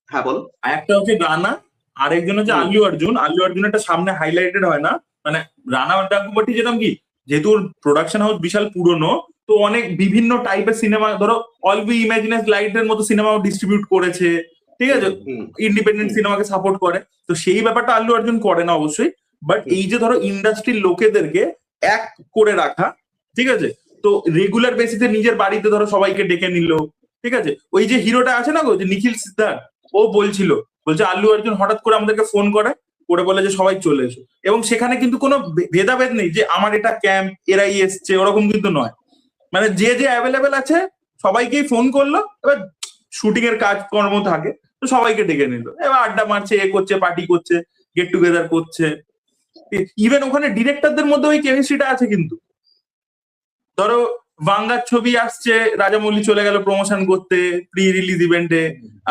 হ্যাঁ বলো। একটা হচ্ছে রানা, আরেকজন হচ্ছে আল্লু অর্জুন। আল্লু অর্জুনের সামনে হাইলাইটেড হয় না, মানে রানা দাগুবতী যেরকম কি, যেহেতু প্রোডাকশন হাউস বিশাল পুরনো, তো অনেক বিভিন্ন টাইপের সিনেমা, ধরো অল উই ইমাজিনাস লাইটের মতো সিনেমাও ডিস্ট্রিবিউট করেছে, ঠিক আছে, ইন্ডিপেন্ডেন্ট সিনেমাকে সাপোর্ট করে। তো সেই ব্যাপারটা আল্লু অর্জুন করে না অবশ্যই, বাট এই যে ধরো ইন্ডাস্ট্রির লোকেদেরকে এক করে রাখা, ঠিক আছে, তো রেগুলার বেসিসে নিজের বাড়িতে ধরো সবাইকে ডেকে নিল, ঠিক আছে। ওই যে হিরোটা আছে না গো, যে নিখিল সিদ্ধার্থ, ও বলছে আল্লু অর্জুন হঠাৎ করে আমাদেরকে ফোন করে বলে যে সবাই চলে এসো, এবং সেখানে কিন্তু কোনো ভেদাভেদ নেই যে আমার এটা ক্যাম্প, এরাই এসছে, ওরকম কিন্তু নয়। মানে যে যে অ্যাভেলেবেল আছে সবাইকেই ফোন করলো, এবার শুটিং এর কাজ কর্ম থাকে তো সবাইকে ডেকে নিল, এবার আড্ডা মারছে, এ করছে, পার্টি করছে, গেট টুগেদার করছে। ইভেন ওখানে ডিরেক্টরদের মধ্যে ওই কেমিস্ট্রিটা আছে। কিন্তু ধরো বাংলার ছবি আসছে, রাজামৌলি চলে গেল প্রমোশন করতে প্রি রিলিজ ইভেন্টে,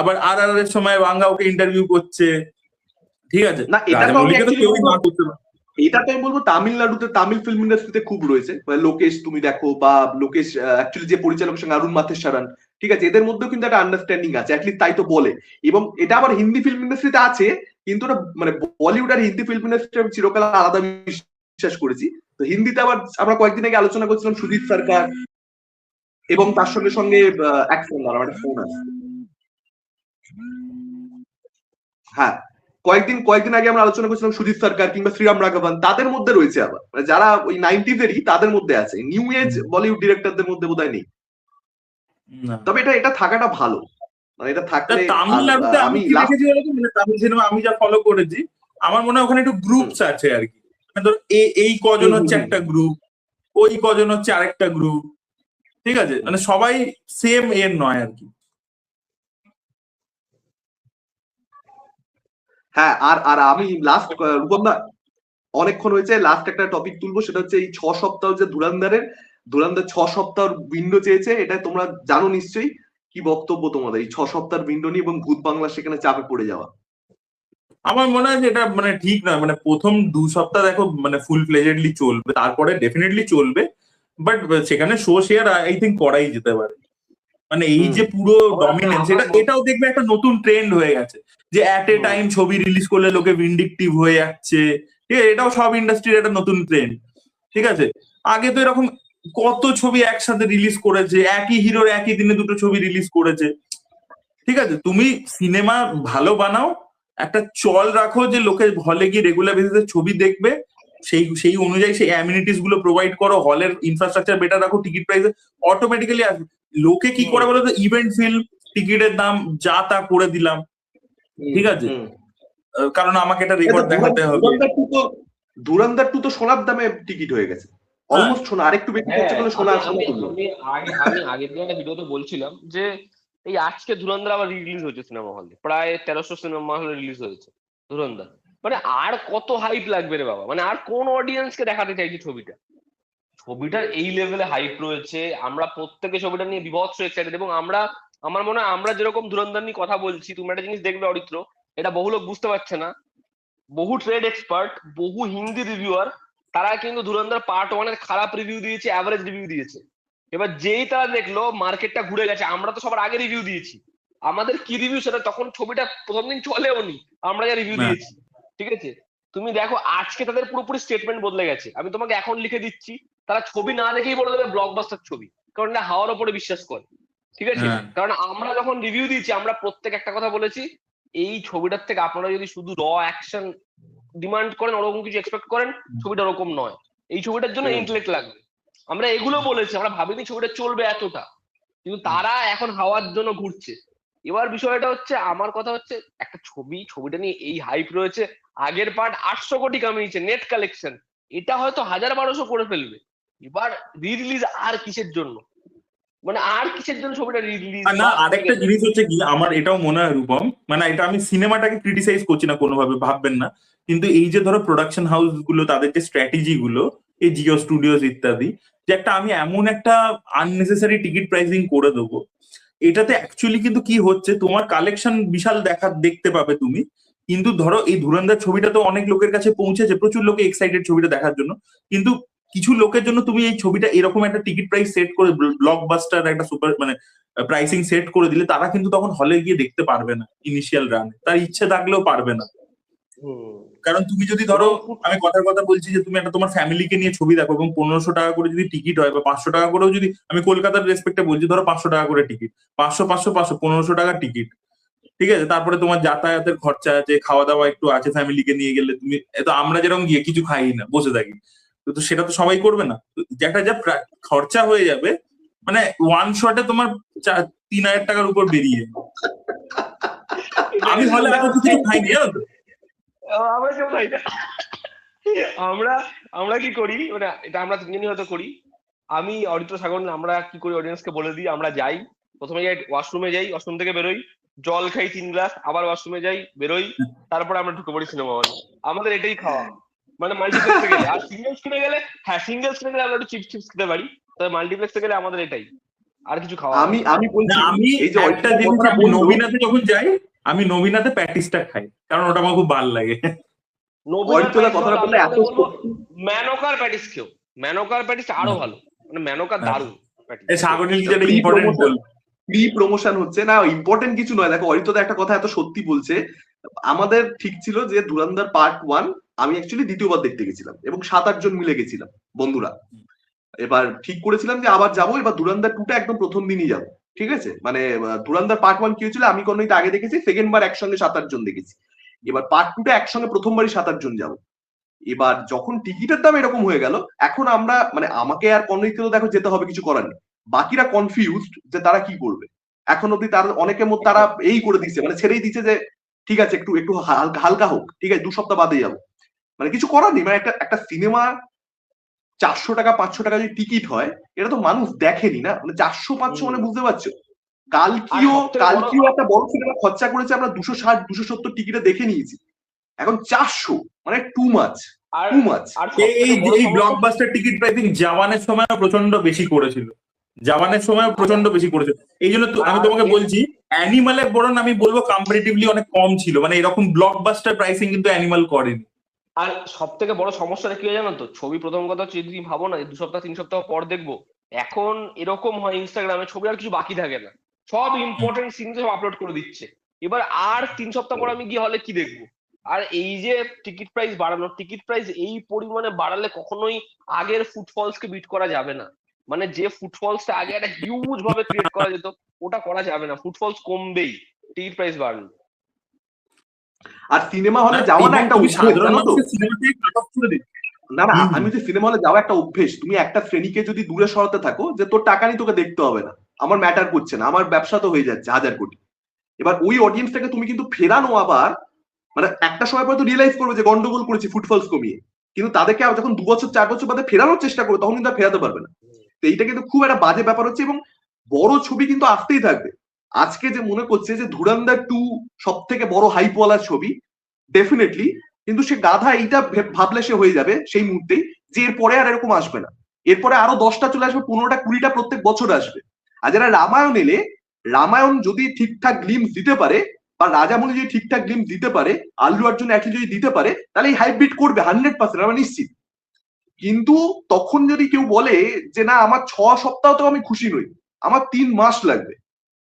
আবার আর এর সময় বাংলা ওকে ইন্টারভিউ করছে, ঠিক আছে। না, এটা তো আমি রাজামৌলিকে তো কেউই না করতে পারে। এটা তো আমি বলবো তামিলনাড়ুতে তামিল ফিল্ম ইন্ডাস্ট্রিতে খুব রয়েছে, লোকেশ তুমি দেখো, বা লোকেশ অ্যাকচুয়ালি যে পরিচালকের সঙ্গে অরুণ মাথেশ্বরন, ঠিক আছে, এদের মধ্যেও কিন্তু একটা আন্ডারস্ট্যান্ডিং আছে, অ্যাটলিস্ট তাই তো বলে। এবং এটা আবার হিন্দি ফিল্ম ইন্ডাস্ট্রিতে আছে, কিন্তু ওটা মানে বলিউড আর হিন্দি ফিল্ম ইন্ডাস্ট্রি আমি চিরকাল আলাদা বিশ্বাস করেছি। তো হিন্দিতে আবার আমরা কয়েকদিন আগে আলোচনা করছিলাম সুজিত সরকার, এবং তার সঙ্গে সঙ্গে এক ফোন আমার ফোন আছে, হ্যাঁ, কয়েকদিন আগে আমরা আলোচনা করছিলাম সুজিত সরকার কিংবা শ্রীরাম রাঘবন, তাদের মধ্যে রয়েছে আবার, মানে যারা ওই 90s-এরই তাদের মধ্যে আছে, নিউ এজ বলিউড ডিরেক্টরদের মধ্যে বোধহয় নেই। তবে এটা থাকাটা ভালো, মানে এটা থাকলে। তামিলনাড়ুতে আমি আমি কি দেখেছি বলতো, মানে তামিল সিনেমা আমি যা ফলো করেছি, আমার মনে হয় ওখানে একটু গ্রুপস আছে আর কি। মানে ধর এই কজন হচ্ছে একটা গ্রুপ, ওই কজন হচ্ছে আরেকটা গ্রুপ, ঠিক আছে, মানে সবাই সেম এর নয় আর কি। হ্যাঁ, আর আমি লাস্ট রূপমদা অনেকক্ষণ হয়েছে, লাস্ট একটা টপিক তুলবো, সেটা হচ্ছে এই 6 সপ্তাহ যে ধুরন্ধর 6 সপ্তাহ উইন্ডো চেয়েছে, এটা তোমরা জানো নিশ্চয়ই। কি বক্তব্য তোমাদের এই 6 সপ্তাহের উইন্ডো নিয়ে, এবং ভূত বাংলা সেখানে চাপে পড়ে যাওয়া? আমার মনে হয় যে এটা মানে ঠিক নয়। মানে প্রথম 2 সপ্তাহ দেখো মানে ফুল প্লেজেডলি চলবে, তারপরে ডেফিনেটলি চলবে, বাট সেখানে শো শেয়ার আই থিঙ্ক করাই যেতে পারে। মানে এই যে পুরো ডমিনেন্স, এটাও দেখবে একটা নতুন ট্রেন্ড হয়ে গেছে, যে অ্যাট এ টাইম ছবি রিলিজ করলে লোকে ভিন্ডিকটিভ হয়ে যাচ্ছে, ঠিক আছে, এটাও সব ইন্ডাস্ট্রির একটা নতুন ট্রেন্ড, ঠিক আছে। আগে তো এরকম কত ছবি একসাথে রিলিজ করেছে, একই হিরোর একই দিনে 2টো ছবি রিলিজ করেছে, ঠিক আছে। তুমি সিনেমা ভালো বানাও, একটা চল রাখো যে লোকে হলে গিয়ে রেগুলার বেসিসে ছবি দেখবে, সেই অনুযায়ী সেই অ্যামিনিটিস গুলো প্রোভাইড করো, হলের ইনফ্রাস্ট্রাকচার বেটার রাখো, টিকিট প্রাইসে অটোমেটিক্যালি আসবে। লোকে কি করে বলো তো, ইভেন্ট ফিল্ম টিকিটের দাম যা তা করে দিলাম, ঠিক আছে, কারণ আমাকে এটা রেকর্ড দেখাতে হবে। ধুরন্ধর 2 তো সোনার দামে টিকিট হয়ে গেছে, অলমোস্ট সোনা, আরেকটু বেশি করছে বলে সোনা। আমি আগের দিন একটা ভিডিওতে বলছিলাম যে এই আজকে ধুরন্ধর আবার রিলিজ হয়েছে সিনেমা হলে, প্রায় 1300 সিনেমা হলে রিলিজ হয়েছে ধুরন্ধর। মানে আর কত হাইপ লাগবে রে বাবা, মানে আর কোন অডিয়েন্সকে দেখাতে চাইছি ছবিটার এই লেভেলে হাইপ রয়েছে, আমরা প্রত্যেকে ছবিটা নিয়ে বিভৎস এক্সাইটেড। এবং আমার মনে হয় আমরা যেরকম ধুরন্ধর নিয়ে কথা বলছি, তুমি একটা জিনিস দেখবে অরিত্র, এটা বহু লোক বুঝতে পারছে না, বহু ট্রেড এক্সপার্ট, বহু হিন্দি রিভিউয়ার, তারা কিন্তু ধুরন্ধর পার্ট 1-এর খারাপ রিভিউ দিয়েছে, অ্যাভারেজ রিভিউ দিয়েছে। এবার যেই তারা দেখলো মার্কেটটা ঘুরে গেছে, আমরা তো সবার আগে রিভিউ দিয়েছি, আমাদের কি রিভিউ সেটা তখন ছবিটা প্রথম দিন চলেও নি, আমরা যা রিভিউ দিয়েছি, ঠিক আছে। তুমি দেখো আজকে তাদের পুরোপুরি স্টেটমেন্ট বদলে গেছে। আমি তোমাকে এখন লিখে দিচ্ছি, তারা ছবি না দেখেই বলে দেবে ব্লকবাস্টার ছবি, কারণ এটা হাওয়ার ওপরে বিশ্বাস করে, ঠিক আছে। কারণ আমরা যখন রিভিউ দিয়েছি, আমরা প্রত্যেক একটা কথা বলেছি, এই ছবিটার থেকে আপনারা যদি শুধু র অ্যাকশন ডিমান্ড করেন, ওরকম কিছু এক্সপেক্ট করেন, ছবিটা ওরকম নয়, এই ছবিটার জন্য ইন্টেলেক্ট লাগবে। আমরা এগুলো বলেছি, আমরা ভাবিনি ছবিটা চলবে এতটা, কিন্তু তারা এখন হাওয়ার জন্য ঘুরছে। এবার বিষয়টা হচ্ছে, আমার কথা হচ্ছে, একটা ছবিটা নিয়ে এই হাইপ রয়েছে, আগের পার্ট 800 কোটি কামিয়েছে নেট কালেকশন, এটা হয়তো 1000-1200 করে ফেলবে। এবার রিলিজ আর কিসের জন্য, মানে আর কিসের জন্য ছবিটা রিলিজ? না, আরেকটা জিনিস হচ্ছে কি, আমার এটাও মনে হয় রূপম, মানে এটা আমি সিনেমাটাকে ক্রিটিসাইজ করছি না কোনোভাবে, ভাববেন না, কিন্তু এই যে ধরো প্রোডাকশন হাউস গুলো, তাদের যে স্ট্র্যাটেজি গুলো, এই জিও স্টুডিওস ইত্যাদি, যে আমি এমন একটা আননেসেসারি টিকিট প্রাইসিং করে দেবো, এটাতে অ্যাকচুয়ালি কিন্তু কি হচ্ছে, তোমার কালেকশন বিশাল দেখতে পাবে তুমি, কিন্তু ধরো এই ধুরন্ধর ছবিটা তো অনেক লোকের কাছে পৌঁছেছে, প্রচুর লোকে এক্সাইটেড ছবিটা দেখার জন্য, কিন্তু কিছু লোকের জন্য তুমি এই ছবিটা এরকম একটা টিকিট প্রাইস সেট করে, ব্লকবাস্টার একটা সুপার মানে প্রাইসিং সেট করে দিলে, তারা কিন্তু তখন হলে গিয়ে দেখতে পারবে না ইনিশিয়াল রানে, তার ইচ্ছে থাকলেও পারবে না। কারণ তুমি যদি ধরো, আমি কথার কথা বলছি যে তুমি একটা তোমার ফ্যামিলিকে নিয়ে ছবি দেখো, এবং 1500 টাকা করে যদি টিকিট হয়, বা 500 টাকা করেও যদি, আমি কলকাতার রেসপেক্টে বলছি, ধরো 500 টাকা করে টিকিট, 500 1500 টাকা টিকিট, ঠিক আছে, তারপরে তোমার যাতায়াতের খরচা আছে, খাওয়া দাওয়া একটু আছে, ফ্যামিলিকে নিয়ে গেলে তুমি, তো আমরা যেরকম গিয়ে কিছু খাই না, বসে থাকি, তো সেটা তো সবাই করবে না। তো একটা যা খরচা হয়ে যাবে, মানে ওয়ান শটে তোমার 3,000 টাকার উপর বেরিয়ে যাবে। আমি হলে এত কিছু খাইনি, জানো তো। আমরা কেউ খাই না। আমরা আমরা কি করি, মানে এটা আমরা তিনজনই হয়তো করি। আমি অরিত্র সাগর আমরা কি করি, অডিয়েন্সকে বলে দিই, আমরা যাই, প্রথমে যাই ওয়াশরুমে, যাই ওয়াশরুম থেকে বেরোই, জল খাই 3 গ্লাস, আবার ওয়াশরুমে যাই, বেরোই, তারপরে আমরা ঢুকে পড়ি সিনেমা হলে। আমাদের এটাই খাওয়া, মানে মাল্টিপ্লেক্সে গেলে। আর সিঙ্গেল স্ক্রিনে গেলে, হ্যাঁ সিঙ্গেল স্ক্রিনে গেলে আমরা একটু চিপস খেতে পারি, তবে মাল্টিপ্লেক্সে গেলে আমাদের এটাই, আর কিছু খাওয়া হয় আমি না। আমি না, বলছি আমি এই যে একটা অরিত্র জিনিস, কথাটা আমি বললো, নবীনাথে যখন যাই, আমি নবীনাথে প্যাটিসটা খাই, কারণ ওটা আমার খুব ভালো লাগে। নবীনাথ অরিত্রদা প্যাটিস কথাটা ভালো, বললে আমি এত তোকে বলবো সত্যি। ম্যানোকার প্যাটিস খেও, ম্যানোকার প্যাটিস আরো ভালো, মানে ম্যানোকার দারুণ প্যাটিস। সাগরিল যেটা প্রি ইম্পর্টেন্ট প্রমোশন, বল। প্রি প্রমোশন হচ্ছে না, ইম্পর্টেন্ট কিছু নয়। দেখো অরিত্রদা একটা কথা এত সত্যি বলছে। আমাদের ঠিক ছিল যে ধুরন্ধর পার্ট 1 আমি অ্যাকচুয়ালি দ্বিতীয়বার দেখতে গেছিলাম, এবং 7-8 জন মিলে গেছিলাম বন্ধুরা। এবার ঠিক করেছিলাম যে আবার যাবো, এবার ধুরন্ধর 2টা একদম প্রথম দিনই যাবো। ঠিক আছে, মানে ধুরন্ধর পার্ট 1 কি হয়েছিল, আমি কোনোদিন আগে দেখেছি, সেকেন্ড বার একসঙ্গে 7-8 জন দেখেছি। এবার পার্ট 2টা একসঙ্গে প্রথমবারই 7-8 জন যাবো। এবার যখন টিকিটের দাম এরকম হয়ে গেল, এখন আমরা মানে আমাকে আর কর্ণিককে তো দেখো যেতে হবে, কিছু করার নেই। বাকিরা কনফিউজড যে তারা কি করবে। এখন অব্দি তার অনেকের মধ্যে তারা এই করে দিচ্ছে, মানে ছেড়েই দিচ্ছে যে ঠিক আছে একটু একটু হালকা হালকা হোক, ঠিক আছে 2 সপ্তাহ বাদে যাবো। মানে কিছু করার নেই, মানে একটা একটা সিনেমা 400 টাকা 500 টাকা যদি টিকিট হয়, এটা তো মানুষ দেখেনি না, মানে 400-500, মানে বুঝতে পারছো। আর কালকিও সব থেকে বড়, কালকিও একটা বড় সিনেমা খরচা করেছে, আমরা 260-270 টিকিটে দেখে নিয়েছি। এখন 400, মানে টু মাচ, আর টু মাচ। আর সব এই থেকে বড় এই সমস্যা, ব্লকবাস্টার টিকিট প্রাইসিং জওয়ানের সময় প্রচন্ড বেশি করেছিল, জওয়ানের সময় প্রচন্ড বেশি করেছিল। এই জন্য তো আমি আর তোমাকে বলছি, অ্যানিমালে বরং আমি বলবো কম্পারেটিভলি অনেক কম ছিল, মানে এরকম ব্লকবাস্টার প্রাইসিং কিন্তু অ্যানিমাল করেনি। আর সব থেকে বড় সমস্যাটা কি হয় জানো তো, ছবি প্রথম কথা হচ্ছে, যদি তুমি ভাবো না যে 2 সপ্তাহ 3 সপ্তাহ পর দেখবো, এখন এরকম হয় ইনস্টাগ্রামে ছবি আর কিছু বাকি থাকে না, সব ইম্পর্টেন্ট সিন সব আপলোড করে দিচ্ছে। এবার আর 3 সপ্তাহ পর আমি গিয়ে হলে কি দেখবো? আর এই যে টিকিট প্রাইস বাড়ানো, টিকিট প্রাইস এই পরিমাণে বাড়ালে কখনোই আগের ফুটফলস কে বিট করা যাবে না। মানে যে ফুটফলসটা আগে একটা হিউজ ভাবে ক্রিয়েট করা যেত, ওটা করা যাবে না, ফুটফলস কমবেই টিকিট প্রাইস বাড়লে। আর সিনেমা হলে না, যাওয়া না এবং একটা তুমি অভ্যেস, সাধারণ জানো তো। মানুষের সিনেমা থেকে কাট অফ করে দিচ্ছ। না না, হুম, আমি হুম। যে সিনেমা হলে যাওয়া একটা অভ্যেস, তুমি একটা শ্রেণীকে যদি দূরে সরাতে থাকো যে তোর টাকা নেই তোকে দেখতে হবে না, আমার ম্যাটার করছে না, আমার ব্যবসা তো হয়ে যাচ্ছে 1000 কোটি। এবার ওই অডিয়েন্সটাকে তুমি কিন্তু ফেরানো আবার, মানে একটা সময় পরে তো রিয়েলাইজ করবে যে গন্ডগোল করেছি ফুটফলস কমিয়ে, কিন্তু তাদেরকে যখন 2 বছর 4 বছর বাদে ফেরানোর চেষ্টা করবে, তখন কিন্তু আর ফেরাতে পারবে না। তো এইটা কিন্তু খুব একটা বাজে ব্যাপার হচ্ছে, এবং বড় ছবি কিন্তু আসতেই থাকবে। আজকে যে মনে করছে যে ধুরন্ধর 2 সব থেকে বড় হাইপওয়ালা ছবি, ডেফিনেটলি, কিন্তু সে গাধা এইটা ভাবলে সে হয়ে যাবে সেই মুহূর্তেই যে এরপরে আর এরকম আসবে না, এরপরে আরো 10টা চলে আসবে, 15টা 20টা প্রত্যেক বছর আসবে। আর যারা রামায়ণ এলে, রামায়ণ যদি ঠিকঠাক গ্লিমস দিতে পারে, বা রাজামণি যদি ঠিকঠাক গ্লিমস দিতে পারে, আল্লু অর্জুন একই যদি দিতে পারে, তাহলে এই হাইব্রিড করবে 100%, আমরা নিশ্চিত। কিন্তু তখন যদি কেউ বলে যে না আমার 6 সপ্তাহ তো আমি খুশি নই, আমার 3 মাস লাগবে,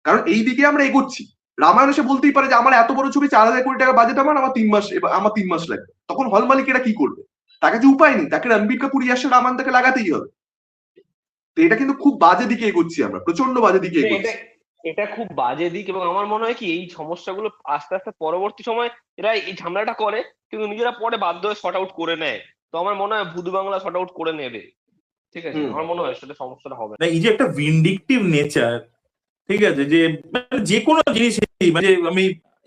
কারণ এই দিকে আমরা এগোচ্ছি। রামায়ণ এসে বলতেই পারে যে আমার এত বড় ছবি 4,000 কোটি টাকা বাজেট, আমার 3 মাস, আমার 3 মাস লাগবে, তখন হল মালিকেরা কি করবে? তাকে যে উপায় নেই, তাকে রণবীর কাপুর ইয়াসে রামান তাকে লাগাতেই হবে। তো এটা কিন্তু খুব বাজে দিকে এগোচ্ছি আমরা, প্রচন্ড বাজে দিকে এটা এগোচ্ছি। এটা খুব বাজে দিক, এবং আমার মনে হয় কি এই সমস্যাগুলো আস্তে আস্তে পরবর্তী সময় এরা এই ঝামেলাটা করে, কিন্তু নিজেরা পরে বাধ্য হয়ে শর্ট আউট করে নেয়। তো আমার মনে হয় ভুদু বাংলা শর্ট আউট করে নেবে, ঠিক আছে, হুম। আমার মনে হয় সেটা সমস্যাটা হবে না, এই যে একটা ভিন্ডিকটিভ নেচার, ঠিক আছে, যে মানে যে কোনো জিনিস, মানে আমি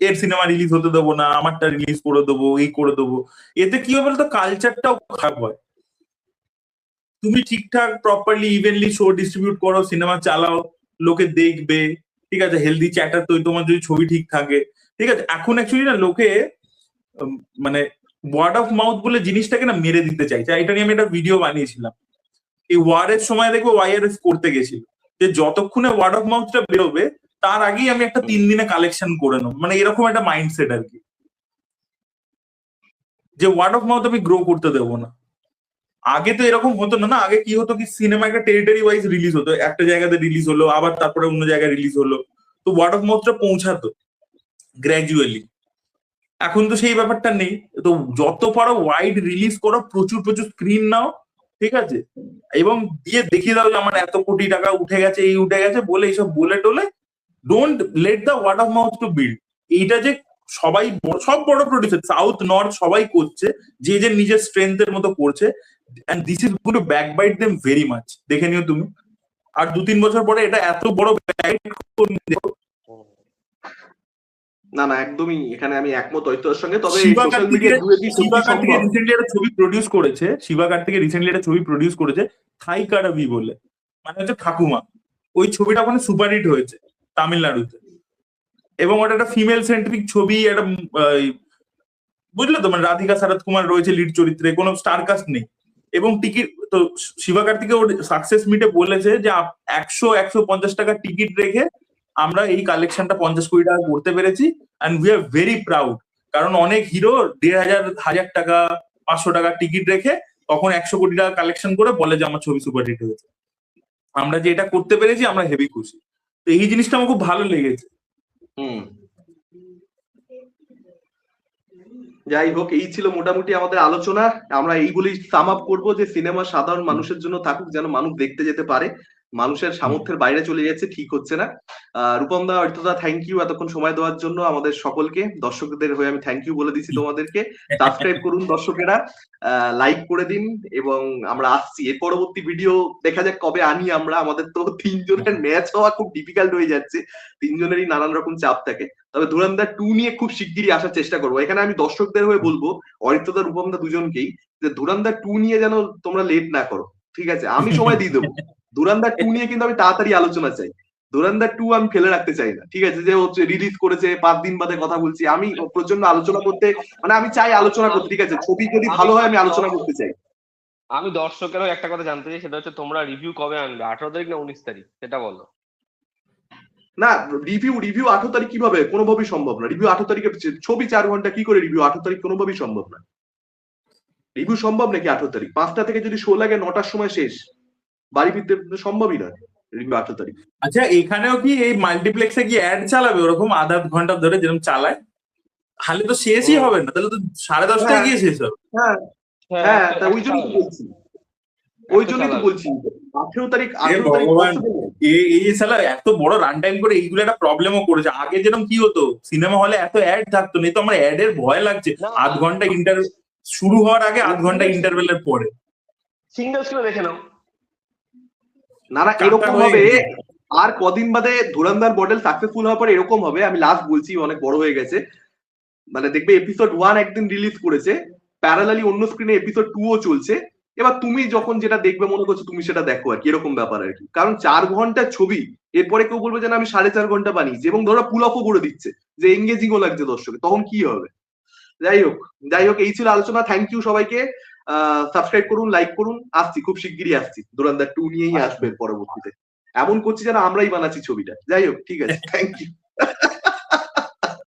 এর সিনেমা রিলিজ হতে দেবো না, আমারটা রিলিজ করে দেবো, এই করে দেবো, এতে কি হবে বলতো, কালচারটাও খারাপ হয়। তুমি ঠিকঠাক প্রপারলি ইভেনলি শো ডিস্ট্রিবিউট করো, সিনেমা চালাও, লোকে দেখবে, ঠিক আছে, হেলদি চ্যাটার, তো তোমার যদি ছবি ঠিক থাকে, ঠিক আছে। এখন অ্যাকচুয়ালি না লোকে উম, মানে ওয়ার্ড অফ মাউথ বলে জিনিসটাকে না মেরে দিতে চাইছে। এটা নিয়ে আমি একটা ভিডিও বানিয়েছিলাম, এই ওয়ারের সময় দেখবো ওয়াইআরএস করতে গেছিল, যে যতক্ষণে ওয়ার্ড অফ মাউথটা বেরোবে তার আগেই আমি একটা 3 দিনে কালেকশন করে নেবো, মানে এরকম একটা মাইন্ডসেট আর কি, যে ওয়ার্ড অফ মাউথ আমি গ্রো করতে দেবো না। আগে তো এরকম হতো না, না আগে কি হতো, কি সিনেমা একটা টেরিটরি ওয়াইজ রিলিজ হতো, একটা জায়গাতে রিলিজ হলো, আবার তারপরে অন্য জায়গায় রিলিজ হলো, তো ওয়ার্ড অফ মাউথটা পৌঁছাতো গ্র্যাজুয়ালি। এখন তো সেই ব্যাপারটা নেই। তো যত পারো ওয়াইড রিলিজ করো, প্রচুর প্রচুর স্ক্রিন নাও, ঠিক আছে, এবং দিয়ে দেখিয়ে দাও যে আমার এত কোটি টাকা উঠে গেছে, এই উঠে গেছে বলে, এইসব বলে টোলে, don't let the word of mouth to build. এইটা যে সবাই সব বড় প্রডিউসার সাউথ নর্থ সবাই করছে, যে যে নিজের স্ট্রেংথের মতো করছে, and this is going to backbite them very much. দেখে নিও তুমি, আর 2-3 বছর পরে এটা এত বড় না না একদমই এখানে আমি একমত অরিত্রদার সঙ্গে। তবে শিবা সোশ্যাল মিডিয়া শিবা কার্তিকে রিসেন্টলি একটা ছবি প্রডিউস করেছে, শিবা কার্তিকে রিসেন্টলি একটা ছবি প্রডিউস করেছে থাই কারাবি বলে, মানে হচ্ছে ঠাকুমা। ওই ছবিটা ওখানে সুপারহিট হয়েছে তামিলনাড়ুতে, এবং ওটা একটা ফিমেল সেন্ট্রিক ছবি, একটা বুঝলে তো, মানে রাধিকা শরৎ কুমার রয়েছে লিড চরিত্রে, কোনো স্টার কাস্ট নেই, এবং টিকিট তো শিবা কার্তিকে ওর সাকসেস মিটে বলেছে যে 100-150 টাকা টিকিট রেখে আমরা এই কালেকশনটা 50 কোটি টাকা করতে পেরেছি, and we are very proud. কারণ অনেক হিরো 1,500 টাকা 500 টাকা টিকিট রেখে তখন 100 কোটি টাকা কালেকশন করে বলে যে আমার ছবি সুপারহিট হয়েছে। আমরা যে এটা করতে পেরেছি আমরা হেভি খুশি। তো এই জিনিসটা আমার খুব ভালো লেগেছে। যাই হোক, এই ছিল মোটামুটি আমাদের আলোচনা। আমরা এইগুলি সাম আপ করবো যে সিনেমা সাধারণ মানুষের জন্য থাকুক, যেন মানুষ দেখতে যেতে পারে। মানুষের সামর্থ্যের বাইরে চলে যাচ্ছে, ঠিক হচ্ছে না। রূপম দা, অরিত্র দা, থ্যাংক ইউ এতক্ষণ সময় দেওয়ার জন্য আমাদের সকলকে। দর্শকদের হয়ে আমি থ্যাংক ইউ বলে দিচ্ছি তোমাদেরকে। সাবস্ক্রাইব করুন দর্শকেরা, লাইক করে দিন, এবং আমরা আসছি এর পরবর্তী ভিডিও দেখা যাক কবে আনি আমরা। আমাদের তো 3 জনের ম্যাচ হওয়া খুব ডিফিকাল্ট হয়ে যাচ্ছে, 3 জনেরই নানান রকম চাপ থাকে। তবে ধুরন্ধর 2 নিয়ে খুব শিগগিরই আসার চেষ্টা করবো। এখানে আমি দর্শকদের হয়ে বলবো, অরিত্র দা, রূপম দা দুজনকেই, যে ধুরন্ধর 2 নিয়ে যেন তোমরা লেট না করো, ঠিক আছে? আমি সময় দিয়ে দেবো। ধুরন্ধর 2 নিয়ে কিন্তু আমি তাড়াতাড়ি আলোচনা চাই। ধুরন্ধর 2 আমি ফেলে রাখতে চাই না, ঠিক আছে? যে হচ্ছে রিলিজ করেছে 5 দিন বাদে কথা বলছি, আমি প্রচন্ড আলোচনা করতে, মানে আমি চাই আলোচনা করতে, ঠিক আছে? ছবি যদি ভালো হয় আমি আলোচনা করতে চাই। আমি দর্শকেরও একটা কথা জানতে চাই, সেটা হচ্ছে তোমরা রিভিউ কবে আনবে, 18 তারিখ না 19 তারিখ, সেটা বলো। না, রিভিউ 18 তারিখ কিভাবে? কোনোভাবেই সম্ভব না। রিভিউ 18 তারিখে ছবি 4 ঘন্টা, কি করে রিভিউ 18 তারিখ? কোনোভাবেই সম্ভব না। রিভিউ সম্ভব নাকি 18 তারিখ? 5টা থেকে যদি শো লাগে 9টার সময় শেষ, বাড়ি ফিরতে সম্ভবই না রিভিউ 18 তারিখ। আচ্ছা, এখানেও কি এই মাল্টিপ্লেক্সে কি অ্যাড চালাবে ওরকম আধা ঘন্টা ধরে যেরকম চালায়? তাহলে তো শেষই হবে না, তাহলে তো 10:30টায় গিয়ে শেষ হবে। হ্যাঁ হ্যাঁ, তা ওই জন্যই তো বলছি, ওই জন্যই তো বলছি 18 তারিখ। এই সালা এত বড় রান টাইম করে এইগুলো একটা প্রবলেমও করেছে। আগে যেরকম কি হতো, সিনেমা হলে এত অ্যাড থাকতো না, তো আমার অ্যাড এর ভয় লাগছে। আধ ঘন্টা ইন্টারভেল শুরু হওয়ার আগে, আধ ঘন্টা ইন্টারভেলের পরে সিঙ্গেল স্ক্রিনে দেখে নাও। না না, এরকম হবে আর কদিন বাদে। ধুরন্ধর মডেল সাকসেসফুল হওয়ার পরে এরকম হবে, আমি লাস্ট বলছি, অনেক বড় হয়ে গেছে, মানে দেখবে এপিসোড 1 একদিন রিলিজ করেছে, প্যারালালি অন্য স্ক্রিনে এপিসোড 2 ও চলছে। এবার তুমি যখন যেটা দেখবে মনে করছো তুমি সেটা দেখো আর কি, এরকম ব্যাপার আর কি। কারণ 4 ঘন্টার ছবি, এরপরে কেউ বলবে যে না আমি 4.5 ঘন্টা বানিয়েছি, এবং ধরো পুল অফও করে দিচ্ছে, যে এঙ্গেজিংও লাগছে দর্শকে, তখন কি হবে? যাই হোক, এই ছিল আলোচনা। থ্যাংক ইউ সবাইকে। সাবস্ক্রাইব করুন, লাইক করুন। আসছি, খুব শিগগিরই আসছি, ধুরন্ধর 2 নিয়েই আসবে পরবর্তীতে। এমন করছি যেন আমরাই বানাচ্ছি ছবিটা। যাই হোক, ঠিক আছে, থ্যাংক ইউ।